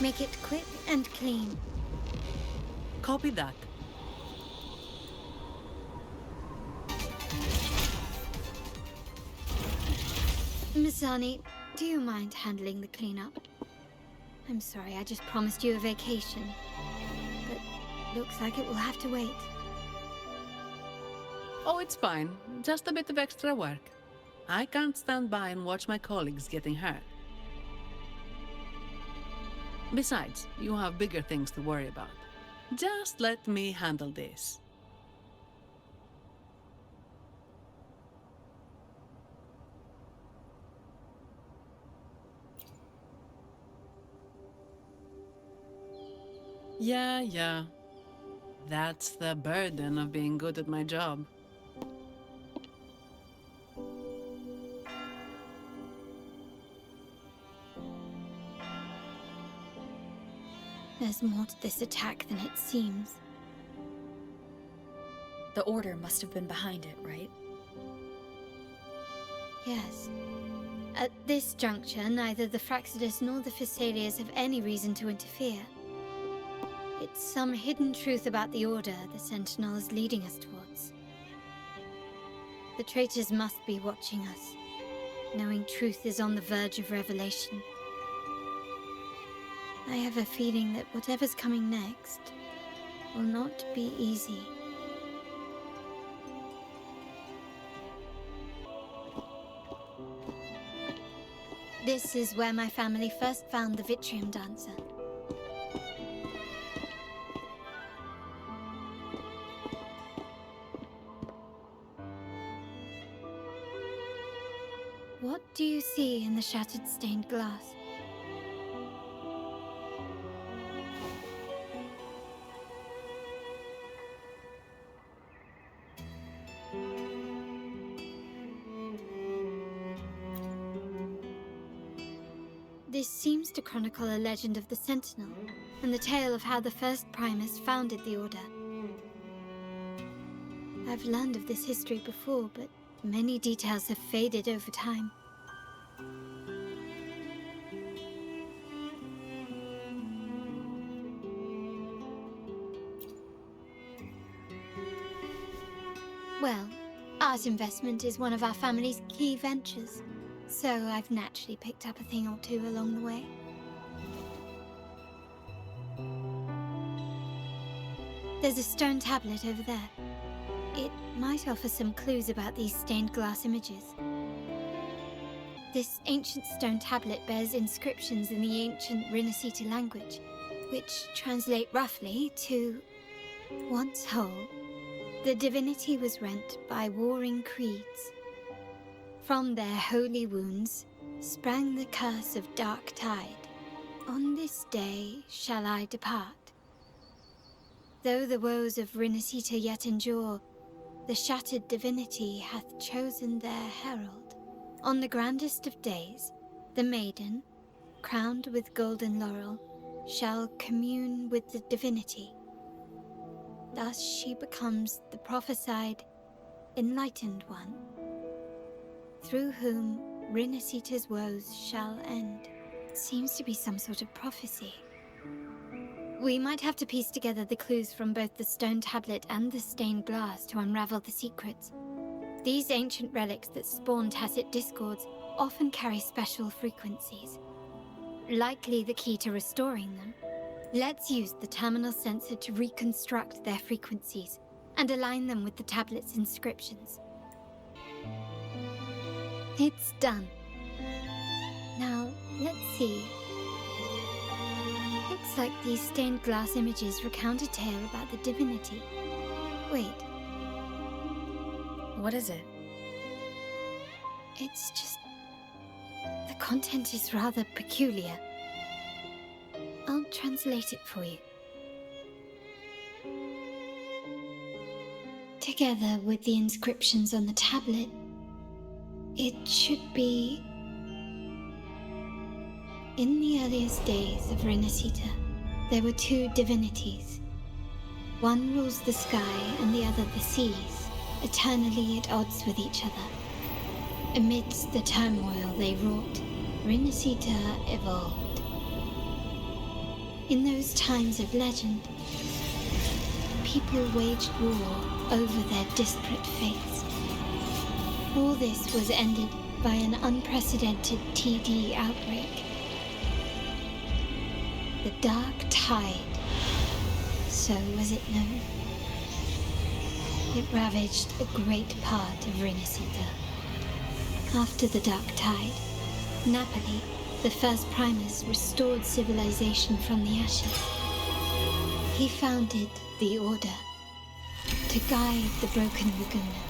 Make it quick and clean. Copy that. Miss Zani, do you mind handling the cleanup? I'm sorry, I just promised you a vacation. But looks like it will have to wait. Oh, it's fine. Just a bit of extra work. I can't stand by and watch my colleagues getting hurt. Besides, you have bigger things to worry about. Just let me handle this. Yeah. That's the burden of being good at my job. There's more to this attack than it seems. The Order must have been behind it, right? Yes. At this juncture, neither the Fraxidus nor the Phassalias have any reason to interfere. It's some hidden truth about the Order the Sentinel is leading us towards. The traitors must be watching us, knowing truth is on the verge of revelation. I have a feeling that whatever's coming next will not be easy. This is where my family first found the Vitrium Dancer. What do you see in the shattered stained glass? This seems to chronicle a legend of the Sentinel, and the tale of how the first Primus founded the Order. I've learned of this history before, but many details have faded over time. Well, art investment is one of our family's key ventures, so I've naturally picked up a thing or two along the way. There's a stone tablet over there. It might offer some clues about these stained glass images. This ancient stone tablet bears inscriptions in the ancient Rinascita language, which translate roughly to, once whole, the divinity was rent by warring creeds. From their holy wounds sprang the curse of dark tide. On this day shall I depart. Though the woes of Rinascita yet endure, the shattered divinity hath chosen their herald. On the grandest of days, the maiden, crowned with golden laurel, shall commune with the divinity. Thus she becomes the prophesied, enlightened one, through whom Rinascita's woes shall end. Seems to be some sort of prophecy. We might have to piece together the clues from both the stone tablet and the stained glass to unravel the secrets. These ancient relics that spawn tacit discords often carry special frequencies, likely the key to restoring them. Let's use the terminal sensor to reconstruct their frequencies and align them with the tablet's inscriptions. It's done. Now, let's see. Looks like these stained glass images recount a tale about the divinity. Wait. What is it? It's just... the content is rather peculiar. I'll translate it for you. Together with the inscriptions on the tablet, it should be... In the earliest days of Rinascita, there were two divinities. One rules the sky and the other the seas, eternally at odds with each other. Amidst the turmoil they wrought, Rinascita evolved. In those times of legend, people waged war over their disparate fates. All this was ended by an unprecedented TD outbreak. The Dark Tide, so was it known. It ravaged a great part of Rinascita. After the Dark Tide, Napoli, the first Primus, restored civilization from the ashes. He founded the Order to guide the broken Laguna.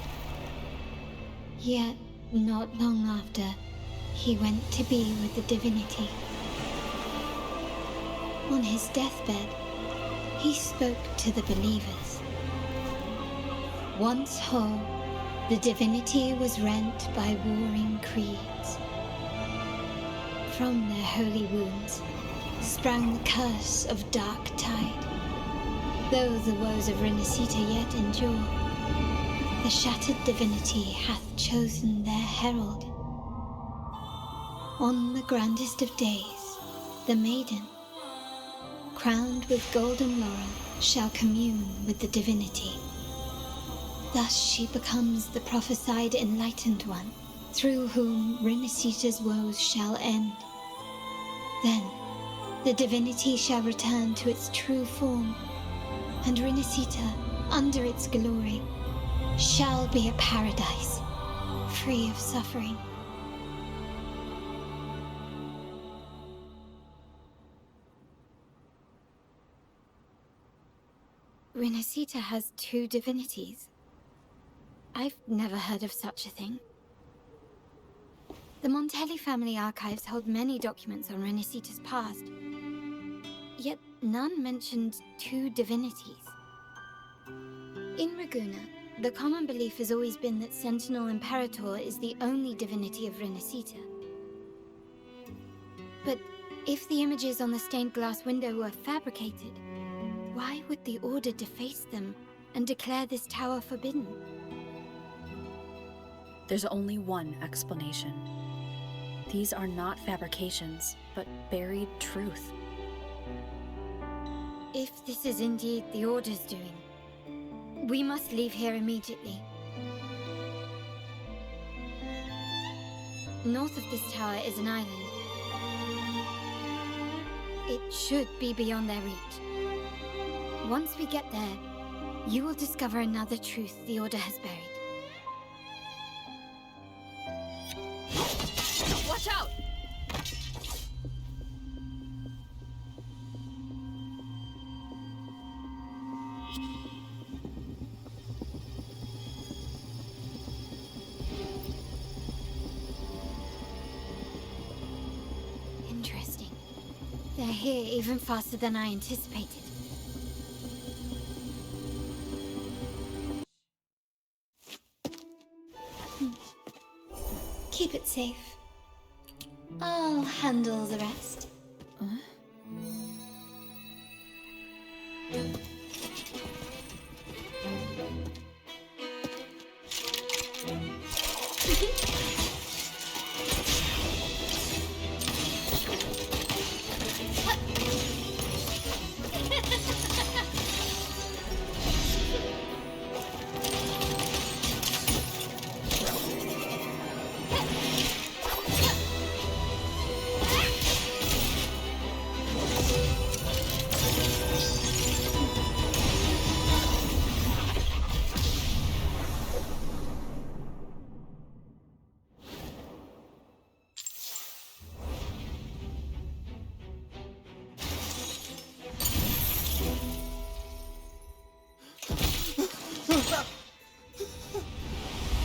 Yet, not long after, he went to be with the divinity. On his deathbed, he spoke to the believers. Once whole, the divinity was rent by warring creeds. From their holy wounds sprang the curse of dark tide. Though the woes of Rinascita yet endure, the shattered divinity hath chosen their herald. On the grandest of days, the maiden, crowned with golden laurel, shall commune with the divinity. Thus she becomes the prophesied enlightened one, through whom Rinascita's woes shall end. Then, the divinity shall return to its true form, and Rinascita, under its glory, shall be a paradise, free of suffering. Rinascita has two divinities. I've never heard of such a thing. The Montelli family archives hold many documents on Rinascita's past, yet none mentioned two divinities. In Ragusa, the common belief has always been that Sentinel Imperator is the only divinity of Rinascita. But if the images on the stained glass window were fabricated, why would the Order deface them and declare this tower forbidden? There's only one explanation. These are not fabrications, but buried truth. If this is indeed the Order's doing, we must leave here immediately. North of this tower is an island. It should be beyond their reach. Once we get there, you will discover another truth the Order has buried. Watch out! Interesting. They're here even faster than I anticipated. Keep it safe. I'll handle the rest.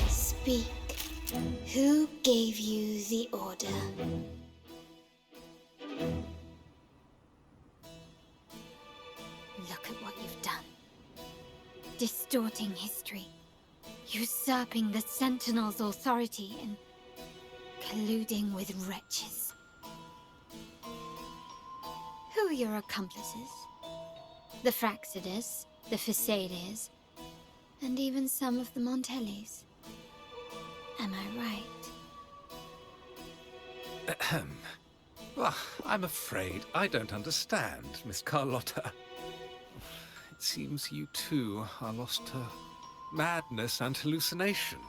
Speak. Who gave you the order? Look at what you've done. Distorting history, usurping the Sentinel's authority, and colluding with wretches. Who are your accomplices? The Fraxidus, the Facades, and even some of the Montellis. Am I right? Ahem. Well, I'm afraid I don't understand, Miss Carlotta. It seems you too are lost to madness and hallucination.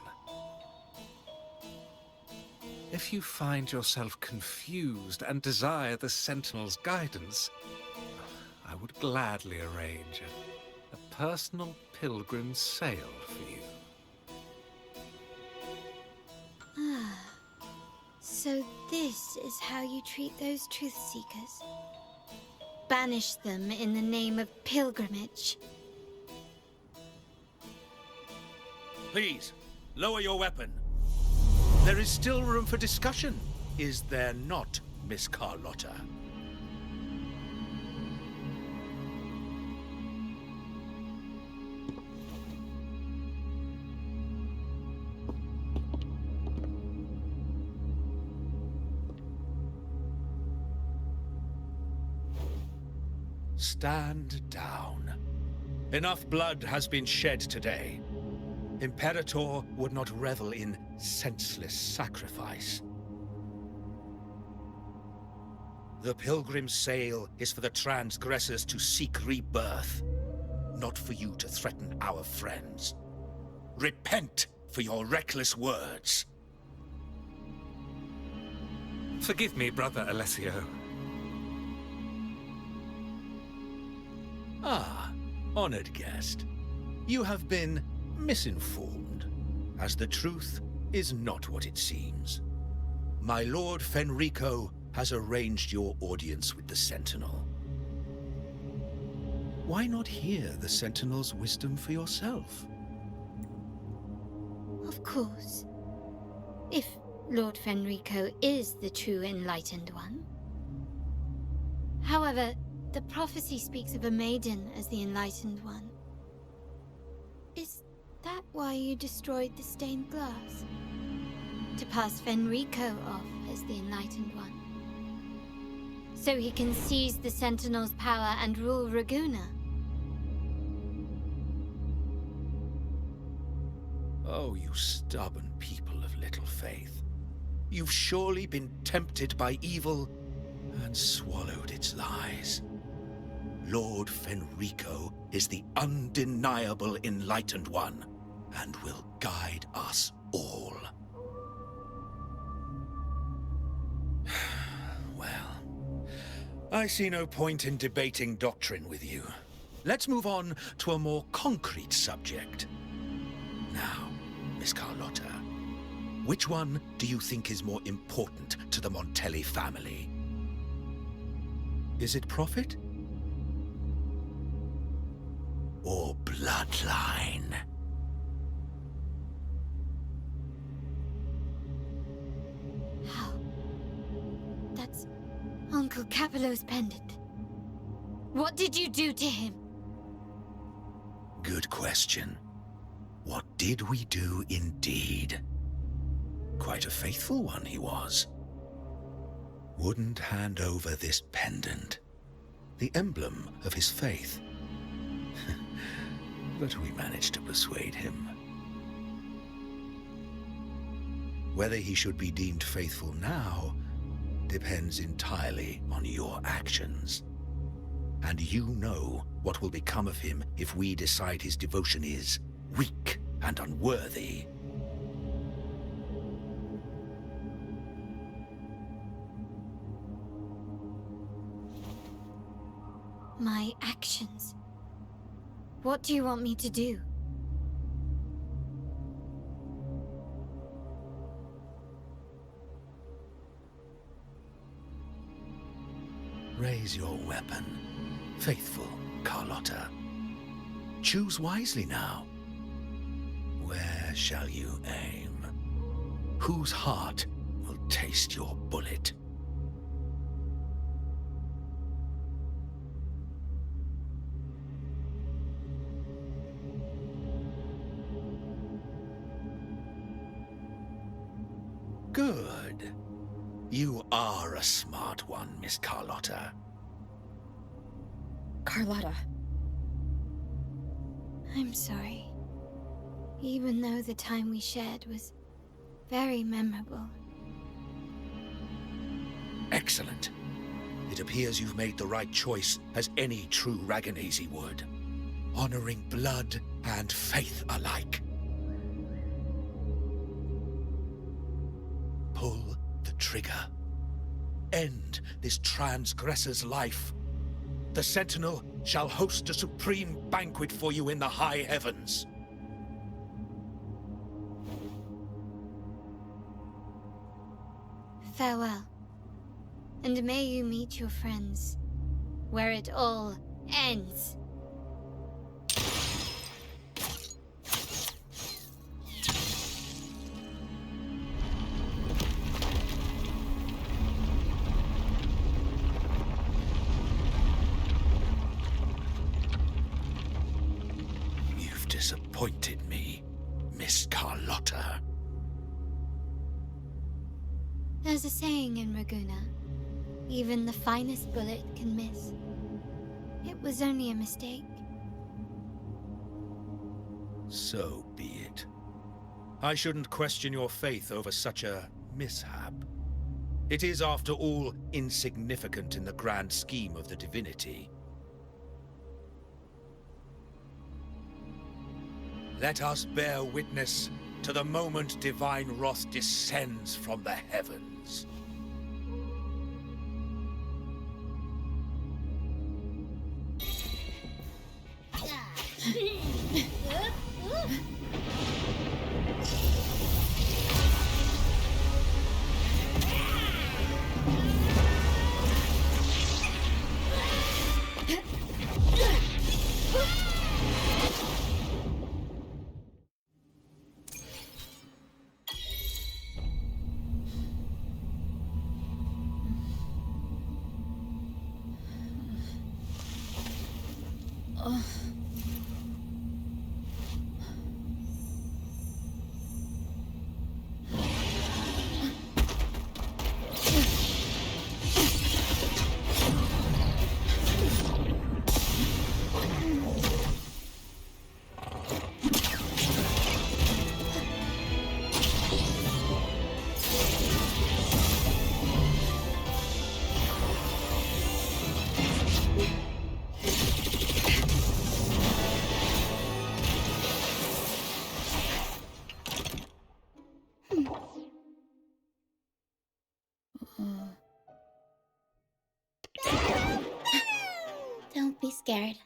If you find yourself confused and desire the Sentinel's guidance, I would gladly arrange a personal pilgrim sail for you. Ah, so this is how you treat those truth seekers? Banish them in the name of pilgrimage. Please, lower your weapon. There is still room for discussion, is there not, Miss Carlotta? Stand down. Enough blood has been shed today. Imperator would not revel in senseless sacrifice. The pilgrim's sail is for the transgressors to seek rebirth, not for you to threaten our friends. Repent for your reckless words. Forgive me, Brother Alessio. Ah, honored guest. You have been misinformed, as the truth is not what it seems. My Lord Fenrico has arranged your audience with the Sentinel. Why not hear the Sentinel's wisdom for yourself? Of course. If Lord Fenrico is the true Enlightened One. However, the prophecy speaks of a maiden as the Enlightened One. Is that why you destroyed the stained glass? To pass Fenrico off as the Enlightened One? So he can seize the Sentinel's power and rule Raguna? Oh, you stubborn people of little faith. You've surely been tempted by evil and swallowed its lies. Lord Fenrico is the undeniable Enlightened One, and will guide us all. Well, I see no point in debating doctrine with you. Let's move on to a more concrete subject. Now, Miss Carlotta, which one do you think is more important to the Montelli family? Is it profit? Or bloodline? How? That's Uncle Capello's pendant. What did you do to him? Good question. What did we do indeed? Quite a faithful one he was. Wouldn't hand over this pendant, the emblem of his faith. But we managed to persuade him. Whether he should be deemed faithful now depends entirely on your actions. And you know what will become of him if we decide his devotion is weak and unworthy. My actions. What do you want me to do? Raise your weapon, faithful Carlotta. Choose wisely now. Where shall you aim? Whose heart will taste your bullet? Good. You are a smart one, Miss Carlotta. Carlotta. I'm sorry. Even though the time we shared was very memorable. Excellent. It appears you've made the right choice, as any true Raganese would. Honoring blood and faith alike. Pull the trigger. End this transgressor's life. The Sentinel shall host a supreme banquet for you in the high heavens. Farewell. And may you meet your friends where it all ends. You've disappointed me, Miss Carlotta. There's a saying in Raguna, even the finest bullet can miss. It was only a mistake. So be it. I shouldn't question your faith over such a mishap. It is, after all, insignificant in the grand scheme of the divinity. Let us bear witness to the moment divine wrath descends from the heavens. Don't be scared.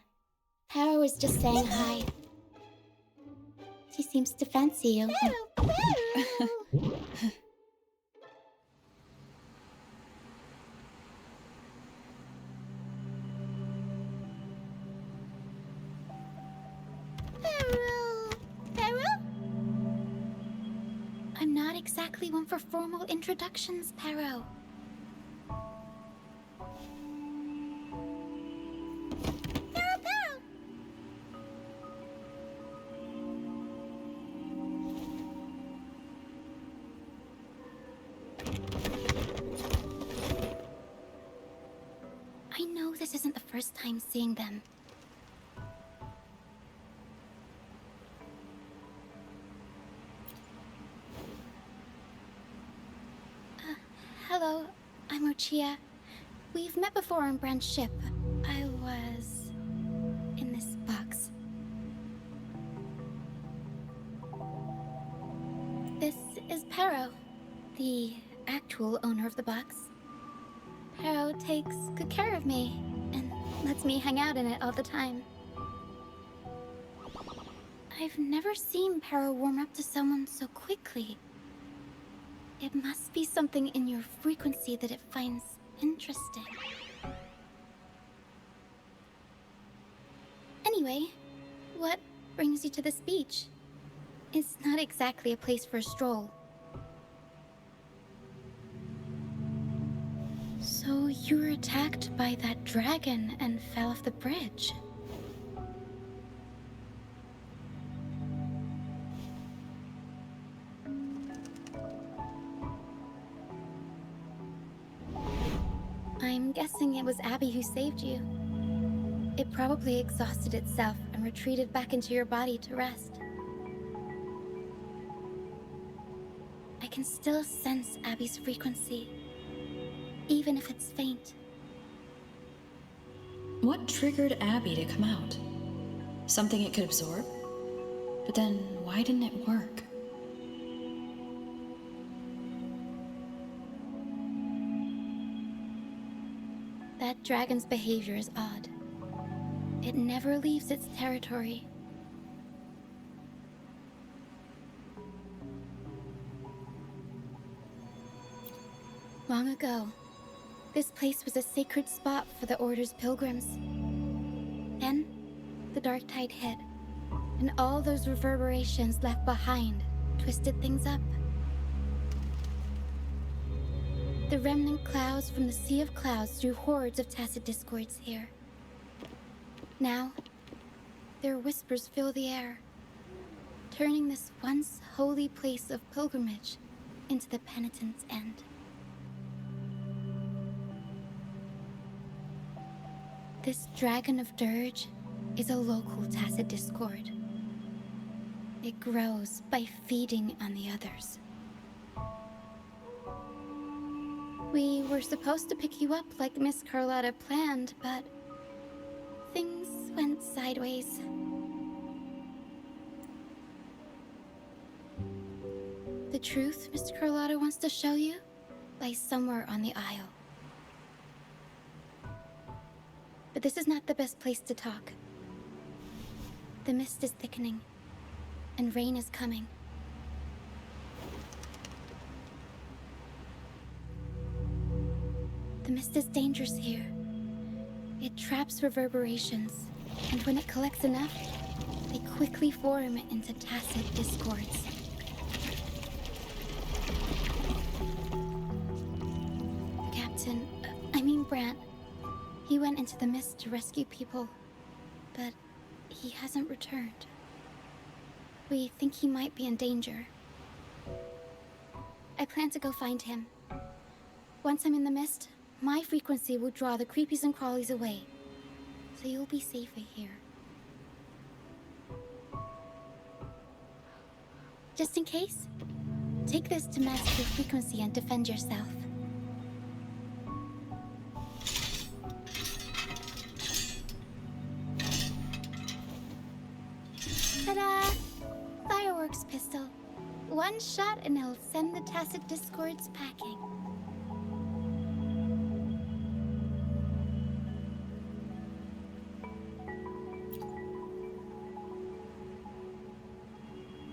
Tara was just saying hi. She seems to fancy you. I'm not exactly one for formal introductions, Pero. I know this isn't the first time seeing them. Hello, I'm Lucia. We've met before on Brand's ship. I was in this box. This is Pero, the actual owner of the box. Pero takes good care of me and lets me hang out in it all the time. I've never seen Pero warm up to someone so quickly. It must be something in your frequency that it finds interesting. Anyway, what brings you to this beach? It's not exactly a place for a stroll. So you were attacked by that dragon and fell off the bridge. I'm guessing it was Abby who saved you. It probably exhausted itself and retreated back into your body to rest. I can still sense Abby's frequency, even if it's faint. What triggered Abby to come out? Something it could absorb? But then, why didn't it work? That dragon's behavior is odd. It never leaves its territory. Long ago, this place was a sacred spot for the Order's pilgrims. Then, the dark tide hit, and all those reverberations left behind twisted things up. The remnant clouds from the Sea of Clouds drew hordes of tacit discords here. Now, their whispers fill the air, turning this once holy place of pilgrimage into the penitent's end. This Dragon of Dirge is a local tacit discord. It grows by feeding on the others. We were supposed to pick you up like Miss Carlotta planned, but things went sideways. The truth Mr. Carlotta wants to show you lies somewhere on the aisle. But this is not the best place to talk. The mist is thickening, and rain is coming. The mist is dangerous here. It traps reverberations, and when it collects enough, they quickly form into tacit discords. Brant. He went into the mist to rescue people, but he hasn't returned. We think he might be in danger. I plan to go find him. Once I'm in the mist, my frequency will draw the creepies and crawlies away, so you'll be safer here. Just in case, take this to mask your frequency and defend yourself. Ta-da! Fireworks pistol. One shot and it'll send the tacit discords packing.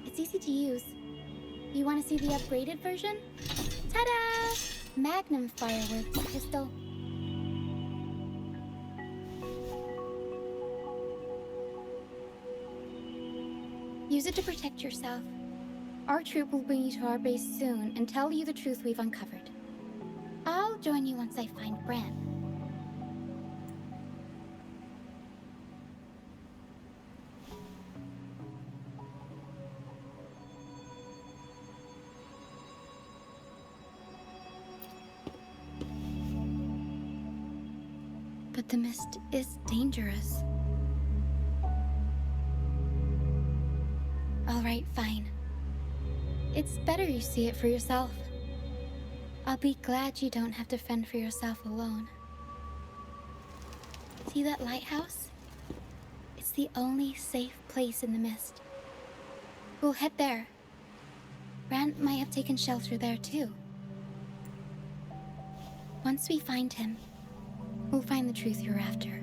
It's easy to use. You want to see the upgraded version? Ta-da! Magnum fireworks pistol. Use it to protect yourself. Our troop will bring you to our base soon and tell you the truth we've uncovered. I'll join you once I find Bran. But the mist is dangerous. All right, fine. It's better you see it for yourself. I'll be glad you don't have to fend for yourself alone. See that lighthouse? It's the only safe place in the mist. We'll head there. Brant might have taken shelter there too. Once we find him, we'll find the truth you're after.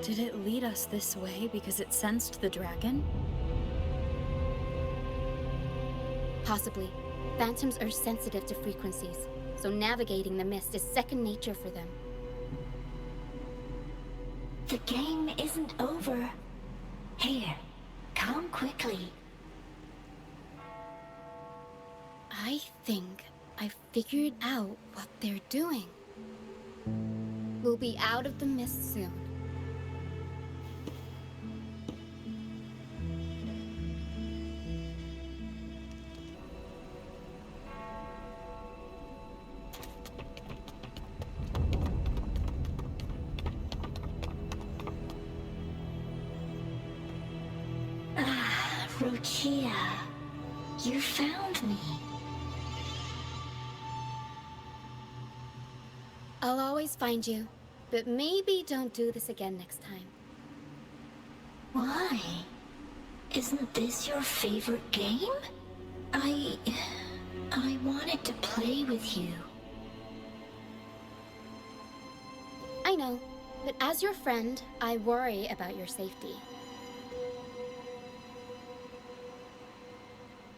Did it lead us this way because it sensed the dragon? Possibly. Phantoms are sensitive to frequencies, so navigating the mist is second nature for them. The game isn't over. Here, come quickly. I think I figured out what they're doing. We'll be out of the mist soon. Rukia, you found me. I'll always find you, but maybe don't do this again next time. Why? Isn't this your favorite game? I I wanted to play with you. I know, but as your friend, I worry about your safety.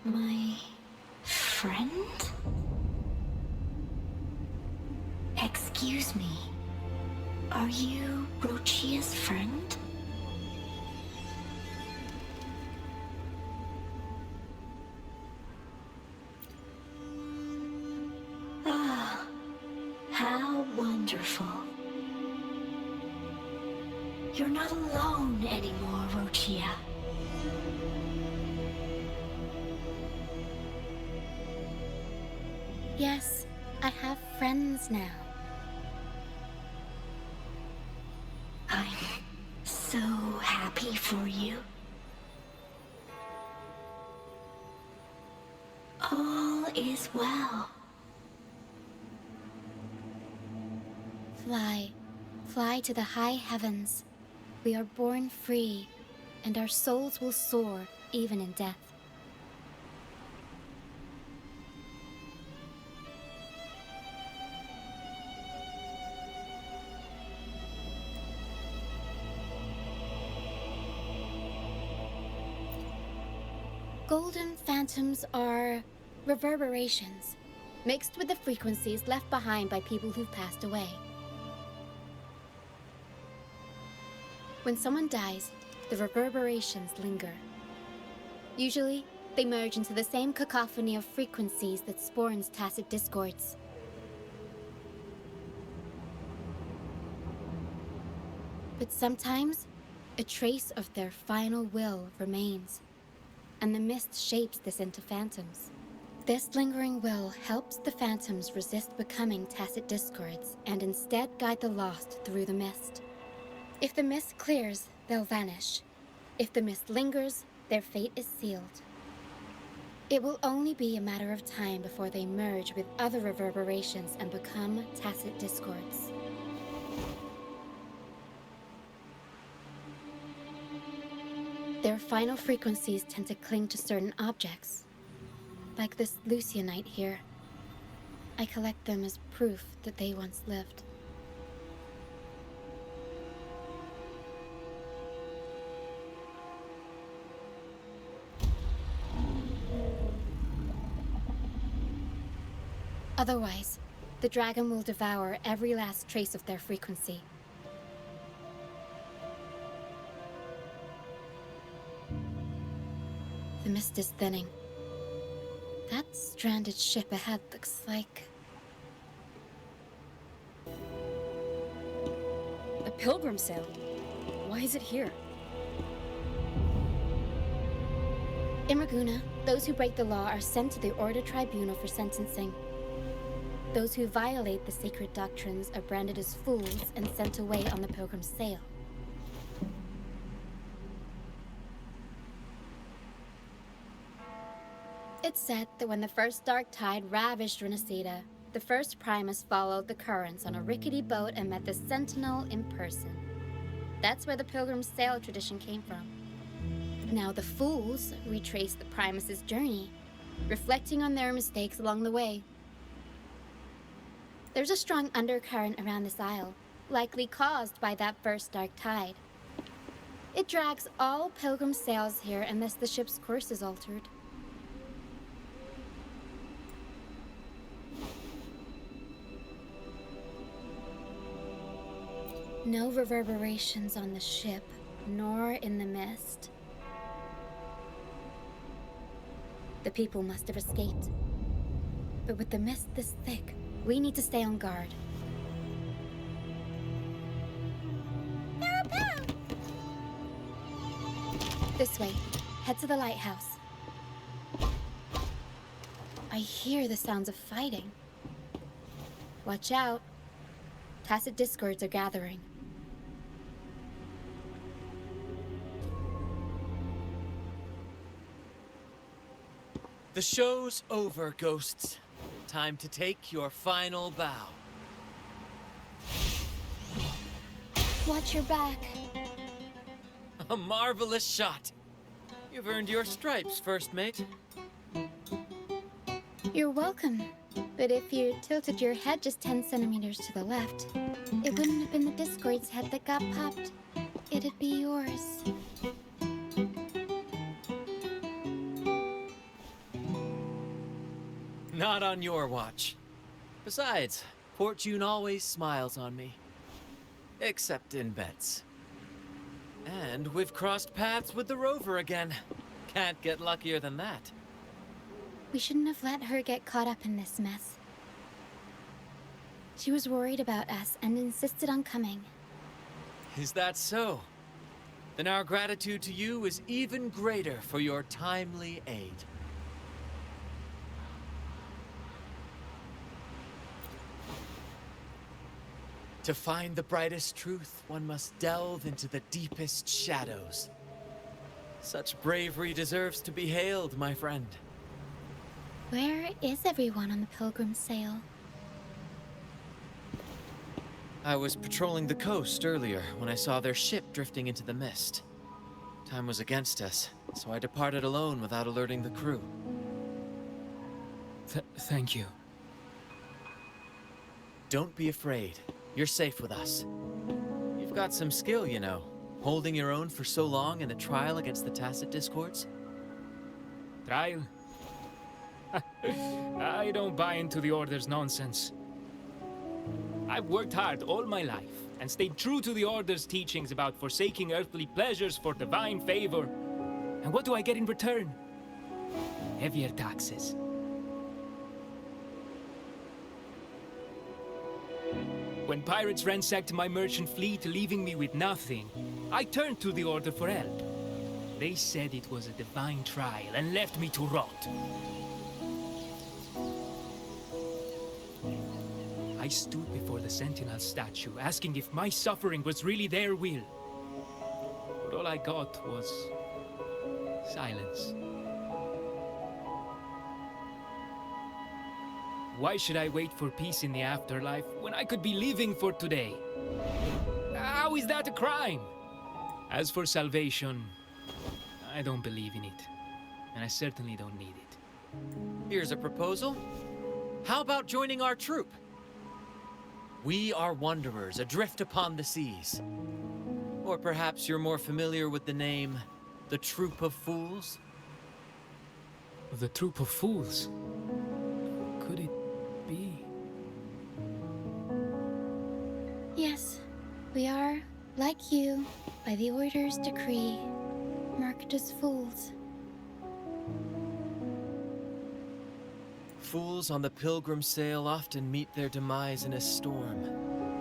My friend? Excuse me. Are you Rochia's friend? Ah, how wonderful. You're not alone anymore, Rochia. Yes, I have friends now. I'm so happy for you. All is well. Fly. Fly to the high heavens. We are born free, and our souls will soar even in death. Golden phantoms are reverberations, mixed with the frequencies left behind by people who've passed away. When someone dies, the reverberations linger. Usually, they merge into the same cacophony of frequencies that spawns tacit discords. But sometimes, a trace of their final will remains, and the mist shapes this into phantoms. This lingering will helps the phantoms resist becoming tacit discords and instead guide the lost through the mist. If the mist clears, they'll vanish. If the mist lingers, their fate is sealed. It will only be a matter of time before they merge with other reverberations and become tacit discords. Their final frequencies tend to cling to certain objects, like this Lucianite here. I collect them as proof that they once lived. Otherwise, the dragon will devour every last trace of their frequency. The mist is thinning. That stranded ship ahead looks like... a pilgrim sail. Why is it here? In Raguna, those who break the law are sent to the Order Tribunal for sentencing. Those who violate the sacred doctrines are branded as fools and sent away on the pilgrim's sail. It's said that when the first dark tide ravaged Rinascita, the first Primus followed the currents on a rickety boat and met the Sentinel in person. That's where the pilgrim's sail tradition came from. Now the fools retrace the Primus's journey, reflecting on their mistakes along the way. There's a strong undercurrent around this isle, likely caused by that first dark tide. It drags all pilgrim sails here unless the ship's course is altered. No reverberations on the ship, nor in the mist. The people must have escaped. But with the mist this thick, we need to stay on guard. This way. Head to the lighthouse. I hear the sounds of fighting. Watch out. Tacit discords are gathering. The show's over, ghosts. Time to take your final bow. Watch your back. A marvelous shot. You've earned your stripes, first mate. You're welcome. But if you tilted your head just 10 centimeters to the left, it wouldn't have been the Discord's head that got popped. It'd be yours. Not on your watch. Besides, fortune always smiles on me. Except in bets. And we've crossed paths with the rover again. Can't get luckier than that. We shouldn't have let her get caught up in this mess. She was worried about us and insisted on coming. Is that so? Then our gratitude to you is even greater for your timely aid. To find the brightest truth, one must delve into the deepest shadows. Such bravery deserves to be hailed, my friend. Where is everyone on the Pilgrim sail? I was patrolling the coast earlier when I saw their ship drifting into the mist. Time was against us, so I departed alone without alerting the crew. Thank you. Don't be afraid. You're safe with us. You've got some skill, you know. Holding your own for so long in a trial against the Tacit Discords. Trial? I don't buy into the Order's nonsense. I've worked hard all my life and stayed true to the Order's teachings about forsaking earthly pleasures for divine favor. And what do I get in return? Heavier taxes. When pirates ransacked my merchant fleet, leaving me with nothing, I turned to the Order for help. They said it was a divine trial and left me to rot. I stood before the Sentinel statue, asking if my suffering was really their will. But all I got was silence. Why should I wait for peace in the afterlife when I could be living for today? How is that a crime? As for salvation, I don't believe in it. And I certainly don't need it. Here's a proposal. How about joining our troop? We are wanderers adrift upon the seas. Or perhaps you're more familiar with the name, the Troop of Fools? The Troop of Fools? Could it be? Yes, we are, like you, by the Order's decree, marked as fools. Fools on the Pilgrim sail often meet their demise in a storm,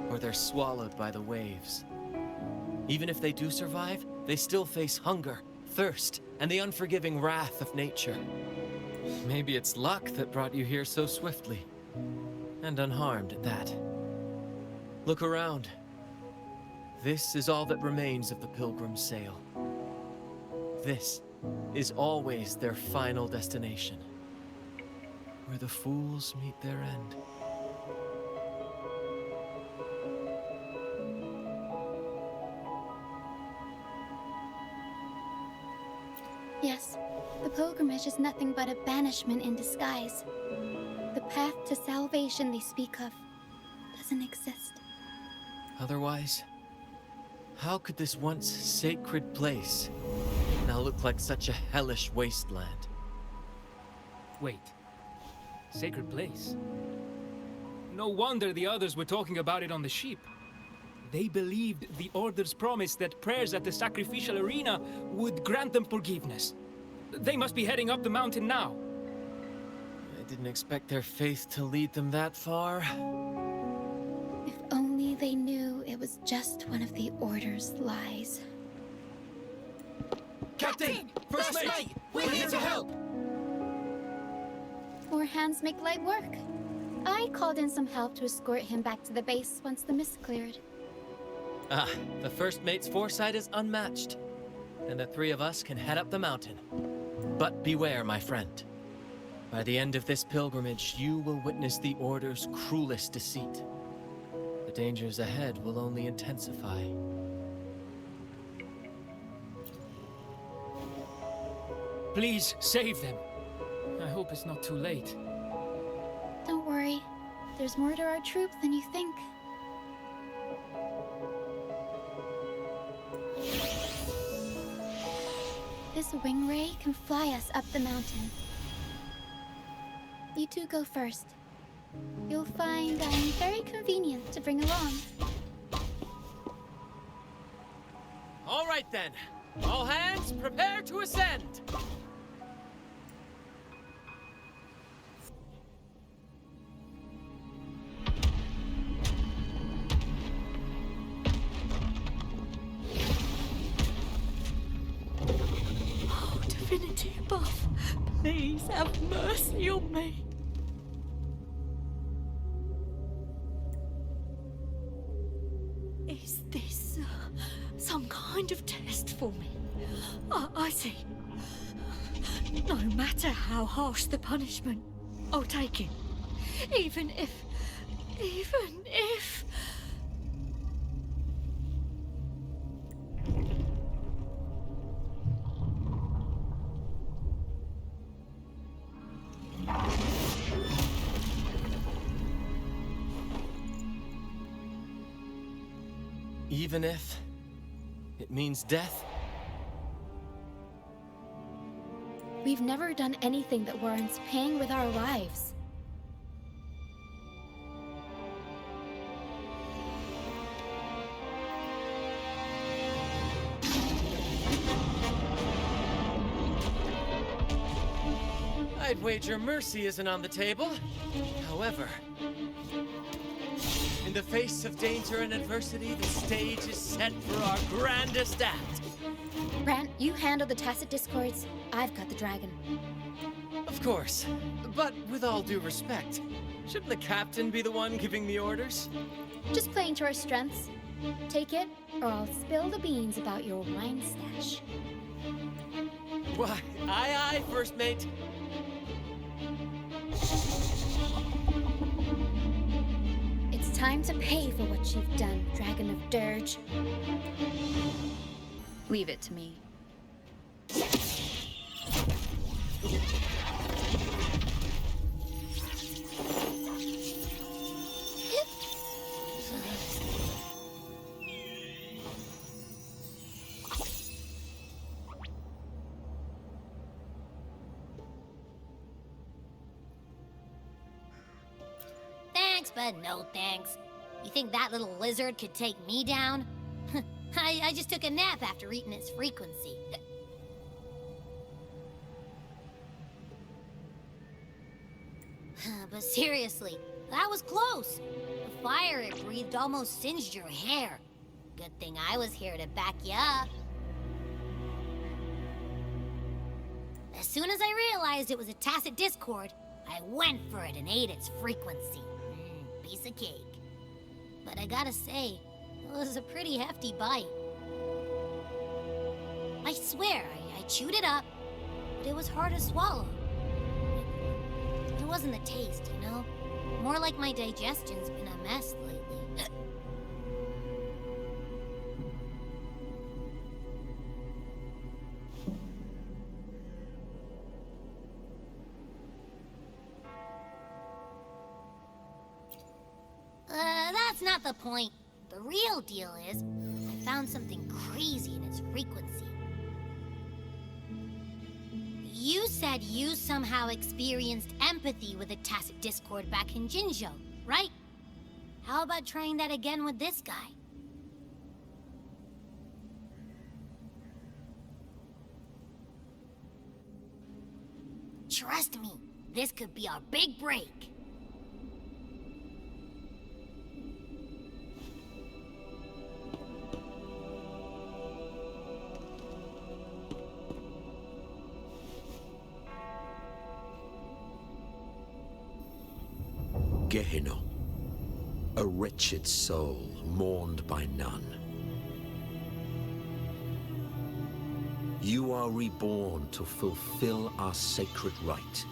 or they're swallowed by the waves. Even if they do survive, they still face hunger, thirst, and the unforgiving wrath of nature. Maybe it's luck that brought you here so swiftly, and unharmed at that. Look around. This is all that remains of the Pilgrim sail. This is always their final destination. Where the fools meet their end. Yes, the pilgrimage is nothing but a banishment in disguise. The path to salvation they speak of doesn't exist. Otherwise, how could this once sacred place now look like such a hellish wasteland? Wait. Sacred place? No wonder the others were talking about it on the ship. They believed the Order's promise that prayers at the sacrificial arena would grant them forgiveness. They must be heading up the mountain now. I didn't expect their faith to lead them that far. If only they knew it was just one of the Order's lies. Captain! First mate! We're here to help! More hands make light work. I called in some help to escort him back to the base once the mist cleared. Ah, the first mate's foresight is unmatched. And the three of us can head up the mountain. But beware, my friend. By the end of this pilgrimage, you will witness the Order's cruelest deceit. The dangers ahead will only intensify. Please, save them. I hope it's not too late. Don't worry. There's more to our troop than you think. This wing ray can fly us up the mountain. You two go first. You'll find I'm very convenient to bring along. All right then. All hands, prepare to ascend. Oh, divinity above, please have mercy on me. Is this some kind of test for me? I see. No matter how harsh the punishment, I'll take it. Even if... Even if it means death? We've never done anything that warrants paying with our lives. I'd wager mercy isn't on the table. However, in the face of danger and adversity, the stage is set for our grandest act. Brant, you handle the tacit discords. I've got the dragon. Of course, but with all due respect, shouldn't the captain be the one giving the orders? Just playing to our strengths. Take it, or I'll spill the beans about your wine stash. Why, aye, first mate. It's time to pay for what you've done, Dragon of Dirge. Leave it to me. Thanks, but no thanks. You think that little lizard could take me down? I just took a nap after eating its frequency. But seriously, that was close. The fire it breathed almost singed your hair. Good thing I was here to back you up. As soon as I realized it was a tacit discord, I went for it and ate its frequency. Piece of cake. But I gotta say, it was a pretty hefty bite. I swear, I chewed it up, but it was hard to swallow. It wasn't the taste, you know? More like my digestion's been a mess lately. That's not the point. The real deal is, I found something crazy in its frequency. You said you somehow experienced empathy with a tacit discord back in Jinzhou, right? How about trying that again with this guy? Trust me, this could be our big break. Gehenna, a wretched soul mourned by none. You are reborn to fulfill our sacred rite,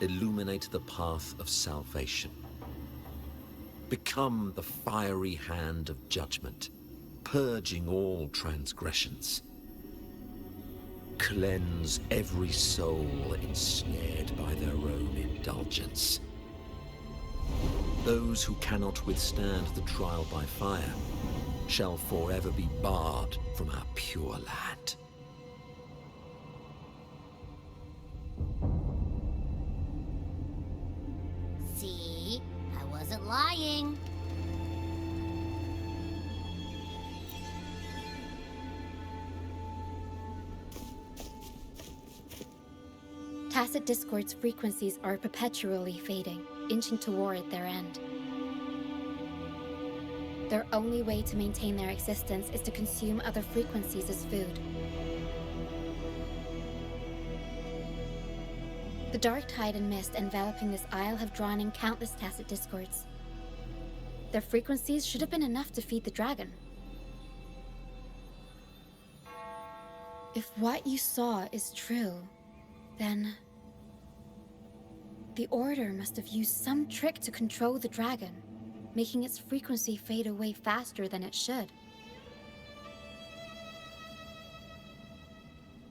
illuminate the path of salvation. Become the fiery hand of judgment, purging all transgressions. Cleanse every soul ensnared by their own indulgence. Those who cannot withstand the trial by fire shall forever be barred from our pure land. See? I wasn't lying. Tacit Discord's frequencies are perpetually fading, inching toward their end. Their only way to maintain their existence is to consume other frequencies as food. The dark tide and mist enveloping this isle have drawn in countless Tacit Discords. Their frequencies should have been enough to feed the dragon. If what you saw is true, then the Order must have used some trick to control the dragon, making its frequency fade away faster than it should.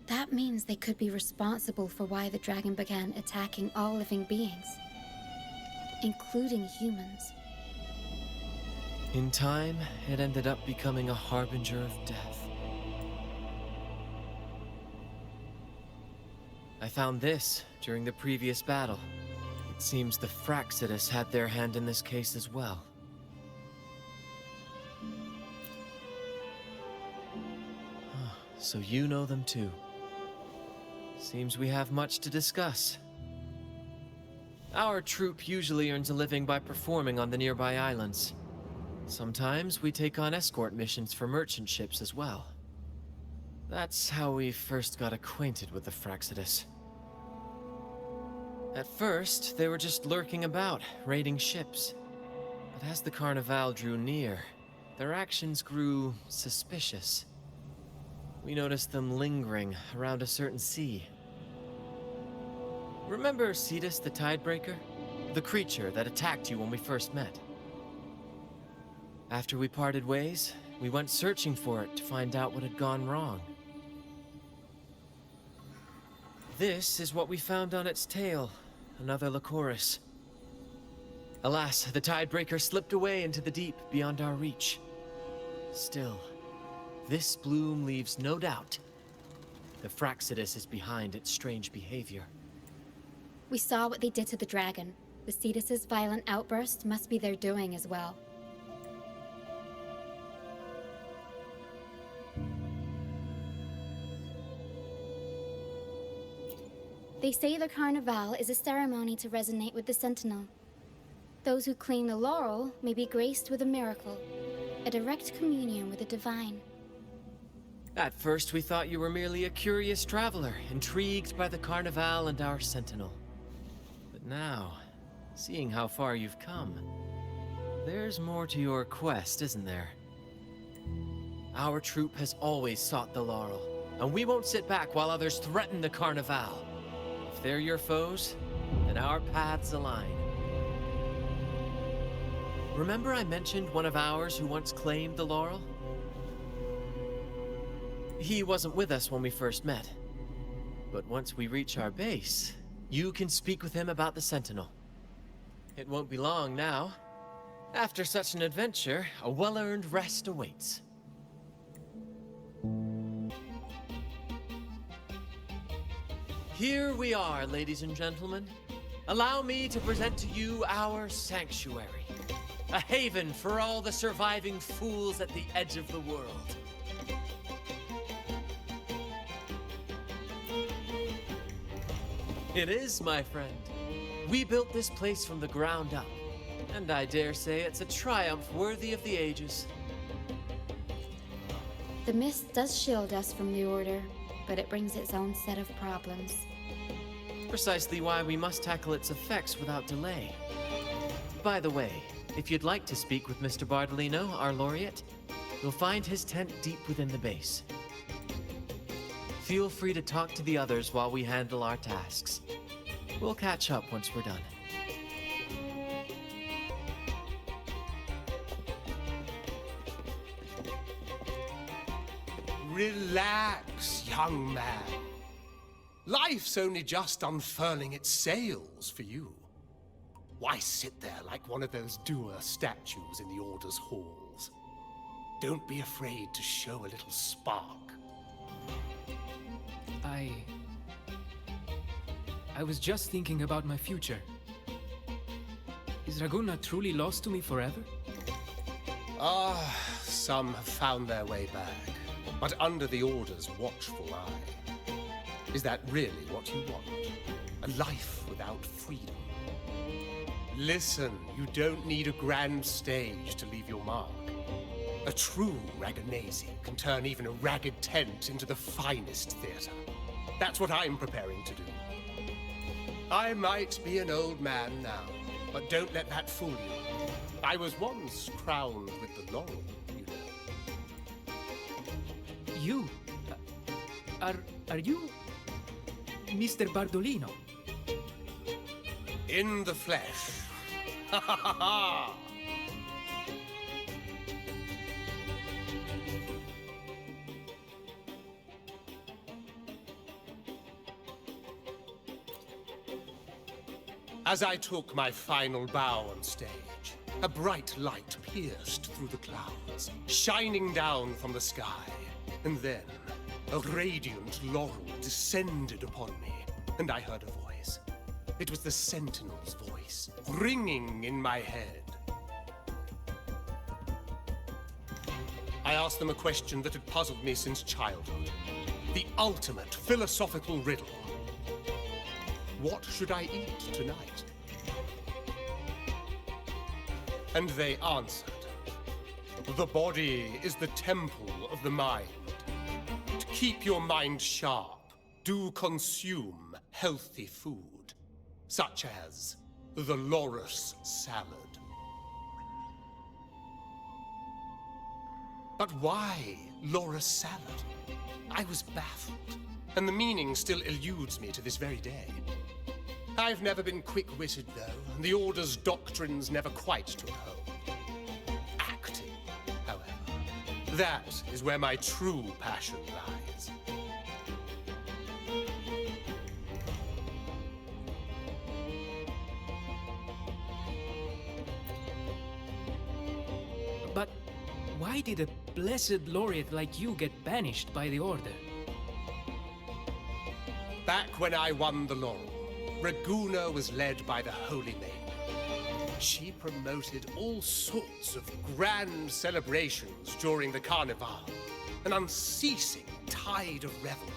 That means they could be responsible for why the dragon began attacking all living beings, including humans. In time, it ended up becoming a harbinger of death. I found this during the previous battle. It seems the Fraxidus had their hand in this case as well. So you know them too. Seems we have much to discuss. Our troop usually earns a living by performing on the nearby islands. Sometimes we take on escort missions for merchant ships as well. That's how we first got acquainted with the Fraxidus. At first, they were just lurking about, raiding ships. But as the Carnival drew near, their actions grew suspicious. We noticed them lingering around a certain sea. Remember Cetus the Tidebreaker? The creature that attacked you when we first met? After we parted ways, we went searching for it to find out what had gone wrong. This is what we found on its tail, another Lycoris. Alas, the Tidebreaker slipped away into the deep beyond our reach. Still, this bloom leaves no doubt. The Fraxidus is behind its strange behavior. We saw what they did to the dragon. The Cetus's violent outburst must be their doing as well. They say the Carnival is a ceremony to resonate with the Sentinel. Those who claim the laurel may be graced with a miracle, a direct communion with the divine. At first, we thought you were merely a curious traveler, intrigued by the Carnival and our Sentinel. But now, seeing how far you've come, there's more to your quest, isn't there? Our troop has always sought the laurel, and we won't sit back while others threaten the Carnival. If they're your foes, then our paths align. Remember I mentioned one of ours who once claimed the laurel? He wasn't with us when we first met. But once we reach our base, you can speak with him about the Sentinel. It won't be long now. After such an adventure, a well-earned rest awaits. Here we are, ladies and gentlemen. Allow me to present to you our sanctuary. A haven for all the surviving fools at the edge of the world. It is, my friend. We built this place from the ground up, and I dare say it's a triumph worthy of the ages. The mist does shield us from the Order, but it brings its own set of problems. Precisely why we must tackle its effects without delay. By the way, if you'd like to speak with Mr. Bardolino, our laureate, you'll find his tent deep within the base. Feel free to talk to the others while we handle our tasks. We'll catch up once we're done. Relax, young man. Life's only just unfurling its sails for you. Why sit there like one of those dour statues in the Order's halls? Don't be afraid to show a little spark. I was just thinking about my future. Is Raguna truly lost to me forever? Some have found their way back, but under the Order's watchful eye. Is that really what you want? A life without freedom? Listen, you don't need a grand stage to leave your mark. A true Ragonese can turn even a ragged tent into the finest theater. That's what I'm preparing to do. I might be an old man now, but don't let that fool you. I was once crowned with the laurel, you know. You? Are you Mr. Bardolino? In the flesh. Ha ha ha ha! As I took my final bow on stage, a bright light pierced through the clouds, shining down from the sky. And then, a radiant laurel descended upon me, and I heard a voice. It was the Sentinel's voice, ringing in my head. I asked them a question that had puzzled me since childhood. The ultimate philosophical riddle. What should I eat tonight? And they answered. The body is the temple of the mind. To keep your mind sharp, do consume healthy food, such as the loris salad. But why loris salad? I was baffled, and the meaning still eludes me to this very day. I've never been quick-witted, though, and the Order's doctrines never quite took hold. Acting, however, that is where my true passion lies. But why did a blessed laureate like you get banished by the Order? Back when I won the laurel, Raguna was led by the Holy Maiden. She promoted all sorts of grand celebrations during the Carnival, an unceasing tide of revelry.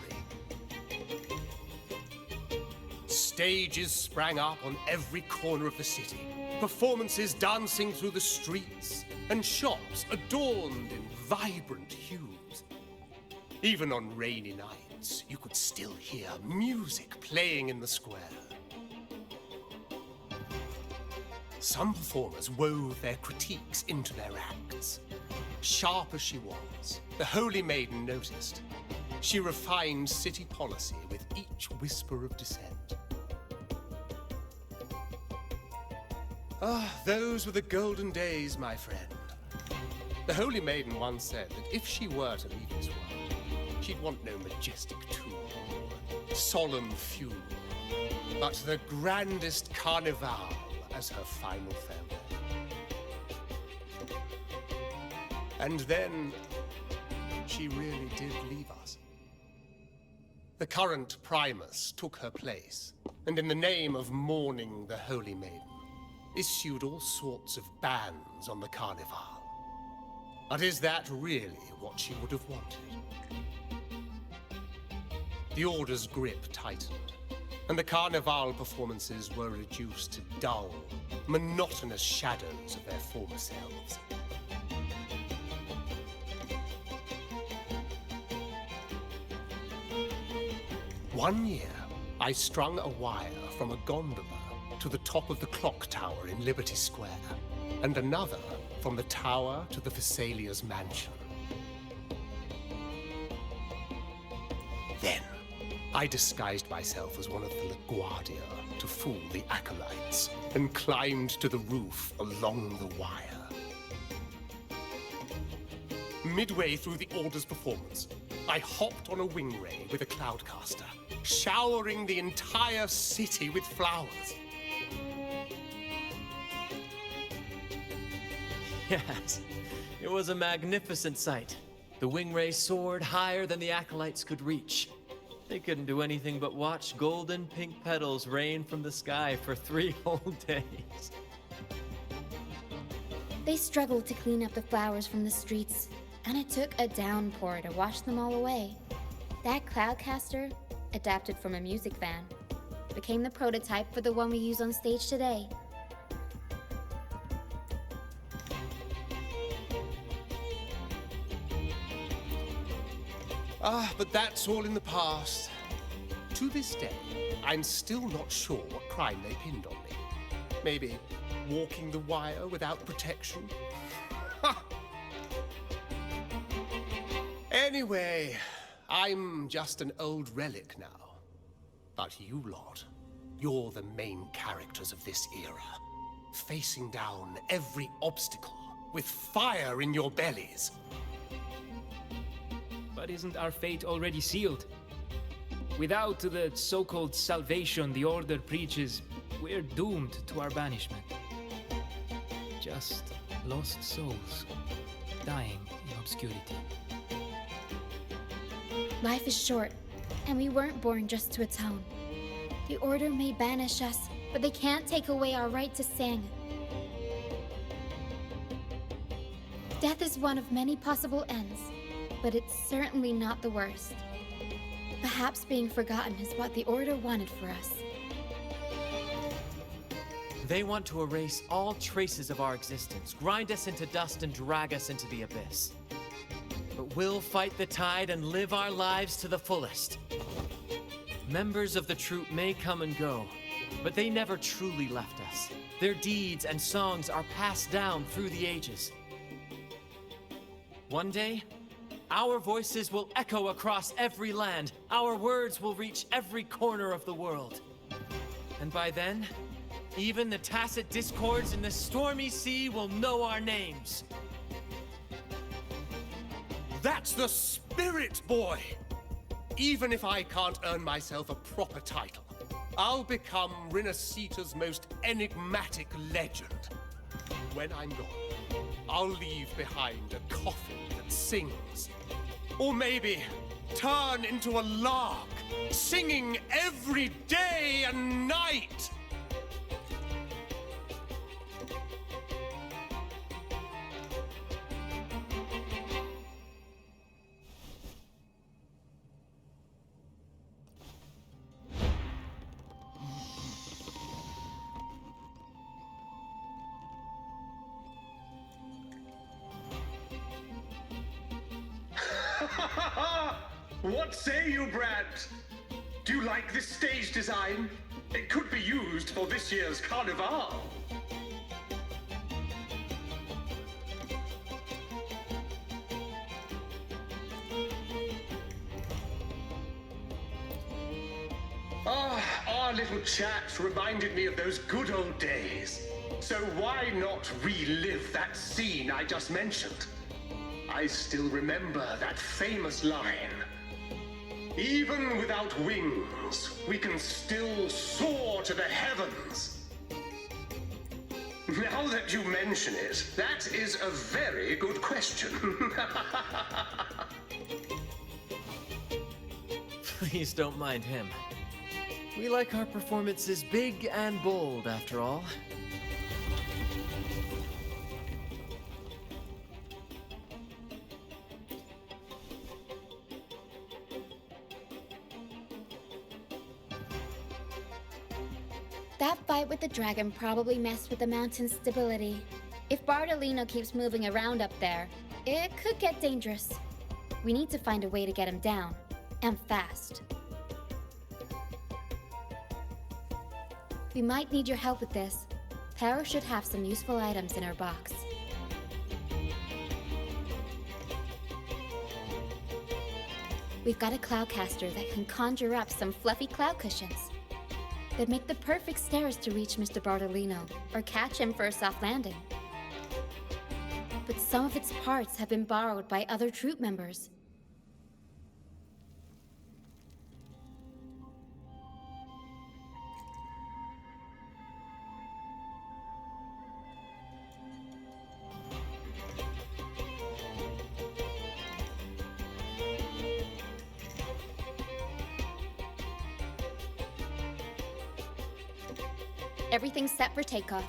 Stages sprang up on every corner of the city, performances dancing through the streets, and shops adorned in vibrant hues. Even on rainy nights, you could still hear music playing in the square. Some performers wove their critiques into their acts. Sharp as she was, the Holy Maiden noticed. She refined city policy with each whisper of dissent. Those were the golden days, my friend. The Holy Maiden once said that if she were to leave this world, she'd want no majestic tomb or solemn funeral, but the grandest carnival as her final farewell. And then, she really did leave us. The current Primus took her place, and in the name of mourning the Holy Maiden, issued all sorts of bans on the Carnival. But is that really what she would have wanted? The Order's grip tightened, and the Carnival performances were reduced to dull, monotonous shadows of their former selves. One year, I strung a wire from a gondola to the top of the clock tower in Liberty Square, and another from the tower to the Thessalia's mansion. Then, I disguised myself as one of the LaGuardia to fool the acolytes, and climbed to the roof along the wire. Midway through the Order's performance, I hopped on a wing ray with a cloudcaster, showering the entire city with flowers. Yes, it was a magnificent sight. The wing rays soared higher than the acolytes could reach. They couldn't do anything but watch golden pink petals rain from the sky for 3 whole days. They struggled to clean up the flowers from the streets, and it took a downpour to wash them all away. That cloudcaster, adapted from a music van, became the prototype for the one we use on stage today. But that's all in the past. To this day, I'm still not sure what crime they pinned on me. Maybe walking the wire without protection? Ha! Anyway, I'm just an old relic now. But you lot, you're the main characters of this era. Facing down every obstacle with fire in your bellies. But isn't our fate already sealed? Without the so-called salvation the Order preaches, we're doomed to our banishment. Just lost souls, dying in obscurity. Life is short, and we weren't born just to atone. The Order may banish us, but they can't take away our right to sing. Death is one of many possible ends, but it's certainly not the worst. Perhaps being forgotten is what the Order wanted for us. They want to erase all traces of our existence, grind us into dust and drag us into the abyss. But we'll fight the tide and live our lives to the fullest. Members of the troupe may come and go, but they never truly left us. Their deeds and songs are passed down through the ages. One day, our voices will echo across every land. Our words will reach every corner of the world. And by then, even the tacit discords in the stormy sea will know our names. That's the spirit, boy! Even if I can't earn myself a proper title, I'll become Rinascita's most enigmatic legend. When I'm gone, I'll leave behind a coffin that sings. Or maybe turn into a lark, singing every day and night. What say you, Brad? Do you like this stage design? It could be used for this year's carnival. Our little chat reminded me of those good old days. So why not relive that scene I just mentioned? I still remember that famous line. Even without wings, we can still soar to the heavens. Now that you mention it, that is a very good question. Please don't mind him. We like our performances big and bold, after all. That fight with the dragon probably messed with the mountain's stability. If Bartolino keeps moving around up there, it could get dangerous. We need to find a way to get him down, and fast. We might need your help with this. Para should have some useful items in her box. We've got a cloudcaster that can conjure up some fluffy cloud cushions. They'd make the perfect stairs to reach Mr. Bartolino, or catch him for a soft landing. But some of its parts have been borrowed by other troupe members. Everything's set for takeoff.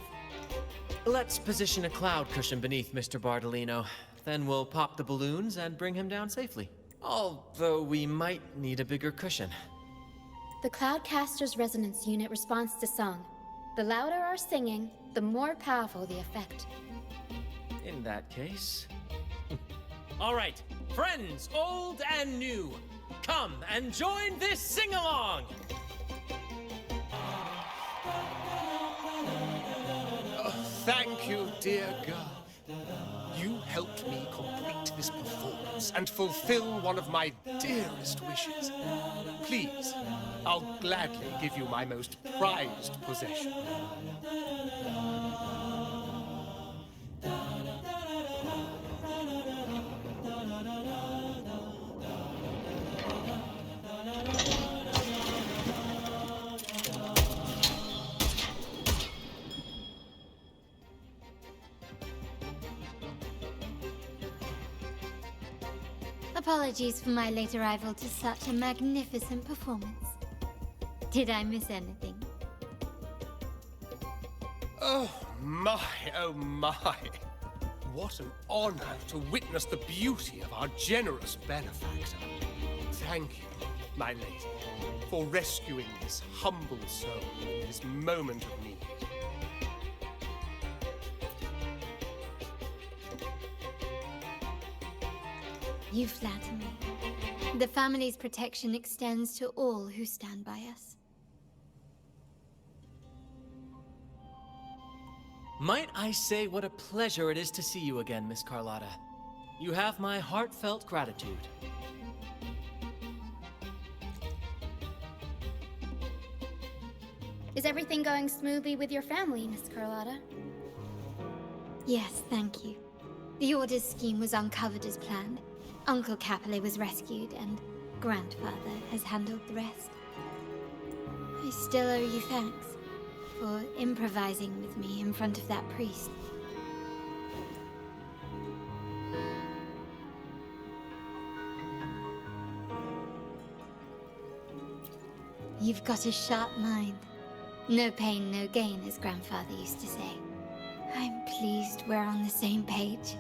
Let's position a cloud cushion beneath Mr. Bardolino. Then we'll pop the balloons and bring him down safely. Although we might need a bigger cushion. The Cloudcaster's resonance unit responds to song. The louder our singing, the more powerful the effect. In that case... All right, friends, old and new, come and join this sing-along! Thank you, dear girl. You helped me complete this performance and fulfill one of my dearest wishes. Please, I'll gladly give you my most prized possession. Apologies for my late arrival to such a magnificent performance. Did I miss anything? Oh my. What an honor to witness the beauty of our generous benefactor. Thank you, my lady, for rescuing this humble soul in this moment of need. You flatter me. The family's protection extends to all who stand by us. Might I say what a pleasure it is to see you again, Miss Carlotta. You have my heartfelt gratitude. Is everything going smoothly with your family, Miss Carlotta? Yes, thank you. The Order's scheme was uncovered as planned. Uncle Capilet was rescued, and Grandfather has handled the rest. I still owe you thanks for improvising with me in front of that priest. You've got a sharp mind. No pain, no gain, as Grandfather used to say. I'm pleased we're on the same page.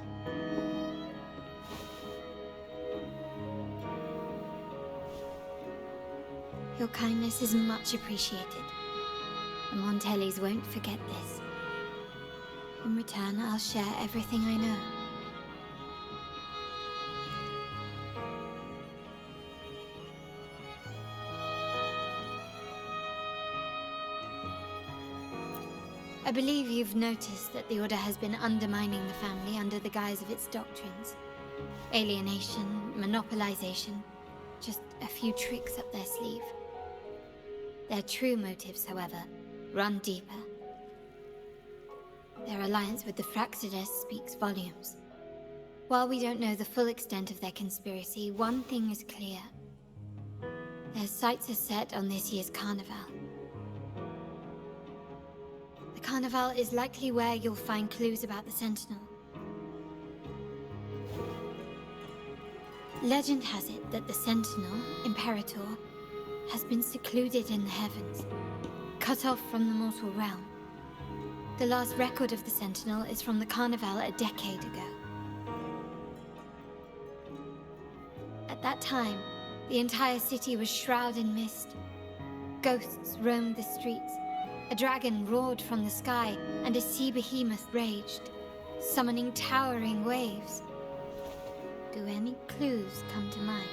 Your kindness is much appreciated. The Montellis won't forget this. In return, I'll share everything I know. I believe you've noticed that the Order has been undermining the family under the guise of its doctrines. Alienation, monopolization, just a few tricks up their sleeve. Their true motives, however, run deeper. Their alliance with the Fraxidus speaks volumes. While we don't know the full extent of their conspiracy, one thing is clear. Their sights are set on this year's carnival. The carnival is likely where you'll find clues about the Sentinel. Legend has it that the Sentinel, Imperator, has been secluded in the heavens, cut off from the mortal realm. The last record of the Sentinel is from the Carnival a decade ago. At that time, the entire city was shrouded in mist. Ghosts roamed the streets, a dragon roared from the sky, and a sea behemoth raged, summoning towering waves. Do any clues come to mind?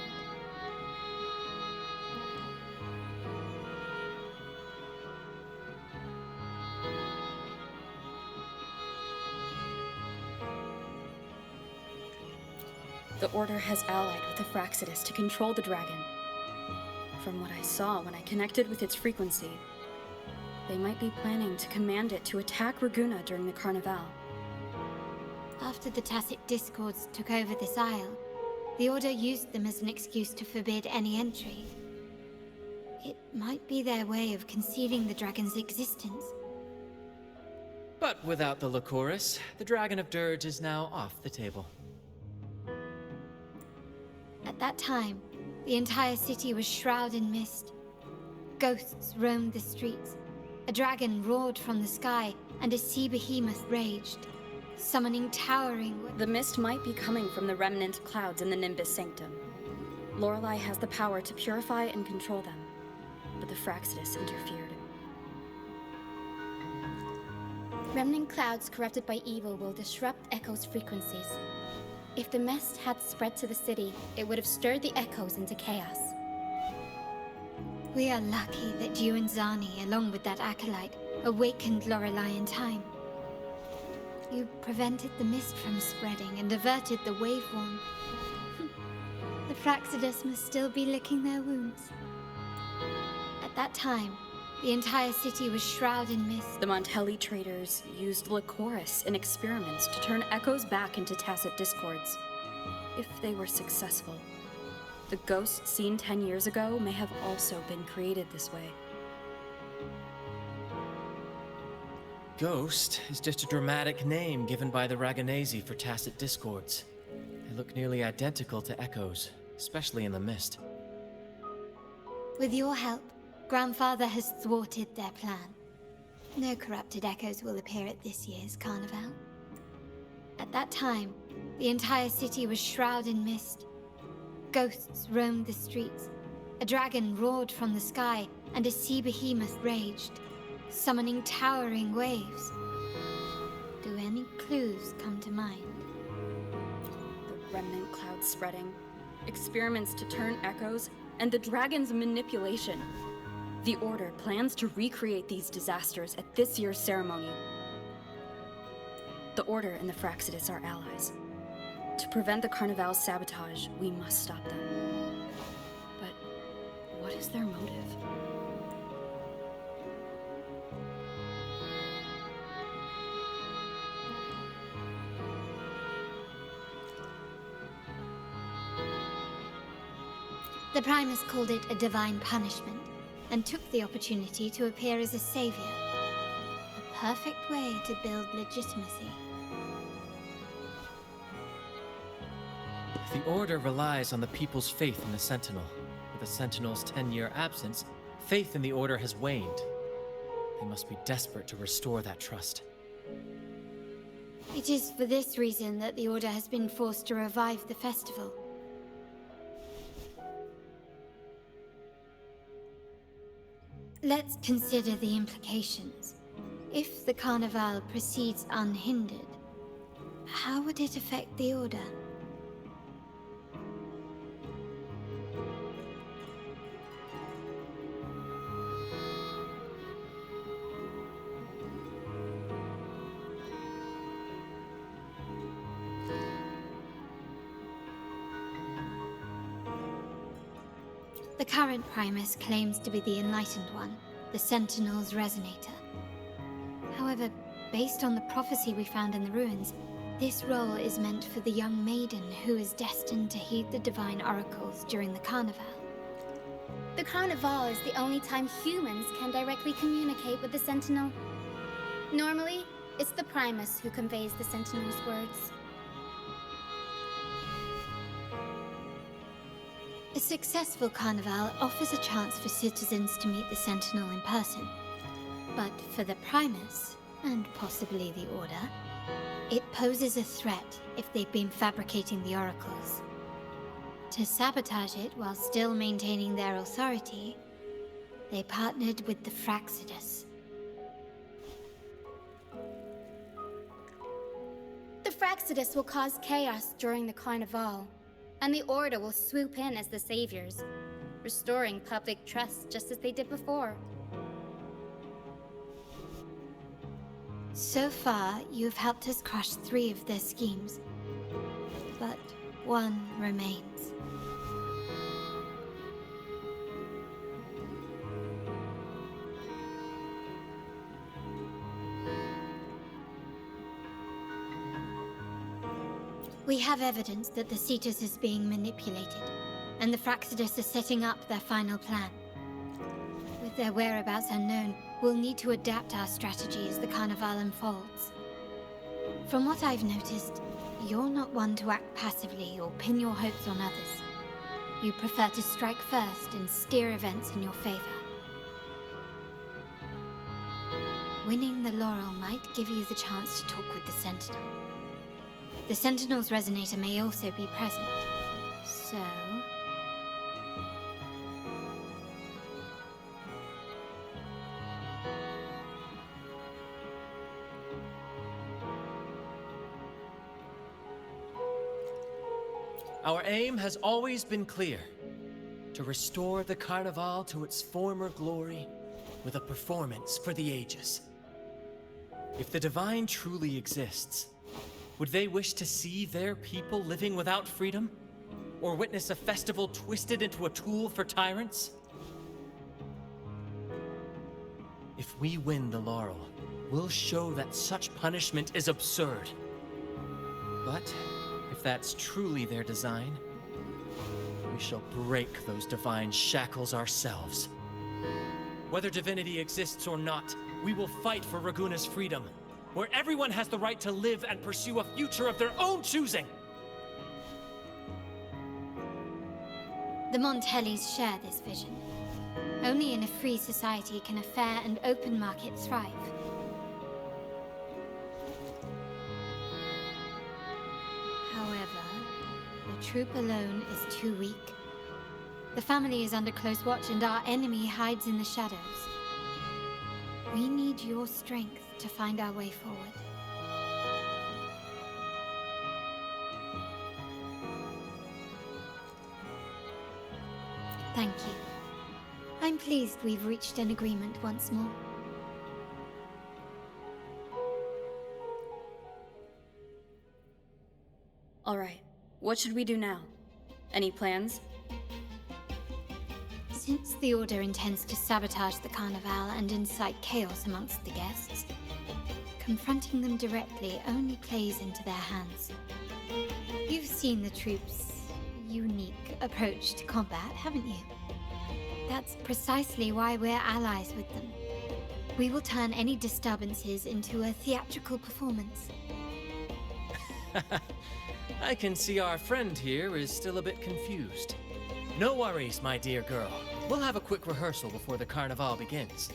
The Order has allied with the Fraxidus to control the dragon. From what I saw when I connected with its frequency, they might be planning to command it to attack Raguna during the Carnival. After the Tacit Discords took over this isle, the Order used them as an excuse to forbid any entry. It might be their way of concealing the dragon's existence. But without the Lycoris, the Dragon of Dirge is now off the table. At that time, the entire city was shrouded in mist. Ghosts roamed the streets, A dragon roared from the sky, and a sea behemoth raged, summoning towering... The mist might be coming from the remnant clouds in the Nimbus Sanctum. Lorelei has the power to purify and control them, but the Fraxidus interfered. Remnant clouds corrupted by evil will disrupt Echo's frequencies. If the mist had spread to the city, it would have stirred the Echoes into chaos. We are lucky that you and Zani, along with that acolyte, awakened Lorelei in time. You prevented the mist from spreading and averted the waveworm. The Fraxidus must still be licking their wounds. At that time, the entire city was shrouded in mist. The Montelli traders used Lycoris in experiments to turn Echoes back into tacit discords. If they were successful, the ghosts seen 10 years ago may have also been created this way. Ghost is just a dramatic name given by the Raganesi for tacit discords. They look nearly identical to Echoes, especially in the mist. With your help, Grandfather has thwarted their plan. No corrupted Echoes will appear at this year's carnival. At that time, the entire city was shrouded in mist. Ghosts roamed the streets. A dragon roared from the sky, and a sea behemoth raged, summoning towering waves. Do any clues come to mind? The remnant clouds spreading, experiments to turn Echoes, and the dragon's manipulation. The Order plans to recreate these disasters at this year's ceremony. The Order and the Fraxidus are allies. To prevent the Carnival's sabotage, we must stop them. But what is their motive? The Primus called it a divine punishment, and took the opportunity to appear as a savior. A perfect way to build legitimacy. The Order relies on the people's faith in the Sentinel. With the Sentinel's 10-year absence, faith in the Order has waned. They must be desperate to restore that trust. It is for this reason that the Order has been forced to revive the festival. Let's consider the implications. If the Carnival proceeds unhindered, how would it affect the Order? The current Primus claims to be the Enlightened One, the Sentinel's Resonator. However, based on the prophecy we found in the ruins, this role is meant for the young maiden who is destined to heed the divine oracles during the Carnival. The Carnival is the only time humans can directly communicate with the Sentinel. Normally, it's the Primus who conveys the Sentinel's words. A successful Carnival offers a chance for citizens to meet the Sentinel in person. But for the Primus, and possibly the Order, it poses a threat if they've been fabricating the oracles. To sabotage it while still maintaining their authority, they partnered with the Fraxidus. The Fraxidus will cause chaos during the Carnival, and the Order will swoop in as the saviors, restoring public trust just as they did before. So far, you've helped us crush 3 of their schemes, but one remains. We have evidence that the Cetus is being manipulated, and the Fraxidus are setting up their final plan. With their whereabouts unknown, we'll need to adapt our strategy as the Carnival unfolds. From what I've noticed, you're not one to act passively or pin your hopes on others. You prefer to strike first and steer events in your favor. Winning the laurel might give you the chance to talk with the Sentinel. The Sentinel's resonator may also be present. So... Our aim has always been clear: to restore the Carnival to its former glory with a performance for the ages. If the Divine truly exists, would they wish to see their people living without freedom? Or witness a festival twisted into a tool for tyrants? If we win the laurel, we'll show that such punishment is absurd. But if that's truly their design, we shall break those divine shackles ourselves. Whether divinity exists or not, we will fight for Raguna's freedom, where everyone has the right to live and pursue a future of their own choosing. The Montellis share this vision. Only in a free society can a fair and open market thrive. However, the troop alone is too weak. The family is under close watch and our enemy hides in the shadows. We need your strength to find our way forward. Thank you. I'm pleased we've reached an agreement once more. All right, what should we do now? Any plans? Since the Order intends to sabotage the Carnival and incite chaos amongst the guests, confronting them directly only plays into their hands. You've seen the troops' unique approach to combat, haven't you? That's precisely why we're allies with them. We will turn any disturbances into a theatrical performance. I can see our friend here is still a bit confused. No worries, my dear girl. We'll have a quick rehearsal before the Carnival begins.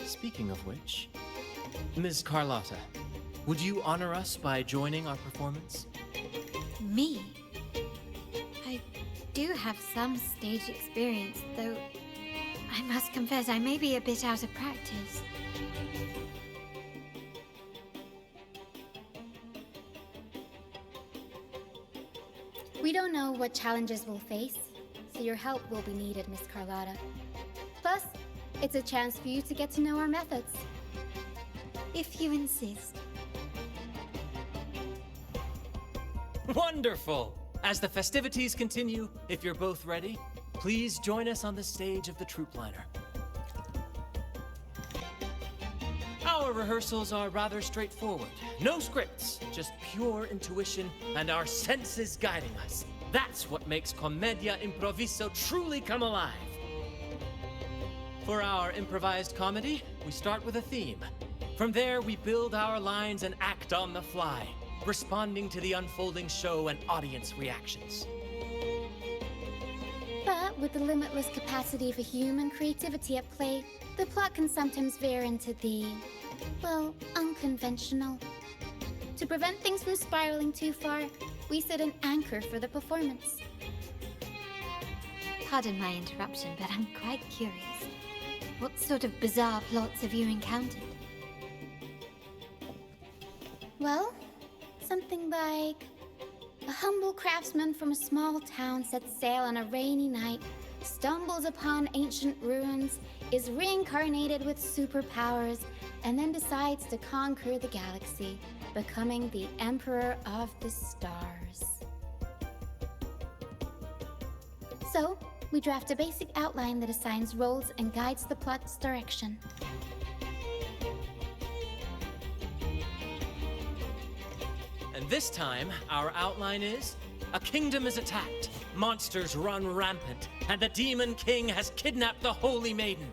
Speaking of which, Ms. Carlotta, would you honor us by joining our performance? Me? I do have some stage experience, though I must confess I may be a bit out of practice. We don't know what challenges we'll face, so your help will be needed, Miss Carlotta. Plus, it's a chance for you to get to know our methods. If you insist. Wonderful! As the festivities continue, if you're both ready, please join us on the stage of the troop liner. Our rehearsals are rather straightforward. No scripts, just pure intuition and our senses guiding us. That's what makes Commedia Improviso truly come alive. For our improvised comedy, we start with a theme. From there, we build our lines and act on the fly, responding to the unfolding show and audience reactions. But with the limitless capacity for human creativity at play, the plot can sometimes veer into the, well, unconventional. To prevent things from spiraling too far, we set an anchor for the performance. Pardon my interruption, but I'm quite curious. What sort of bizarre plots have you encountered? Well, something like a humble craftsman from a small town sets sail on a rainy night, stumbles upon ancient ruins, is reincarnated with superpowers, and then decides to conquer the galaxy, becoming the Emperor of the Stars. So, we draft a basic outline that assigns roles and guides the plot's direction. And this time, our outline is: a kingdom is attacked, monsters run rampant, and the Demon King has kidnapped the Holy Maiden.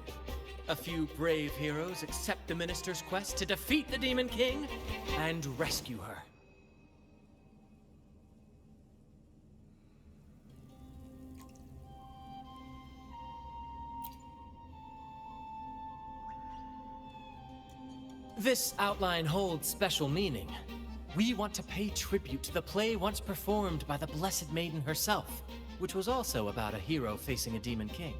A few brave heroes accept the Minister's quest to defeat the Demon King and rescue her. This outline holds special meaning. We want to pay tribute to the play once performed by the Blessed Maiden herself, which was also about a hero facing a demon king.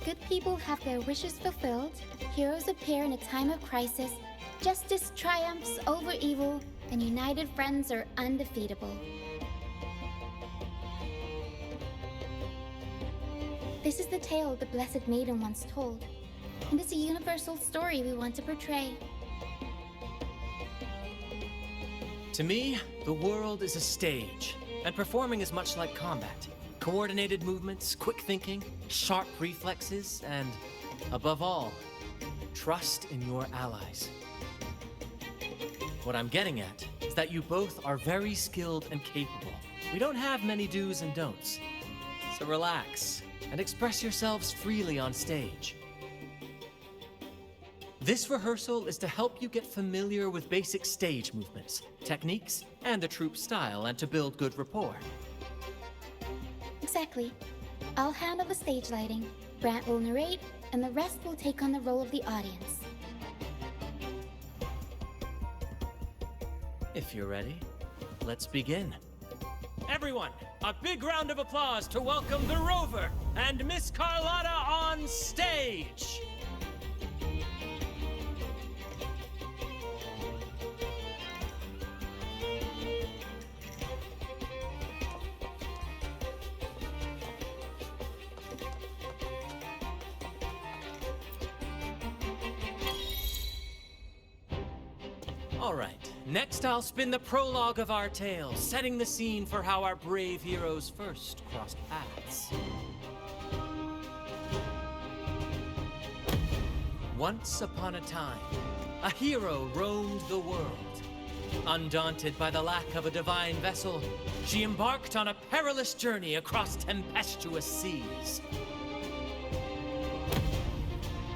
Good people have their wishes fulfilled, heroes appear in a time of crisis, justice triumphs over evil, and united friends are undefeatable. This is the tale the Blessed Maiden once told, and it's a universal story we want to portray. To me, the world is a stage, and performing is much like combat. Coordinated movements, quick thinking, sharp reflexes, and, above all, trust in your allies. What I'm getting at is that you both are very skilled and capable. We don't have many do's and don'ts. So relax and express yourselves freely on stage. This rehearsal is to help you get familiar with basic stage movements, techniques, and the troupe style, and to build good rapport. Exactly. I'll handle the stage lighting, Brant will narrate, and the rest will take on the role of the audience. If you're ready, let's begin. Everyone, a big round of applause to welcome the Rover and Miss Carlotta on stage! All right, next I'll spin the prologue of our tale, setting the scene for how our brave heroes first crossed paths. Once upon a time, a hero roamed the world. Undaunted by the lack of a divine vessel, she embarked on a perilous journey across tempestuous seas.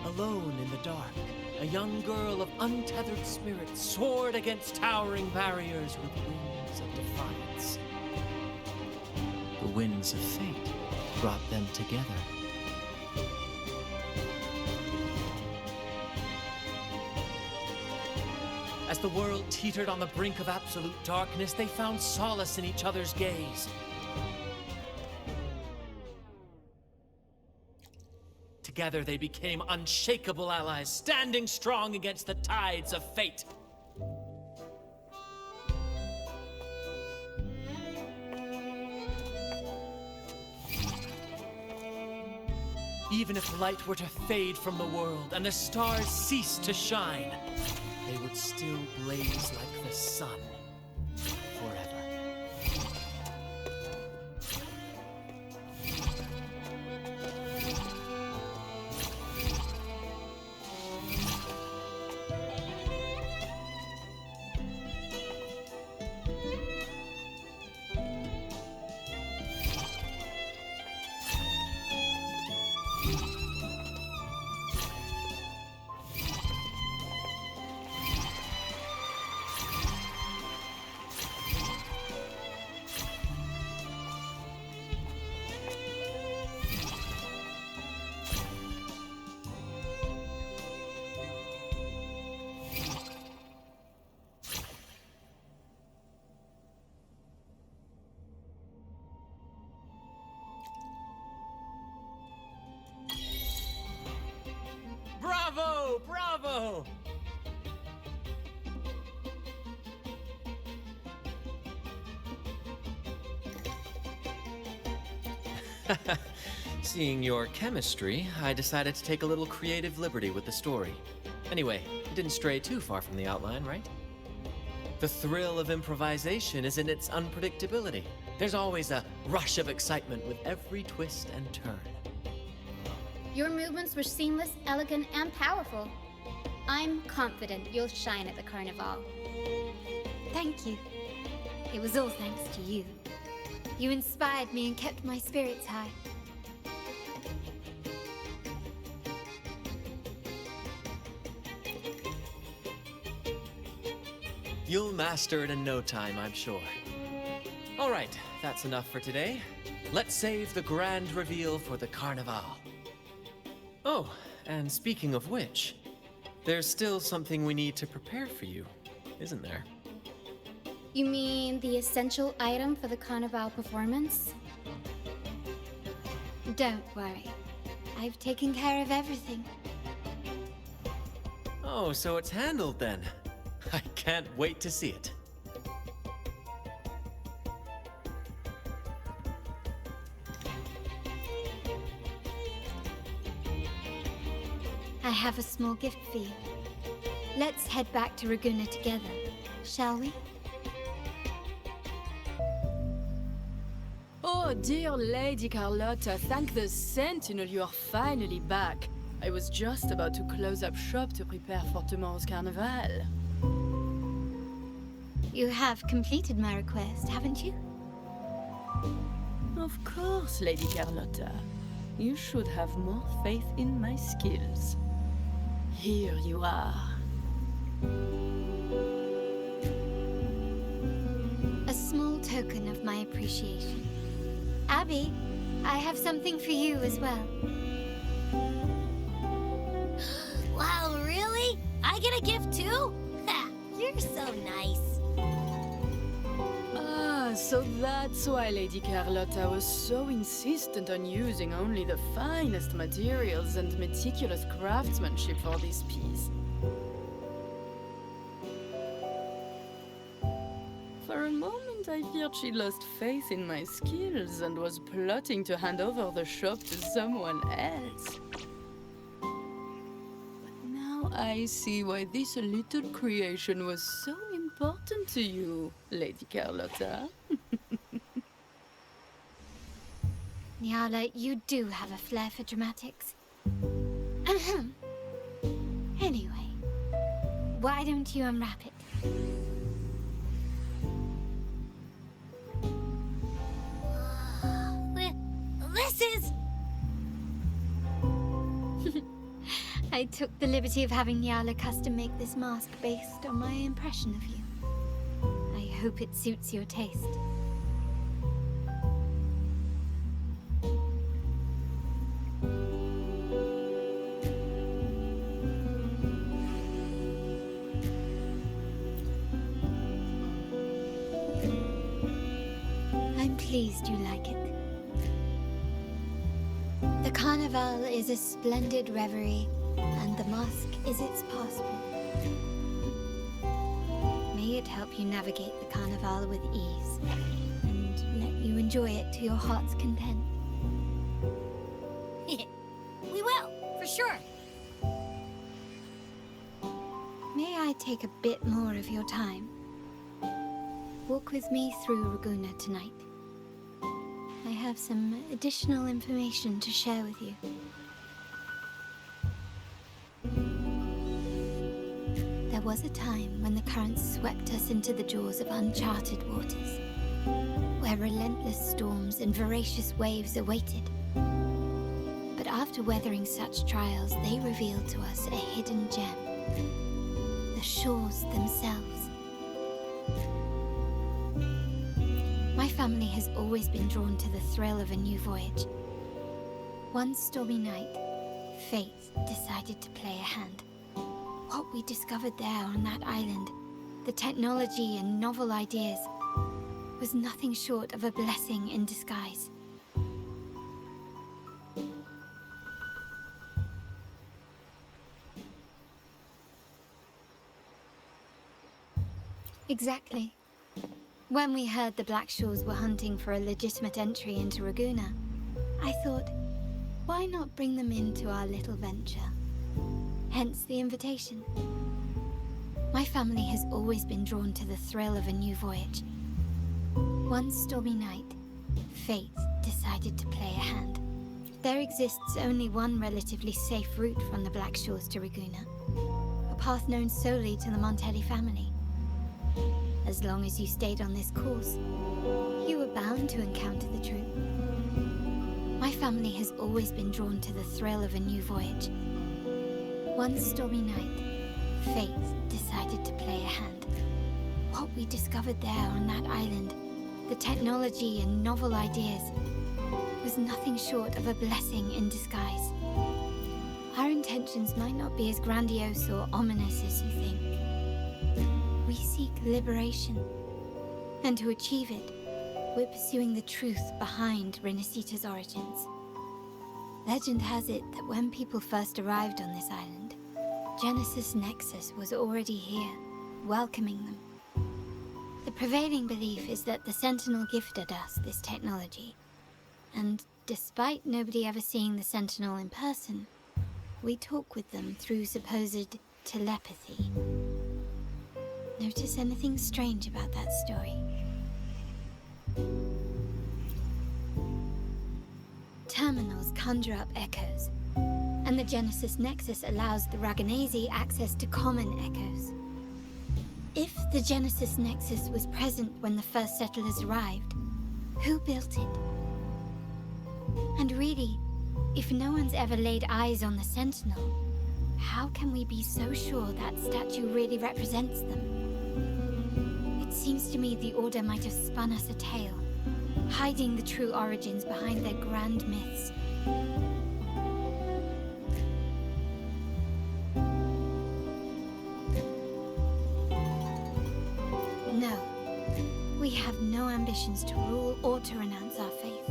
Alone in the dark, a young girl of untethered spirit soared against towering barriers with wings of defiance. The winds of fate brought them together. As the world teetered on the brink of absolute darkness, they found solace in each other's gaze. Together they became unshakable allies, standing strong against the tides of fate. Even if light were to fade from the world and the stars cease to shine, they would still blaze like the sun forever. Bravo! Bravo! Seeing your chemistry, I decided to take a little creative liberty with the story. Anyway, it didn't stray too far from the outline, right? The thrill of improvisation is in its unpredictability. There's always a rush of excitement with every twist and turn. Your movements were seamless, elegant, and powerful. I'm confident you'll shine at the carnival. Thank you. It was all thanks to you. You inspired me and kept my spirits high. You'll master it in no time, I'm sure. All right, that's enough for today. Let's save the grand reveal for the carnival. Oh, and speaking of which, There's still something we need to prepare for you, isn't there? You mean the essential item for the Carnival performance? Don't worry. I've taken care of everything. Oh, so it's handled then. I can't wait to see it. I have a small gift for you. Let's head back to Raguna together, shall we? Oh, dear Lady Carlotta, thank the Sentinel you are finally back. I was just about to close up shop to prepare for tomorrow's carnival. You have completed my request, haven't you? Of course, Lady Carlotta. You should have more faith in my skills. Here you are. A small token of my appreciation. Abby, I have something for you as well. Wow, really? I get a gift too? Ha! You're so nice. Ah, so that's why Lady Carlotta was so insistent on using only the finest materials and meticulous craftsmanship for this piece. For a moment, I feared she lost faith in my skills and was plotting to hand over the shop to someone else. But now I see why this little creation was so important to you, Lady Carlotta. Nyala, you do have a flair for dramatics. Anyway, why don't you unwrap it? This is... I took the liberty of having Nyala custom make this mask based on my impression of you. I hope it suits your taste. I'm pleased you like it. The Carnival is a splendid reverie, and the mask is its passport. May it help you navigate the Carnival with ease, and let you enjoy it to your heart's content. We will, for sure. May I take a bit more of your time? Walk with me through Raguna tonight. I have some additional information to share with you. There was a time when the currents swept us into the jaws of uncharted waters, where relentless storms and voracious waves awaited. But after weathering such trials, they revealed to us a hidden gem, the shores themselves. My family has always been drawn to the thrill of a new voyage. One stormy night, fate decided to play a hand. What we discovered there on that island, the technology and novel ideas, was nothing short of a blessing in disguise. Exactly. When we heard the Blackshaw's were hunting for a legitimate entry into Raguna, I thought, why not bring them into our little venture? Hence the invitation. My family has always been drawn to the thrill of a new voyage. One stormy night, fate decided to play a hand. There exists only one relatively safe route from the Blackshaw's to Raguna, a path known solely to the Montelli family. As long as you stayed on this course, you were bound to encounter the truth. My family has always been drawn to the thrill of a new voyage. One stormy night, fate decided to play a hand. What we discovered there on that island, the technology and novel ideas, was nothing short of a blessing in disguise. Our intention intentions might not be as grandiose or ominous as you think. We seek liberation, and to achieve it, we're pursuing the truth behind Rinascita's origins. Legend has it that when people first arrived on this island, Genesis Nexus was already here, welcoming them. The prevailing belief is that the Sentinel gifted us this technology, and despite nobody ever seeing the Sentinel in person, we talk with them through supposed telepathy. Notice anything strange about that story? Terminals conjure up echoes, and the Genesis Nexus allows the Raganesi access to common echoes. If the Genesis Nexus was present when the first settlers arrived, who built it? And really, if no one's ever laid eyes on the Sentinel, how can we be so sure that statue really represents them? It seems to me the Order might have spun us a tale, hiding the true origins behind their grand myths. No, we have no ambitions to rule or to renounce our faith.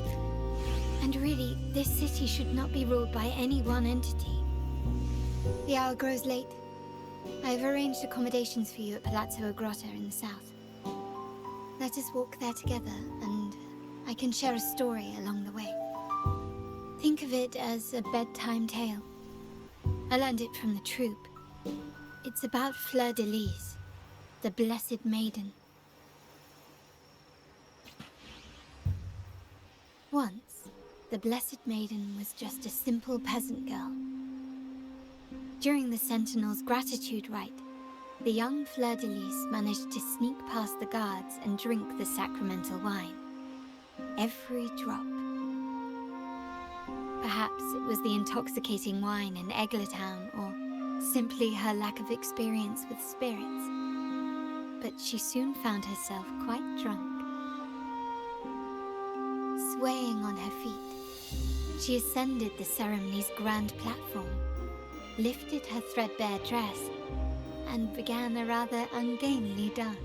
And really, this city should not be ruled by any one entity. The hour grows late. I have arranged accommodations for you at Palazzo Grotta in the south. Let us walk there together, and I can share a story along the way. Think of it as a bedtime tale. I learned it from the troupe. It's about Fleur de Lis, the Blessed Maiden. Once, the Blessed Maiden was just a simple peasant girl. During the Sentinel's gratitude rite, the young Fleur de Lis managed to sneak past the guards and drink the sacramental wine. Every drop. Perhaps it was the intoxicating wine in Eglatown, or simply her lack of experience with spirits. But she soon found herself quite drunk. Swaying on her feet, she ascended the ceremony's grand platform, lifted her threadbare dress, and began a rather ungainly dance.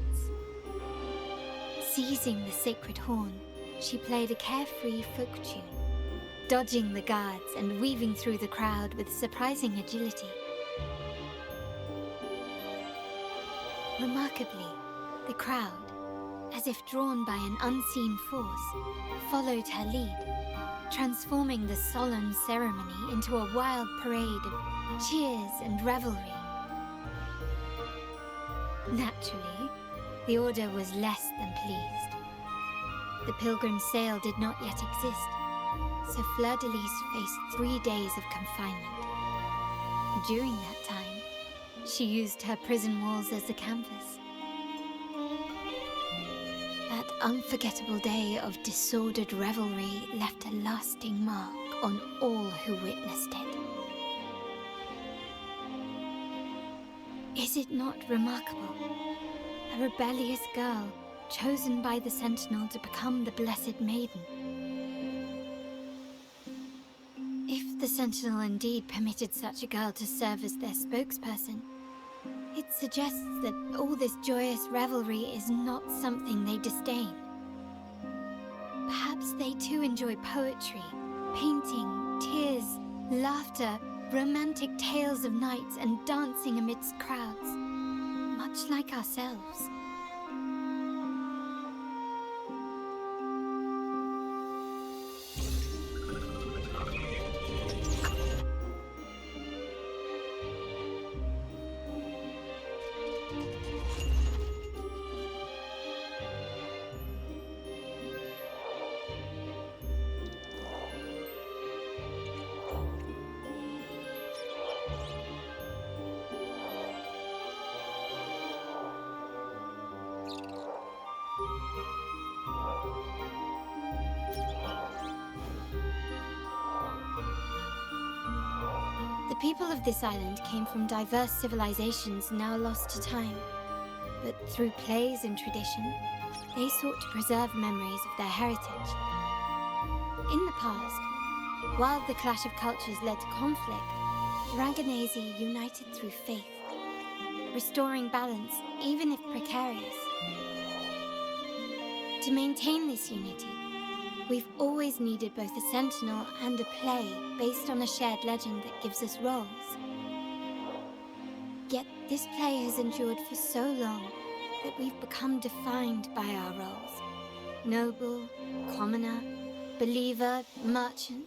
Seizing the sacred horn, she played a carefree folk tune, dodging the guards and weaving through the crowd with surprising agility. Remarkably, the crowd, as if drawn by an unseen force, followed her lead, transforming the solemn ceremony into a wild parade of cheers and revelry. Naturally, the Order was less than pleased. The pilgrim's sale did not yet exist, so Fleur de Lis faced 3 days of confinement. During that time, she used her prison walls as a canvas. That unforgettable day of disordered revelry left a lasting mark on all who witnessed it. Is it not remarkable? A rebellious girl chosen by the Sentinel to become the Blessed Maiden. If the Sentinel indeed permitted such a girl to serve as their spokesperson, it suggests that all this joyous revelry is not something they disdain. Perhaps they too enjoy poetry, painting, tears, laughter, romantic tales of nights, and dancing amidst crowds, much like ourselves. The people of this island came from diverse civilizations now lost to time, but through plays and tradition, they sought to preserve memories of their heritage. In the past, while the clash of cultures led to conflict, Raganese united through faith, restoring balance even if precarious. To maintain this unity, we've always needed both a sentinel and a play based on a shared legend that gives us roles. Yet this play has endured for so long that we've become defined by our roles. Noble, commoner, believer, merchant.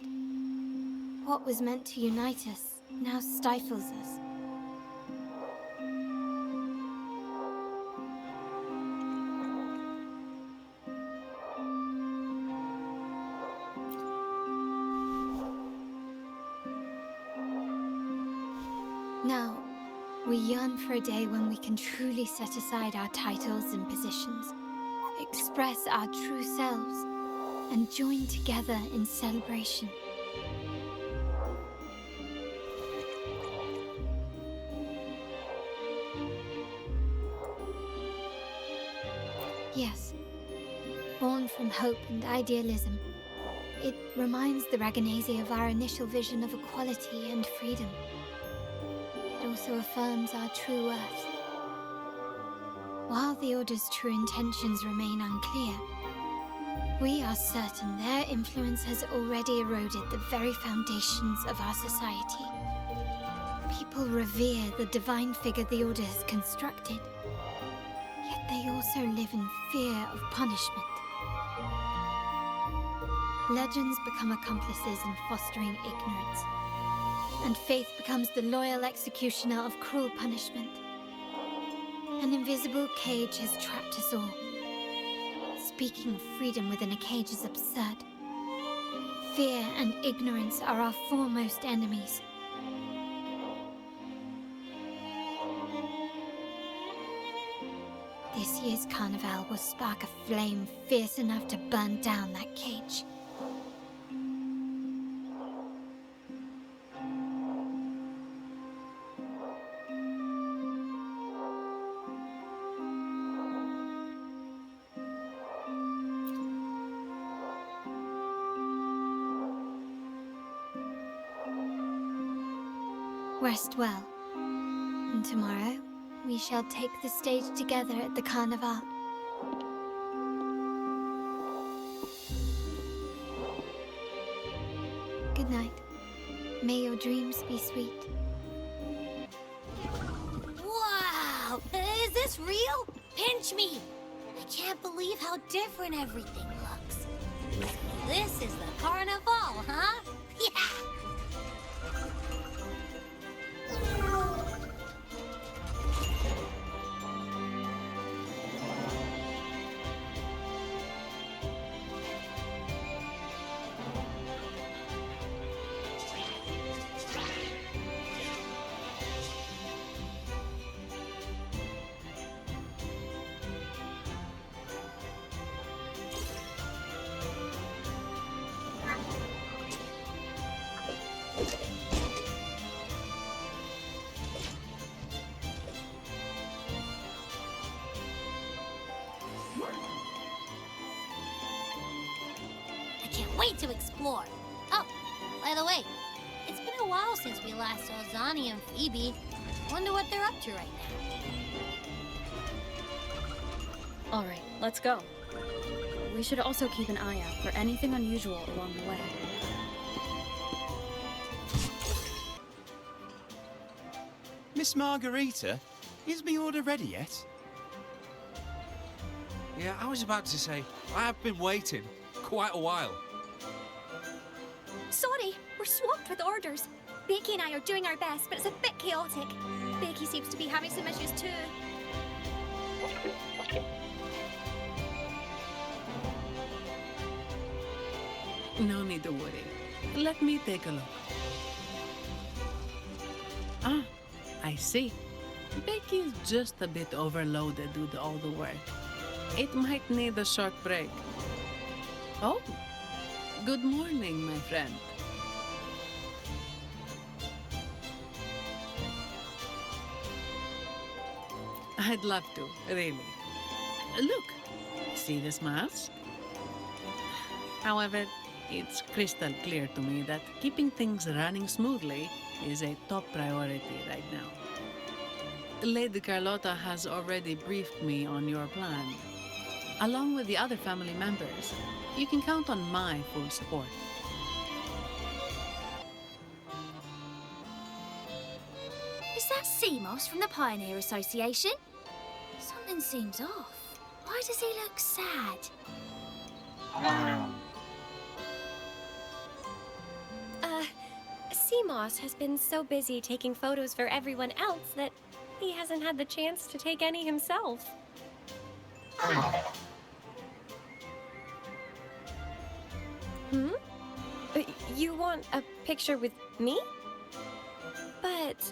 What was meant to unite us now stifles us. Now, we yearn for a day when we can truly set aside our titles and positions, express our true selves, and join together in celebration. Yes, born from hope and idealism, it reminds the Raganese of our initial vision of equality and freedom. It also affirms our true worth. While the Order's true intentions remain unclear, we are certain their influence has already eroded the very foundations of our society. People revere the divine figure the Order has constructed, yet they also live in fear of punishment. Legends become accomplices in fostering ignorance, and faith becomes the loyal executioner of cruel punishment. An invisible cage has trapped us all. Speaking of freedom within a cage is absurd. Fear and ignorance are our foremost enemies. This year's carnival will spark a flame fierce enough to burn down that cage. Rest well, and tomorrow we shall take the stage together at the Carnival. Good night. May your dreams be sweet. Wow! Is this real? Pinch me! I can't believe how different everything looks. This is the Carnival, huh? Yeah! Wait to explore. Oh, by the way, it's been a while since we last saw Zani and Phoebe. Wonder what they're up to right now. All right, let's go. We should also keep an eye out for anything unusual along the way. Miss Margarita, is my order ready yet? Yeah, I was about to say, I have been waiting quite a while. Sorry, we're swamped with orders. Becky and I are doing our best, but it's a bit chaotic. Becky seems to be having some issues too. No need to worry. Let me take a look. Ah, I see. Becky's just a bit overloaded with all the work. It might need a short break. Oh, good morning, my friend. I'd love to, really. Look, see this mask? However, it's crystal clear to me that keeping things running smoothly is a top priority right now. Lady Carlotta has already briefed me on your plan. Along with the other family members, you can count on my full support. Is that Seamoss from the Pioneer Association? Something seems off. Why does he look sad? Seamoss has been so busy taking photos for everyone else that he hasn't had the chance to take any himself. You want a picture with me? But...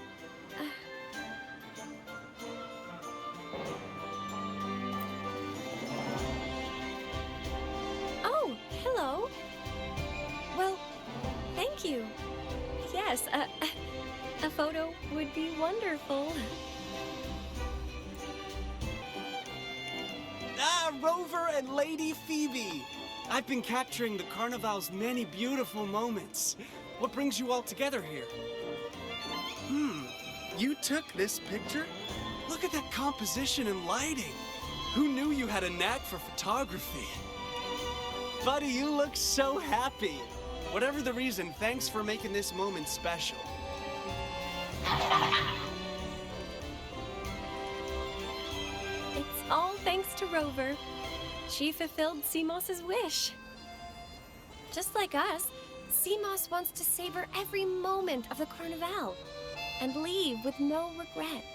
Oh, hello. Well, thank you. Yes, a photo would be wonderful. Rover and Lady Phoebe! I've been capturing the Carnival's many beautiful moments. What brings you all together here? You took this picture? Look at that composition and lighting. Who knew you had a knack for photography? Buddy, you look so happy. Whatever the reason, thanks for making this moment special. It's all thanks to Rover. She fulfilled Seamoss's wish. Just like us, Seamoss wants to savor every moment of the Carnival and leave with no regrets.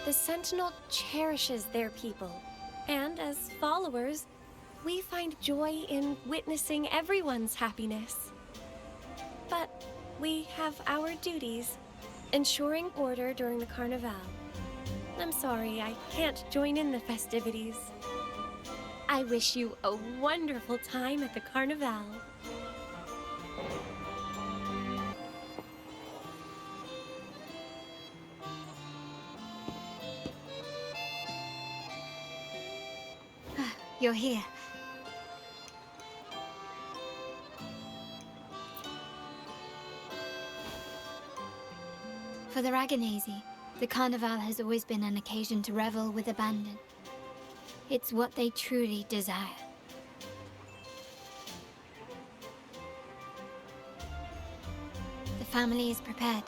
The Sentinel cherishes their people, and as followers, we find joy in witnessing everyone's happiness. But we have our duties, ensuring order during the Carnival. I'm sorry, I can't join in the festivities. I wish you a wonderful time at the Carnival. You're here. For the Ragonese, the Carnival has always been an occasion to revel with abandon. It's what they truly desire. The family is prepared.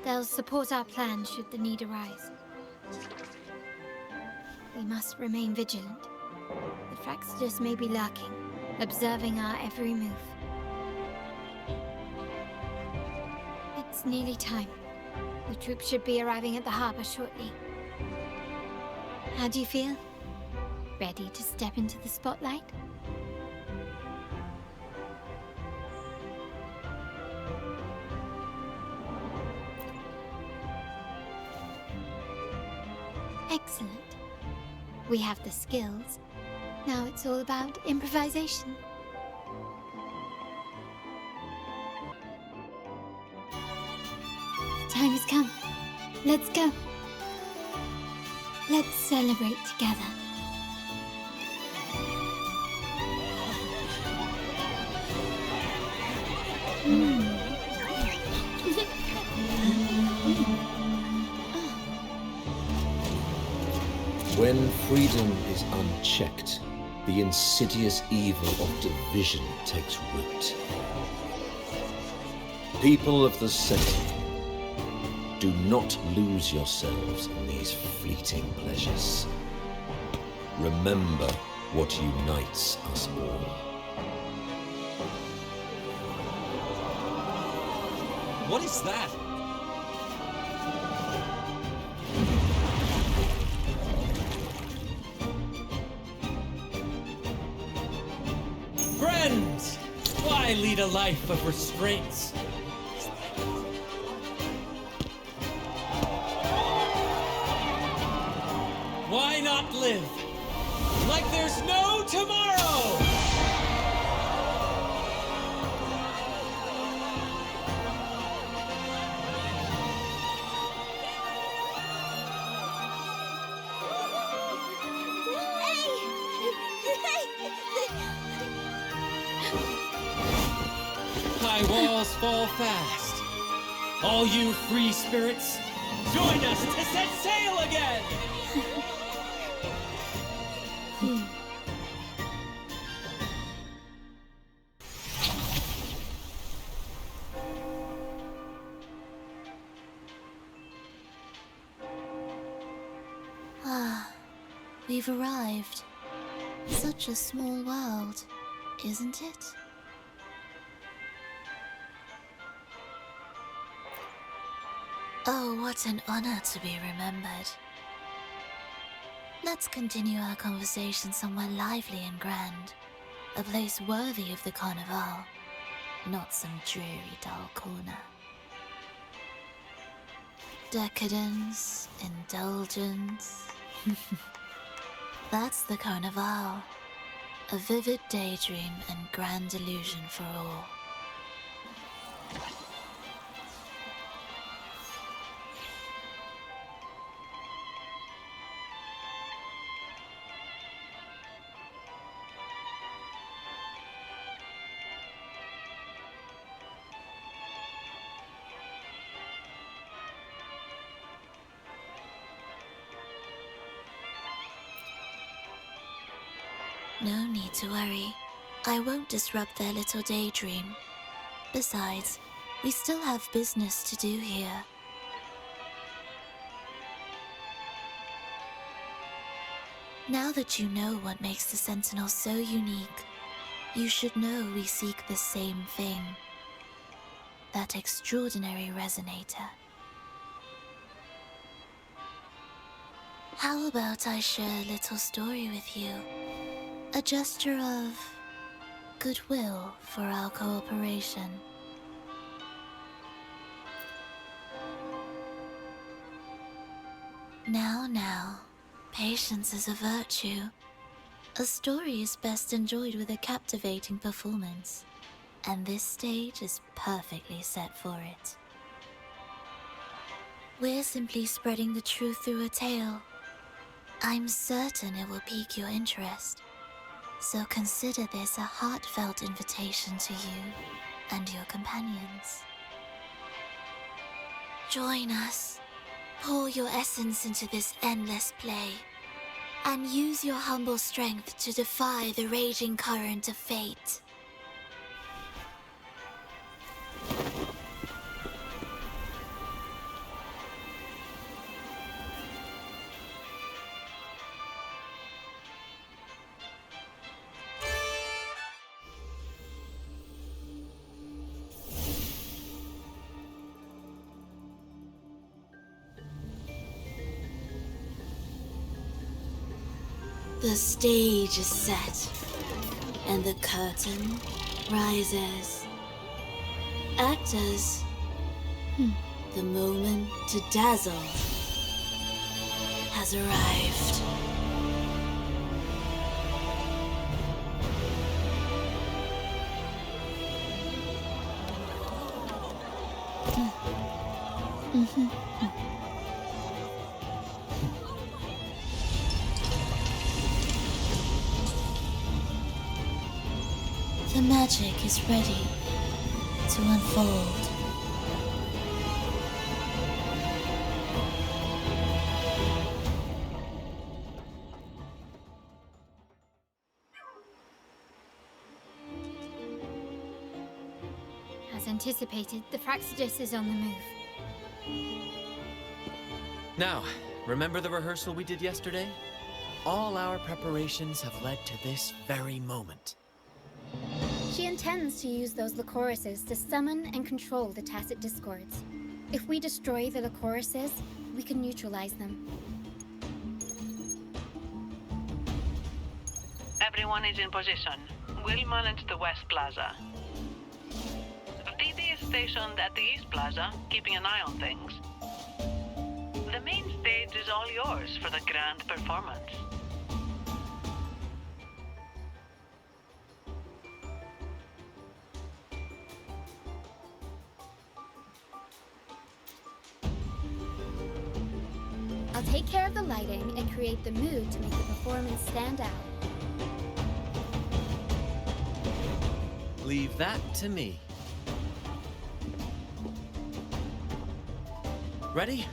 They'll support our plan should the need arise. We must remain vigilant. The Fraxidus may be lurking, observing our every move. It's nearly time. The troops should be arriving at the harbor shortly. How do you feel? Ready to step into the spotlight? Excellent. We have the skills. Now it's all about improvisation. Time has come. Let's go. Let's celebrate together. When freedom is unchecked, the insidious evil of division takes root. People of the Sentinel, do not lose yourselves in these fleeting pleasures. Remember what unites us all. What is that? Friends! Why lead a life of restraints? Why not live like there's no tomorrow? Hey! my walls fall fast. All you free spirits, join us to set sail again! Ah, we've arrived. Such a small world, isn't it? Oh, what an honor to be remembered. Let's continue our conversation somewhere lively and grand. A place worthy of the Carnival, not some dreary, dull corner. Decadence, indulgence. That's the Carnival. A vivid daydream and grand illusion for all. No need to worry. I won't disrupt their little daydream. Besides, we still have business to do here. Now that you know what makes the Sentinel so unique, you should know we seek the same thing. That extraordinary resonator. How about I share a little story with you? A gesture of goodwill for our cooperation. Now, patience is a virtue. A story is best enjoyed with a captivating performance, and this stage is perfectly set for it. We're simply spreading the truth through a tale. I'm certain it will pique your interest. So consider this a heartfelt invitation to you and your companions. Join us. Pour your essence into this endless play, and use your humble strength to defy the raging current of fate. The stage is set, and the curtain rises. Actors, the moment to dazzle has arrived. The magic is ready to unfold. As anticipated, the Fraxidus is on the move. Now, remember the rehearsal we did yesterday? All our preparations have led to this very moment. She intends to use those Lycoruses to summon and control the Tacit Discords. If we destroy the Lycoruses, we can neutralize them. Everyone is in position. We'll manage the West Plaza. VD is stationed at the East Plaza, keeping an eye on things. The main stage is all yours for the grand performance. I'll take care of the lighting and create the mood to make the performance stand out. Leave that to me. Ready?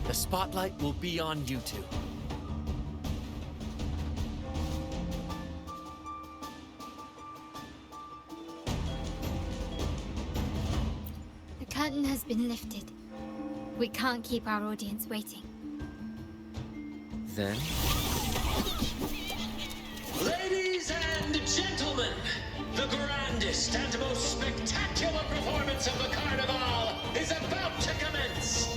The spotlight will be on you two. The curtain has been lifted. We can't keep our audience waiting. Then... Ladies and gentlemen, the grandest and most spectacular performance of the Carnival is about to commence.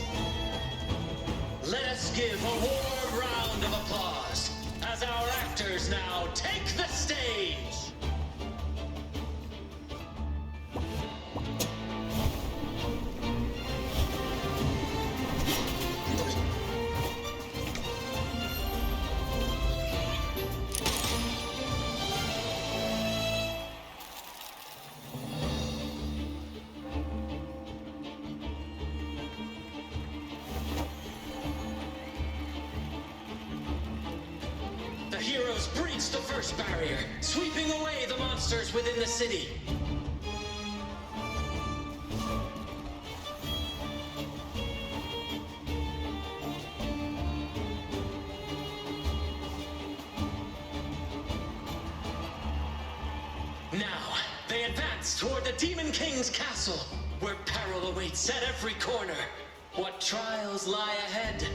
Let us give a warm round of applause as our actors now take the stage. The heroes breach the first barrier, sweeping away the monsters within the city. Now, they advance toward the Demon King's castle, where peril awaits at every corner. What trials lie ahead?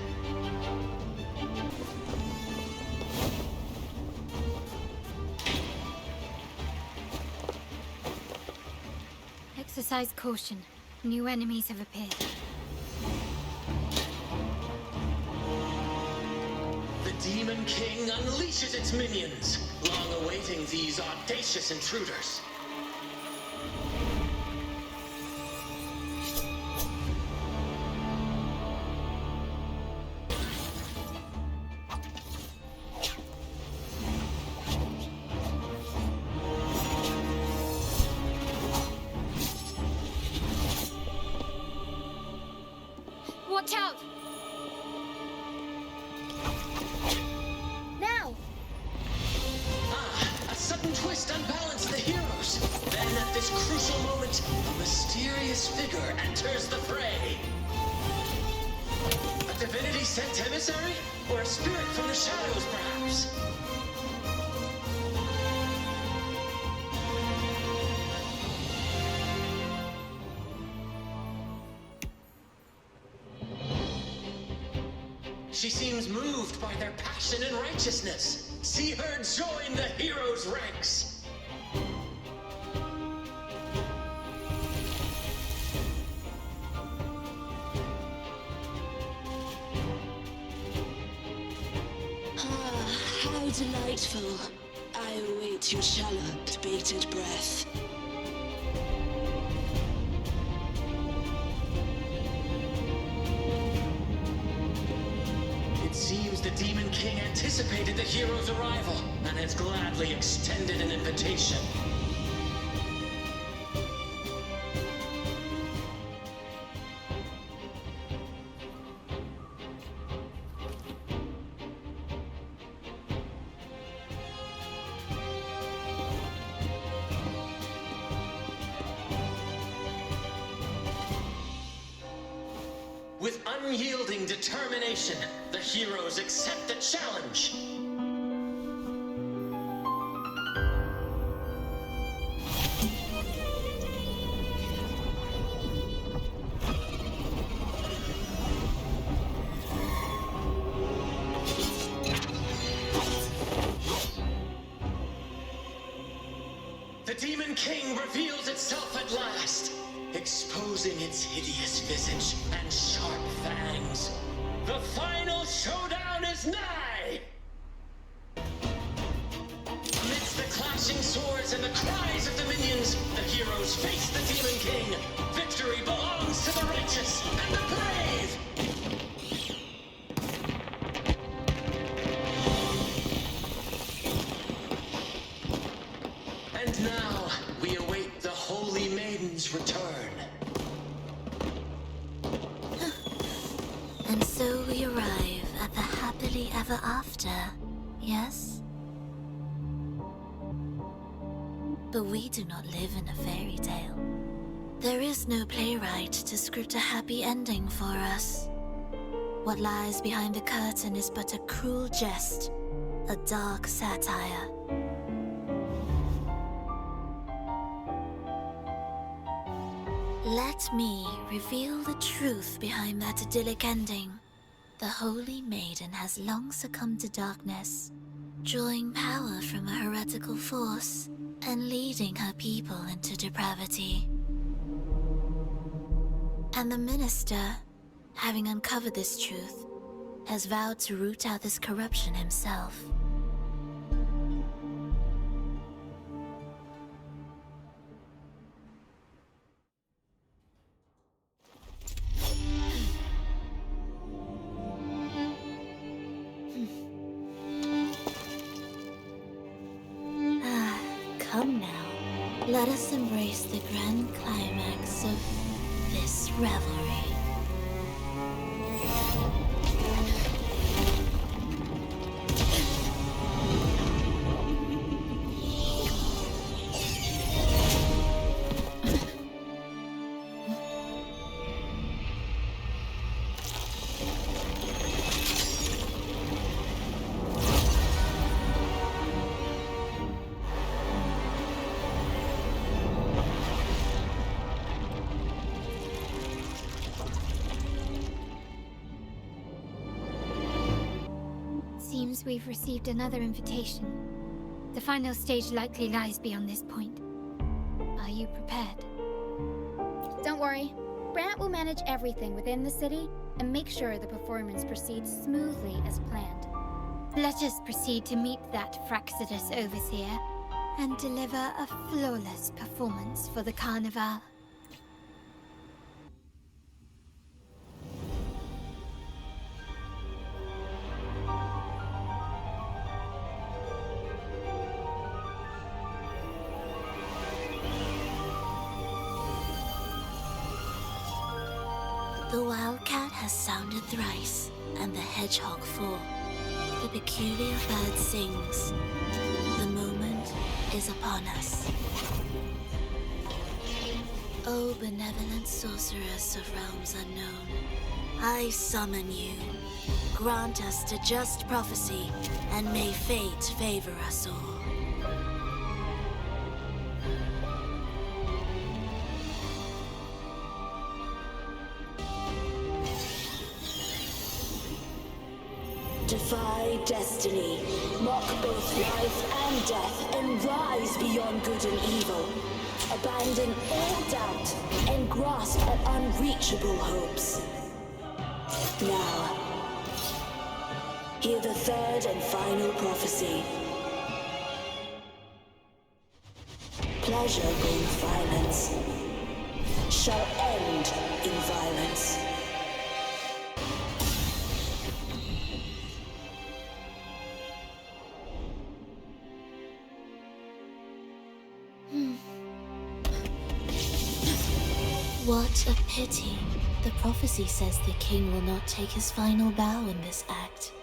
Exercise caution. New enemies have appeared. The Demon King unleashes its minions, long awaiting these audacious intruders. Watch out! Now! A sudden twist unbalanced the heroes. Then at this crucial moment, a mysterious figure enters the fray. A divinity sent emissary? Or a spirit from the shadows, perhaps? She seems moved by their passion and righteousness. See her join the heroes' ranks. How delightful. I await your shallowed, bated breath. It seems the Demon King anticipated the hero's arrival and has gladly extended an invitation. With unyielding determination, the heroes accept the challenge. The Demon King reveals itself at last, exposing its hideous visage and sharp fangs. The final showdown is nigh! Amidst the clashing swords and the cries of the minions, the heroes face the Demon King. Victory belongs to the righteous and the brave! And now, we await the Holy Maiden's return. And so we arrive at the happily ever after, yes? But we do not live in a fairy tale. There is no playwright to script a happy ending for us. What lies behind the curtain is but a cruel jest, a dark satire. Let me reveal the truth behind that idyllic ending. The Holy Maiden has long succumbed to darkness, drawing power from a heretical force and leading her people into depravity. And the minister, having uncovered this truth, has vowed to root out this corruption himself. Come now, let us embrace the grand climax of this revelry. Seems we've received another invitation. The final stage likely lies beyond this point. Are you prepared? Don't worry. Brant will manage everything within the city and make sure the performance proceeds smoothly as planned. Let us proceed to meet that Fraxidus overseer and deliver a flawless performance for the Carnival. The wildcat has sounded thrice, and the hedgehog four. The peculiar bird sings. The moment is upon us. O benevolent sorceress of realms unknown, I summon you. Grant us to just prophecy, and may fate favor us all. Defy destiny, mock both life and death, and rise beyond good and evil. Abandon all doubt and grasp at unreachable hopes. Now, hear the third and final prophecy. Pleasure in violence shall end in violence. What a pity. The prophecy says the king will not take his final bow in this act.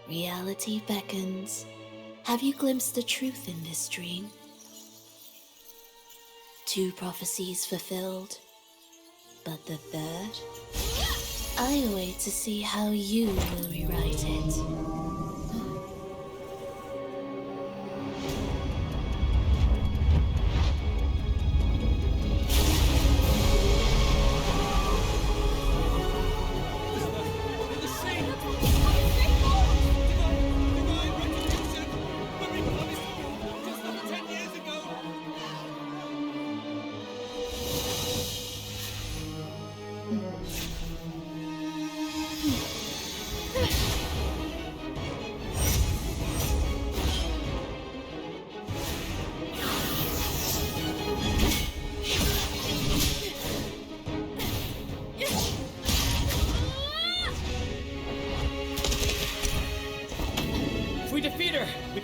Reality beckons. Have you glimpsed the truth in this dream? 2 prophecies fulfilled, but the third? I await to see how you will rewrite it.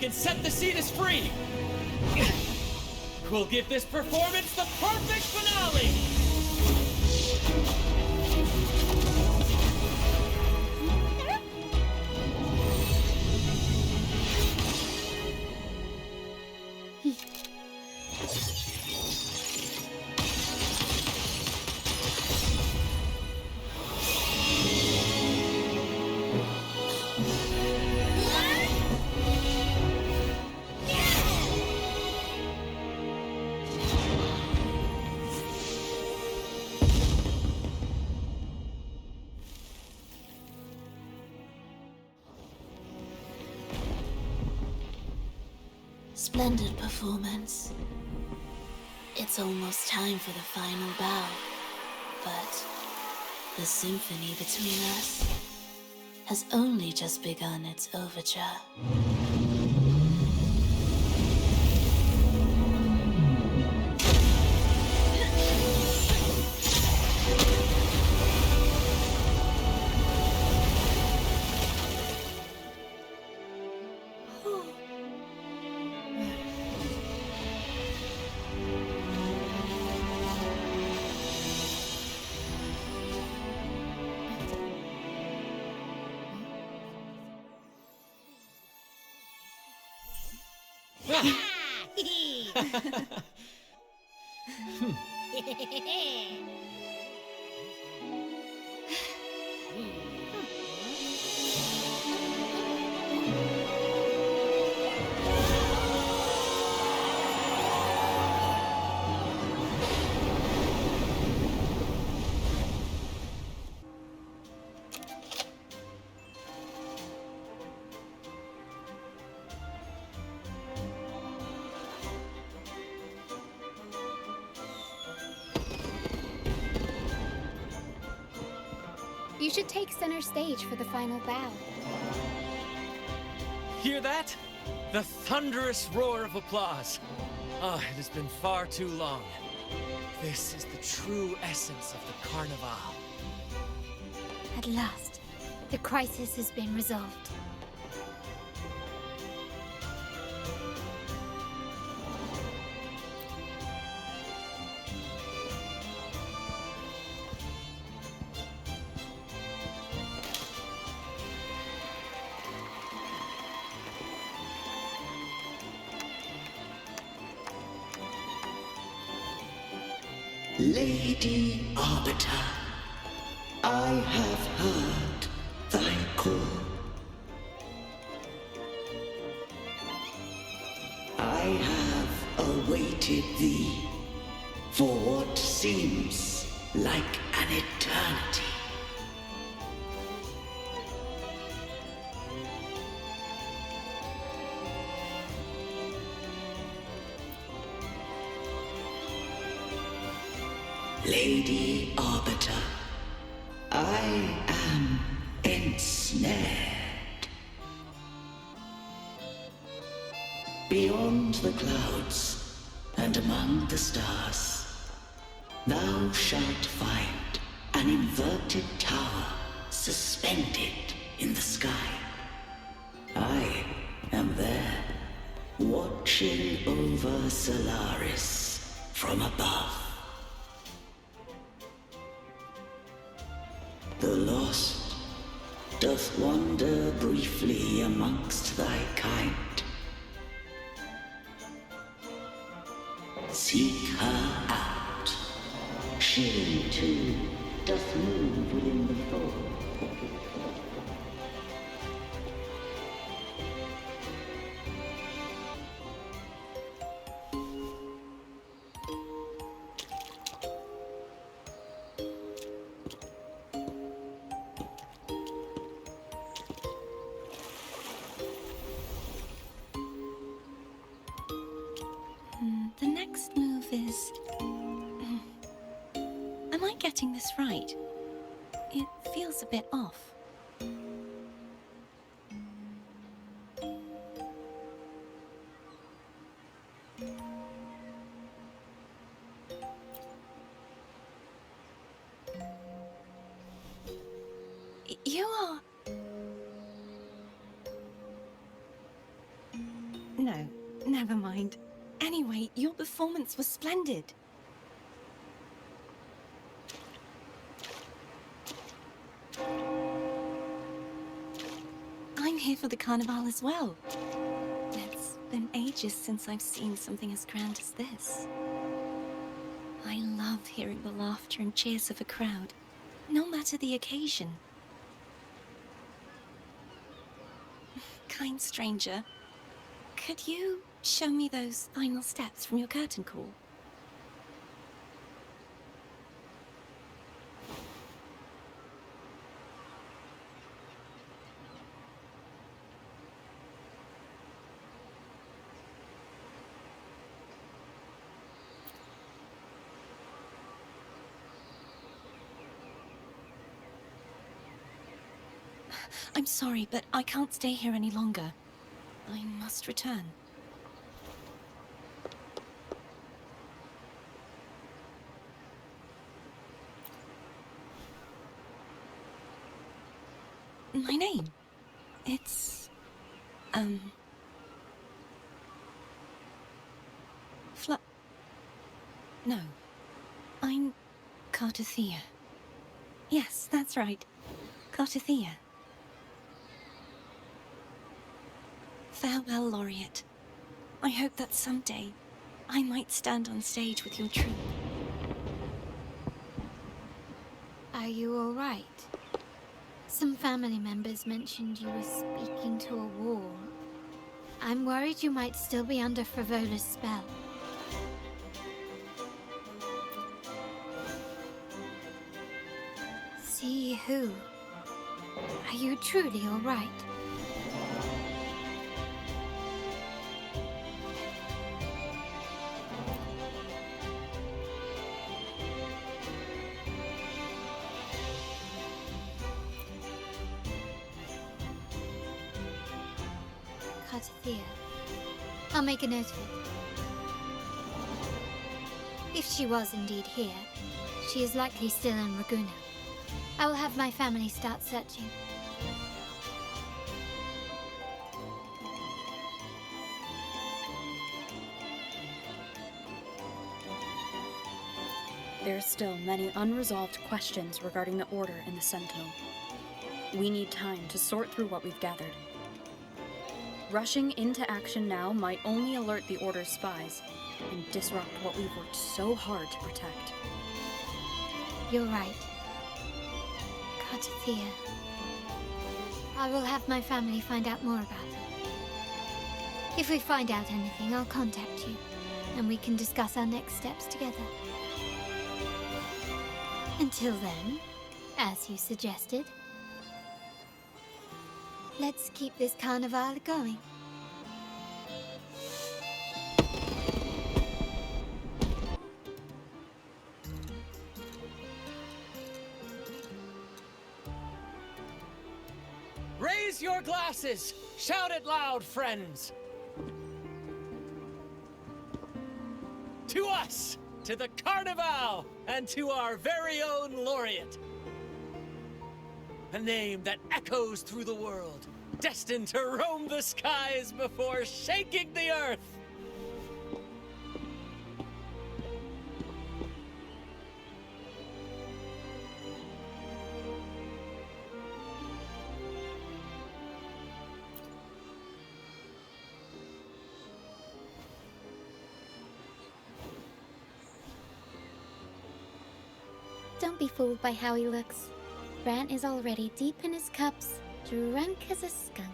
Set the Cetus free! We'll give this performance the perfect finale! splendid performance. It's almost time for the final bow, but the symphony between us has only just begun its overture. You should take center stage for the final bow. Hear that? The thunderous roar of applause. Ah, it has been far too long. This is the true essence of the Carnival. At last, the crisis has been resolved. Lady Arbiter, I have heard thy call. I have awaited thee for what seems like an eternity. Lady Arbiter, I am ensnared. Beyond the clouds and among the stars, thou shalt find an inverted tower suspended in the sky. I am there, watching over Solaris from above. The lost doth wander briefly amongst thy kind. Seek her out. She, too, doth move within the fold. The next move is... Am I getting this right? It feels a bit off. You are... No, never mind. Anyway, your performance was splendid. I'm here for the Carnival as well. It's been ages since I've seen something as grand as this. I love hearing the laughter and cheers of a crowd, no matter the occasion. Kind stranger, could you show me those final steps from your curtain call? I'm sorry, but I can't stay here any longer. I must return. My name? It's... No. I'm Cartothea. Yes, that's right. Cartothea. Farewell, Laureate. I hope that someday I might stand on stage with your troupe. Are you all right? Some family members mentioned you were speaking to a wall. I'm worried you might still be under Frivola's spell. See who? Are you truly all right? Cartothea. I'll make a note of it. If she was indeed here, she is likely still in Raguna. I will have my family start searching. There are still many unresolved questions regarding the Order and the Sentinel. We need time to sort through what we've gathered. Rushing into action now might only alert the Order's spies and disrupt what we've worked so hard to protect. You're right. Cartothea. I will have my family find out more about her. If we find out anything, I'll contact you, and we can discuss our next steps together. Until then, as you suggested, let's keep this carnival going. Raise your glasses! Shout it loud, friends! To us! To the Carnival! And to our very own Laureate! A name that echoes through the world, destined to roam the skies before shaking the earth! Don't be fooled by how he looks. Brant is already deep in his cups, drunk as a skunk.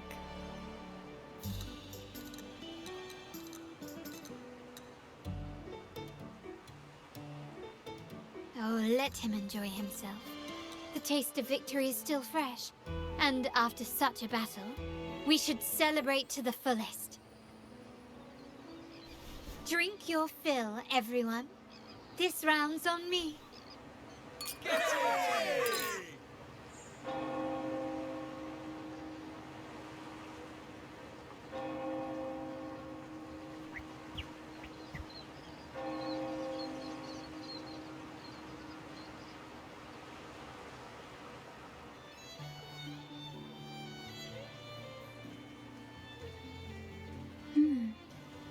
Oh, let him enjoy himself. The taste of victory is still fresh, and after such a battle, we should celebrate to the fullest. Drink your fill, everyone. This round's on me.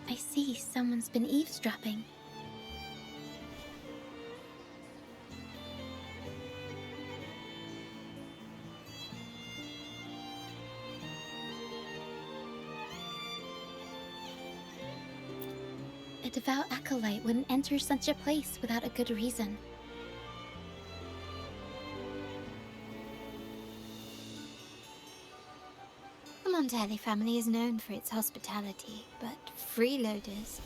I see someone's been eavesdropping. A devout acolyte wouldn't enter such a place without a good reason. The Montelli family is known for its hospitality, but freeloaders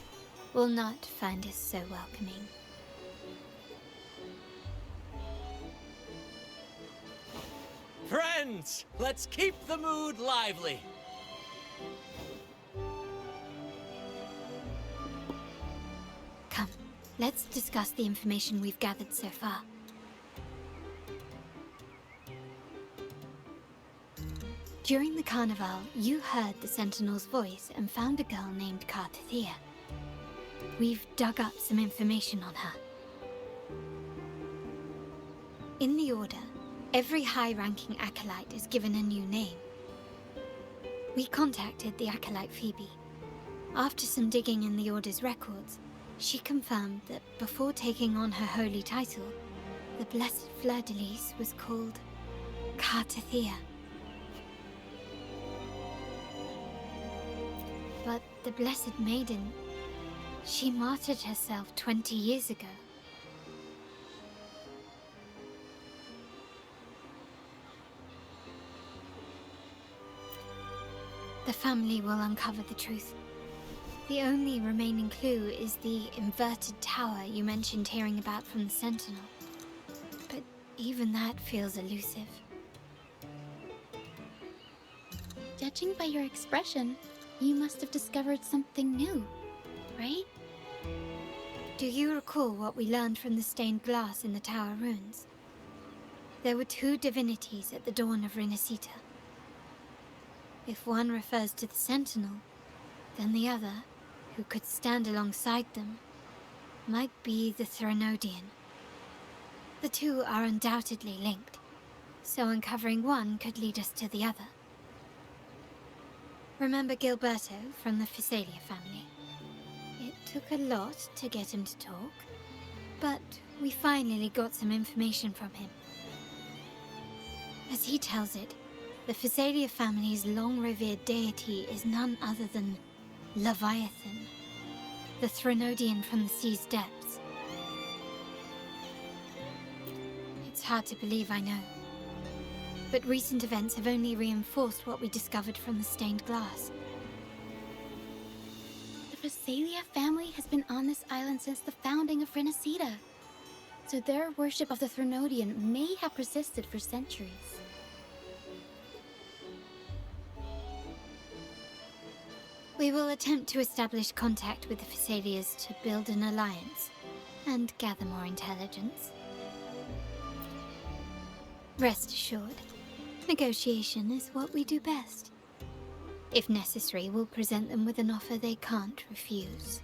will not find us so welcoming. Friends, let's keep the mood lively. Come, let's discuss the information we've gathered so far. During the carnival, you heard the Sentinel's voice and found a girl named Cartathea. We've dug up some information on her. In the Order, every high-ranking acolyte is given a new name. We contacted the acolyte Phoebe. After some digging in the Order's records, she confirmed that before taking on her holy title, the Blessed Fleur-de-Lis was called Cartathea. But the Blessed Maiden, she martyred herself 20 years ago. The family will uncover the truth. The only remaining clue is the inverted tower you mentioned hearing about from the Sentinel. But even that feels elusive. Judging by your expression, you must have discovered something new, right? Do you recall what we learned from the stained glass in the tower ruins? There were two divinities at the dawn of Rinascita. If one refers to the Sentinel, then the other, who could stand alongside them, might be the Threnodian. The two are undoubtedly linked, so uncovering one could lead us to the other. Remember Gilberto from the Physalia family? It took a lot to get him to talk, but we finally got some information from him. As he tells it, the Physalia family's long-revered deity is none other than Leviathan, the Threnodian from the sea's depths. It's hard to believe, I know. But recent events have only reinforced what we discovered from the stained glass. The Physalia family has been on this island since the founding of Rinascita, so their worship of the Threnodian may have persisted for centuries. We will attempt to establish contact with the Physalias to build an alliance and gather more intelligence. Rest assured, negotiation is what we do best. If necessary, we'll present them with an offer they can't refuse.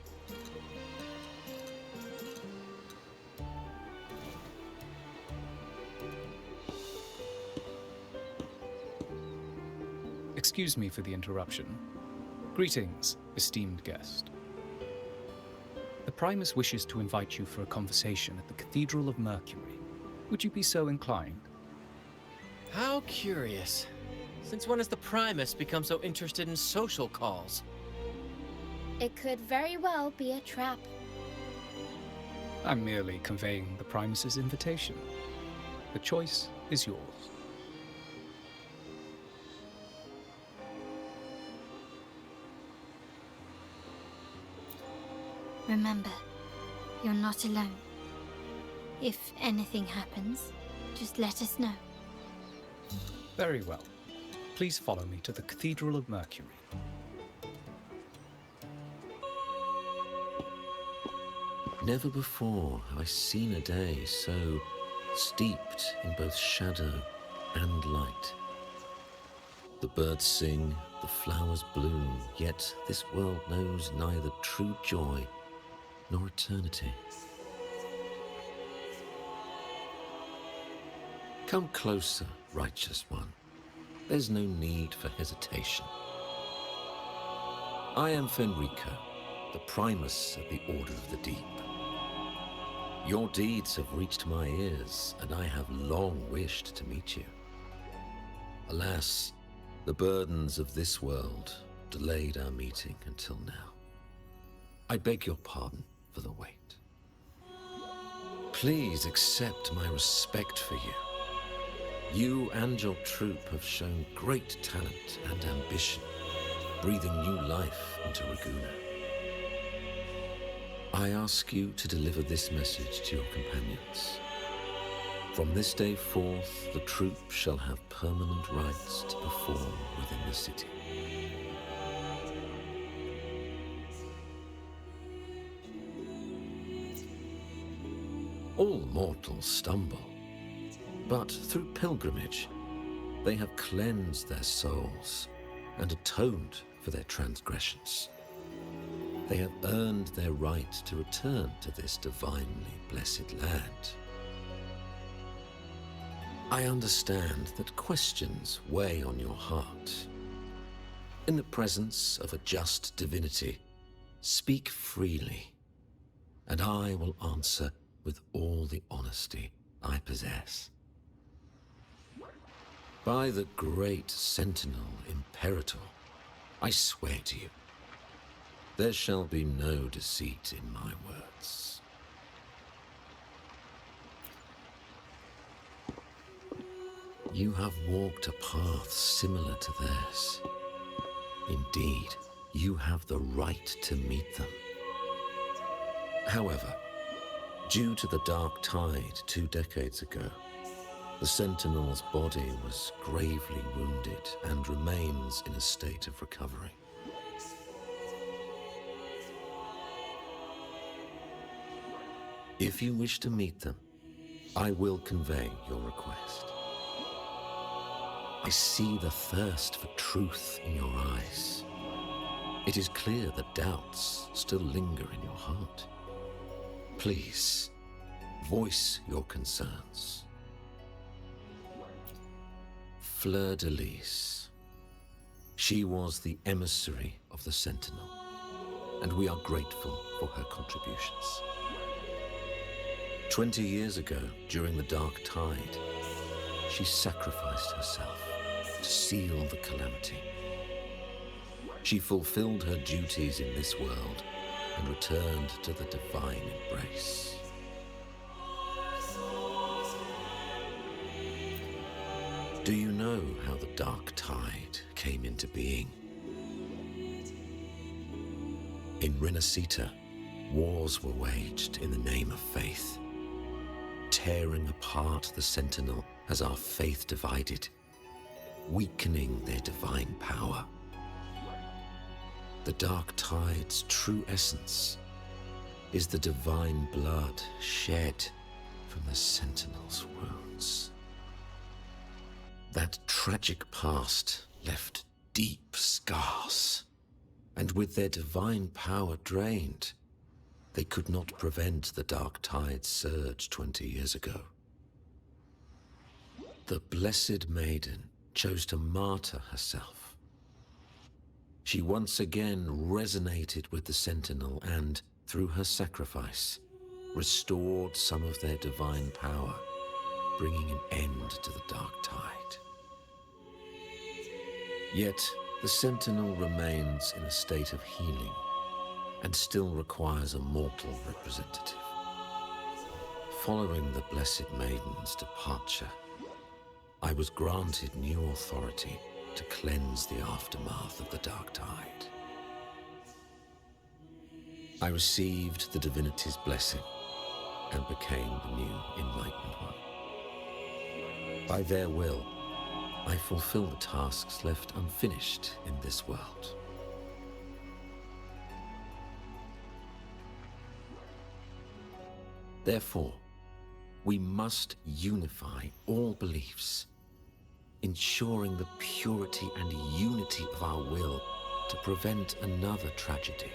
Excuse me for the interruption. Greetings, esteemed guest. The Primus wishes to invite you for a conversation at the Cathedral of Mercury. Would you be so inclined? How curious. Since when has the Primus become so interested in social calls? It could very well be a trap. I'm merely conveying the Primus's invitation. The choice is yours. Remember, you're not alone. If anything happens, just let us know. Very well. Please follow me to the Cathedral of Mercury. Never before have I seen a day so steeped in both shadow and light. The birds sing, the flowers bloom, yet this world knows neither true joy nor eternity. Come closer, righteous one. There's no need for hesitation. I am Fenrico, the Primus of the Order of the Deep. Your deeds have reached my ears, and I have long wished to meet you. Alas, the burdens of this world delayed our meeting until now. I beg your pardon for the wait. Please accept my respect for you. You and your troupe have shown great talent and ambition, breathing new life into Ragusa. I ask you to deliver this message to your companions. From this day forth, the troupe shall have permanent rights to perform within the city. All mortals stumble, but through pilgrimage, They have cleansed their souls and atoned for their transgressions. They have earned their right to return to this divinely blessed land. I understand that questions weigh on your heart. In the presence of a just divinity, speak freely, and I will answer with all the honesty I possess. By the great Sentinel Imperator, I swear to you, there shall be no deceit in my words. You have walked a path similar to theirs. Indeed, you have the right to meet them. However, due to the Dark Tide 2 decades ago, the Sentinel's body was gravely wounded and remains in a state of recovery. If you wish to meet them, I will convey your request. I see the thirst for truth in your eyes. It is clear that doubts still linger in your heart. Please, voice your concerns. Fleur-de-Lis. She was the emissary of the Sentinel, and we are grateful for her contributions. 20 years ago, during the Dark Tide, she sacrificed herself to seal the calamity. She fulfilled her duties in this world and returned to the divine embrace. Do you know how the Dark Tide came into being? In Rinascita, wars were waged in the name of faith, tearing apart the Sentinel as our faith divided, weakening their divine power. The Dark Tide's true essence is the divine blood shed from the Sentinel's wounds. That tragic past left deep scars, and with their divine power drained, they could not prevent the Dark Tide's surge 20 years ago. The Blessed Maiden chose to martyr herself. She once again resonated with the Sentinel and, through her sacrifice, restored some of their divine power, bringing an end to the Dark Tide. Yet, the Sentinel remains in a state of healing and still requires a mortal representative. Following the Blessed Maiden's departure, I was granted new authority to cleanse the aftermath of the Dark Tide. I received the divinity's blessing and became the new Enlightened One. By their will, I fulfill the tasks left unfinished in this world. Therefore, we must unify all beliefs, ensuring the purity and unity of our will to prevent another tragedy.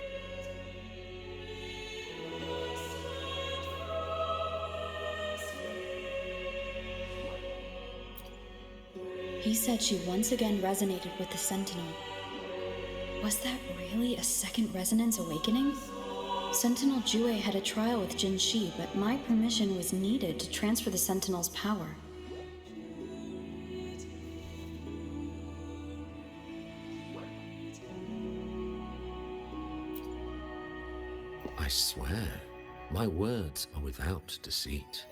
He said she once again resonated with the Sentinel. Was that really a second resonance awakening? Sentinel Jue had a trial with Jin Shi, but my permission was needed to transfer the Sentinel's power. I swear, my words are without deceit.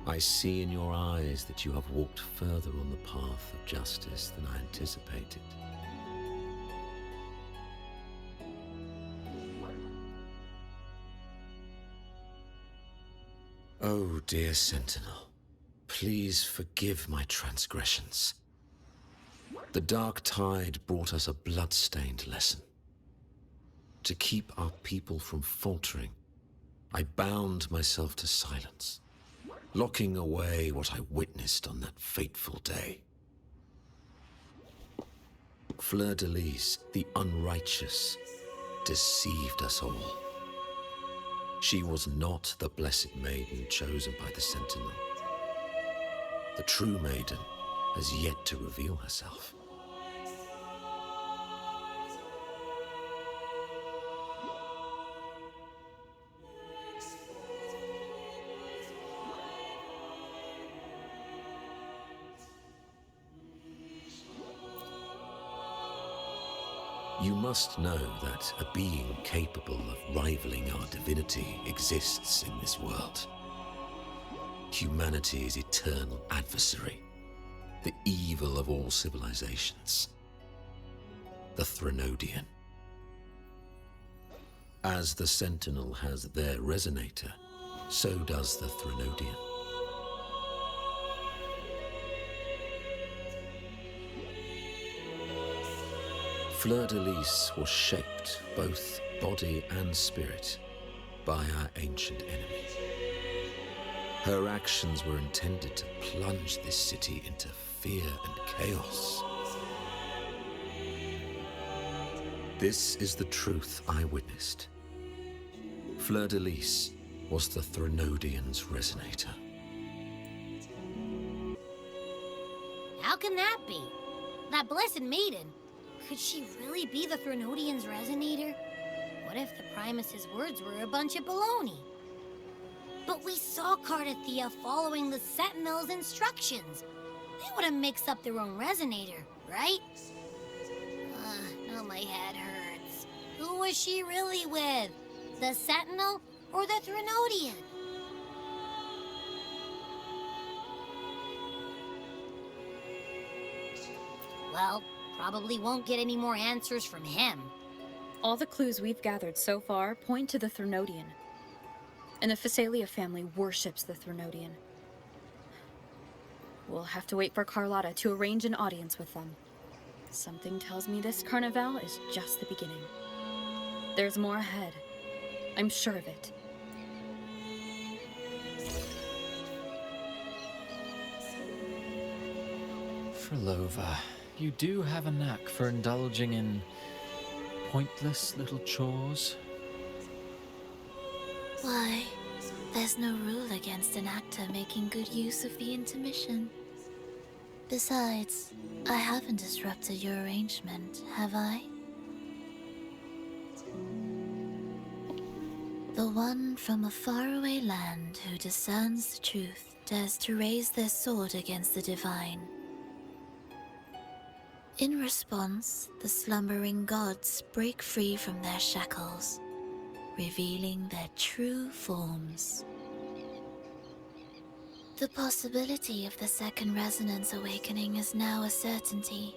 I see in your eyes that you have walked further on the path of justice than I anticipated. Oh, dear Sentinel, please forgive my transgressions. The Dark Tide brought us a blood-stained lesson. To keep our people from faltering, I bound myself to silence, locking away what I witnessed on that fateful day. Fleur-de-Lis, the unrighteous, deceived us all. She was not the blessed maiden chosen by the Sentinel. The true maiden has yet to reveal herself. You must know that a being capable of rivaling our divinity exists in this world. Humanity's eternal adversary, the evil of all civilizations, the Threnodian. As the Sentinel has their resonator, so does the Threnodian. Fleur-de-Lis was shaped, both body and spirit, by our ancient enemy. Her actions were intended to plunge this city into fear and chaos. This is the truth I witnessed. Fleur-de-Lis was the Threnodian's resonator. How can that be? That blessed maiden. Could she really be the Threnodian's resonator? What if the Primus's words were a bunch of baloney? But we saw Cardathea following the Sentinel's instructions. They wouldn't mix up their own resonator, right? Now my head hurts. Who was she really with? The Sentinel or the Threnodian? Well, probably won't get any more answers from him. All the clues we've gathered so far point to the Threnodian. And the Phasalia family worships the Threnodian. We'll have to wait for Carlotta to arrange an audience with them. Something tells me this carnival is just the beginning. There's more ahead. I'm sure of it. Frolova, you do have a knack for indulging in pointless little chores. Why, there's no rule against an actor making good use of the intermission. Besides, I haven't disrupted your arrangement, have I? The one from a faraway land who discerns the truth dares to raise their sword against the divine. In response, the slumbering gods break free from their shackles, revealing their true forms. The possibility of the second resonance awakening is now a certainty,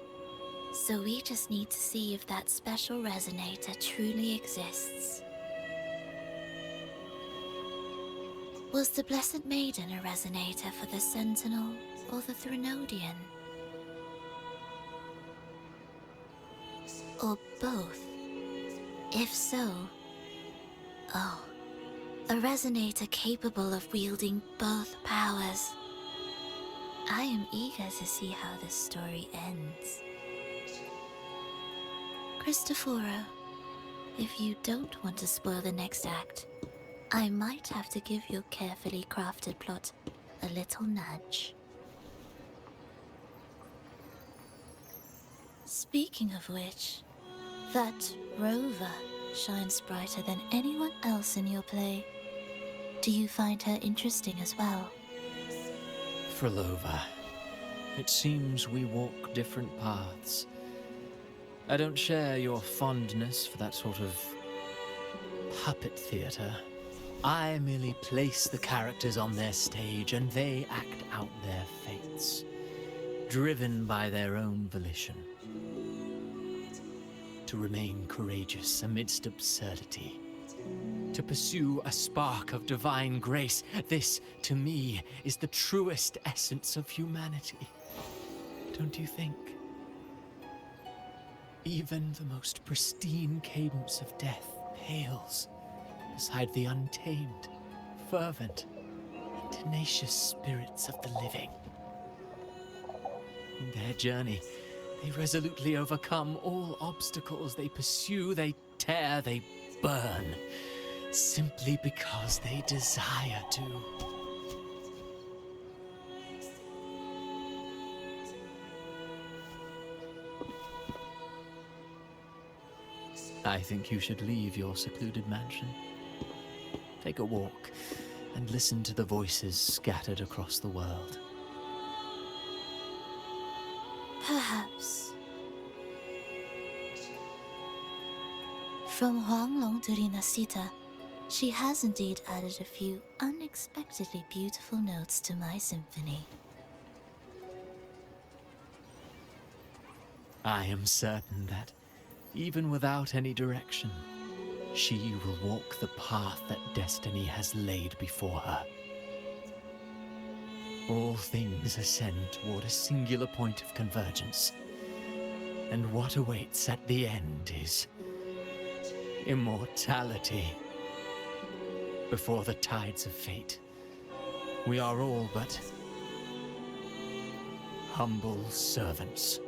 so we just need to see if that special resonator truly exists. Was the Blessed Maiden a resonator for the Sentinel or the Threnodian? Or both? If so, oh, a resonator capable of wielding both powers. I am eager to see how this story ends. Cristoforo, if you don't want to spoil the next act, I might have to give your carefully crafted plot a little nudge. Speaking of which, that rover shines brighter than anyone else in your play. Do you find her interesting as well? Frolova, it seems we walk different paths. I don't share your fondness for that sort of puppet theater. I merely place the characters on their stage and they act out their fates, driven by their own volition. To remain courageous amidst absurdity. To pursue a spark of divine grace. This, to me, is the truest essence of humanity. Don't you think? Even the most pristine cadence of death pales beside the untamed, fervent, tenacious spirits of the living. In their journey, they resolutely overcome all obstacles. They pursue, they tear, they burn, simply because they desire to. I think you should leave your secluded mansion. Take a walk and listen to the voices scattered across the world. Perhaps. From Huanglong to Rinascita, she has indeed added a few unexpectedly beautiful notes to my symphony. I am certain that, even without any direction, she will walk the path that destiny has laid before her. All things ascend toward a singular point of convergence, and what awaits at the end is immortality. Before the tides of fate, we are all but humble servants.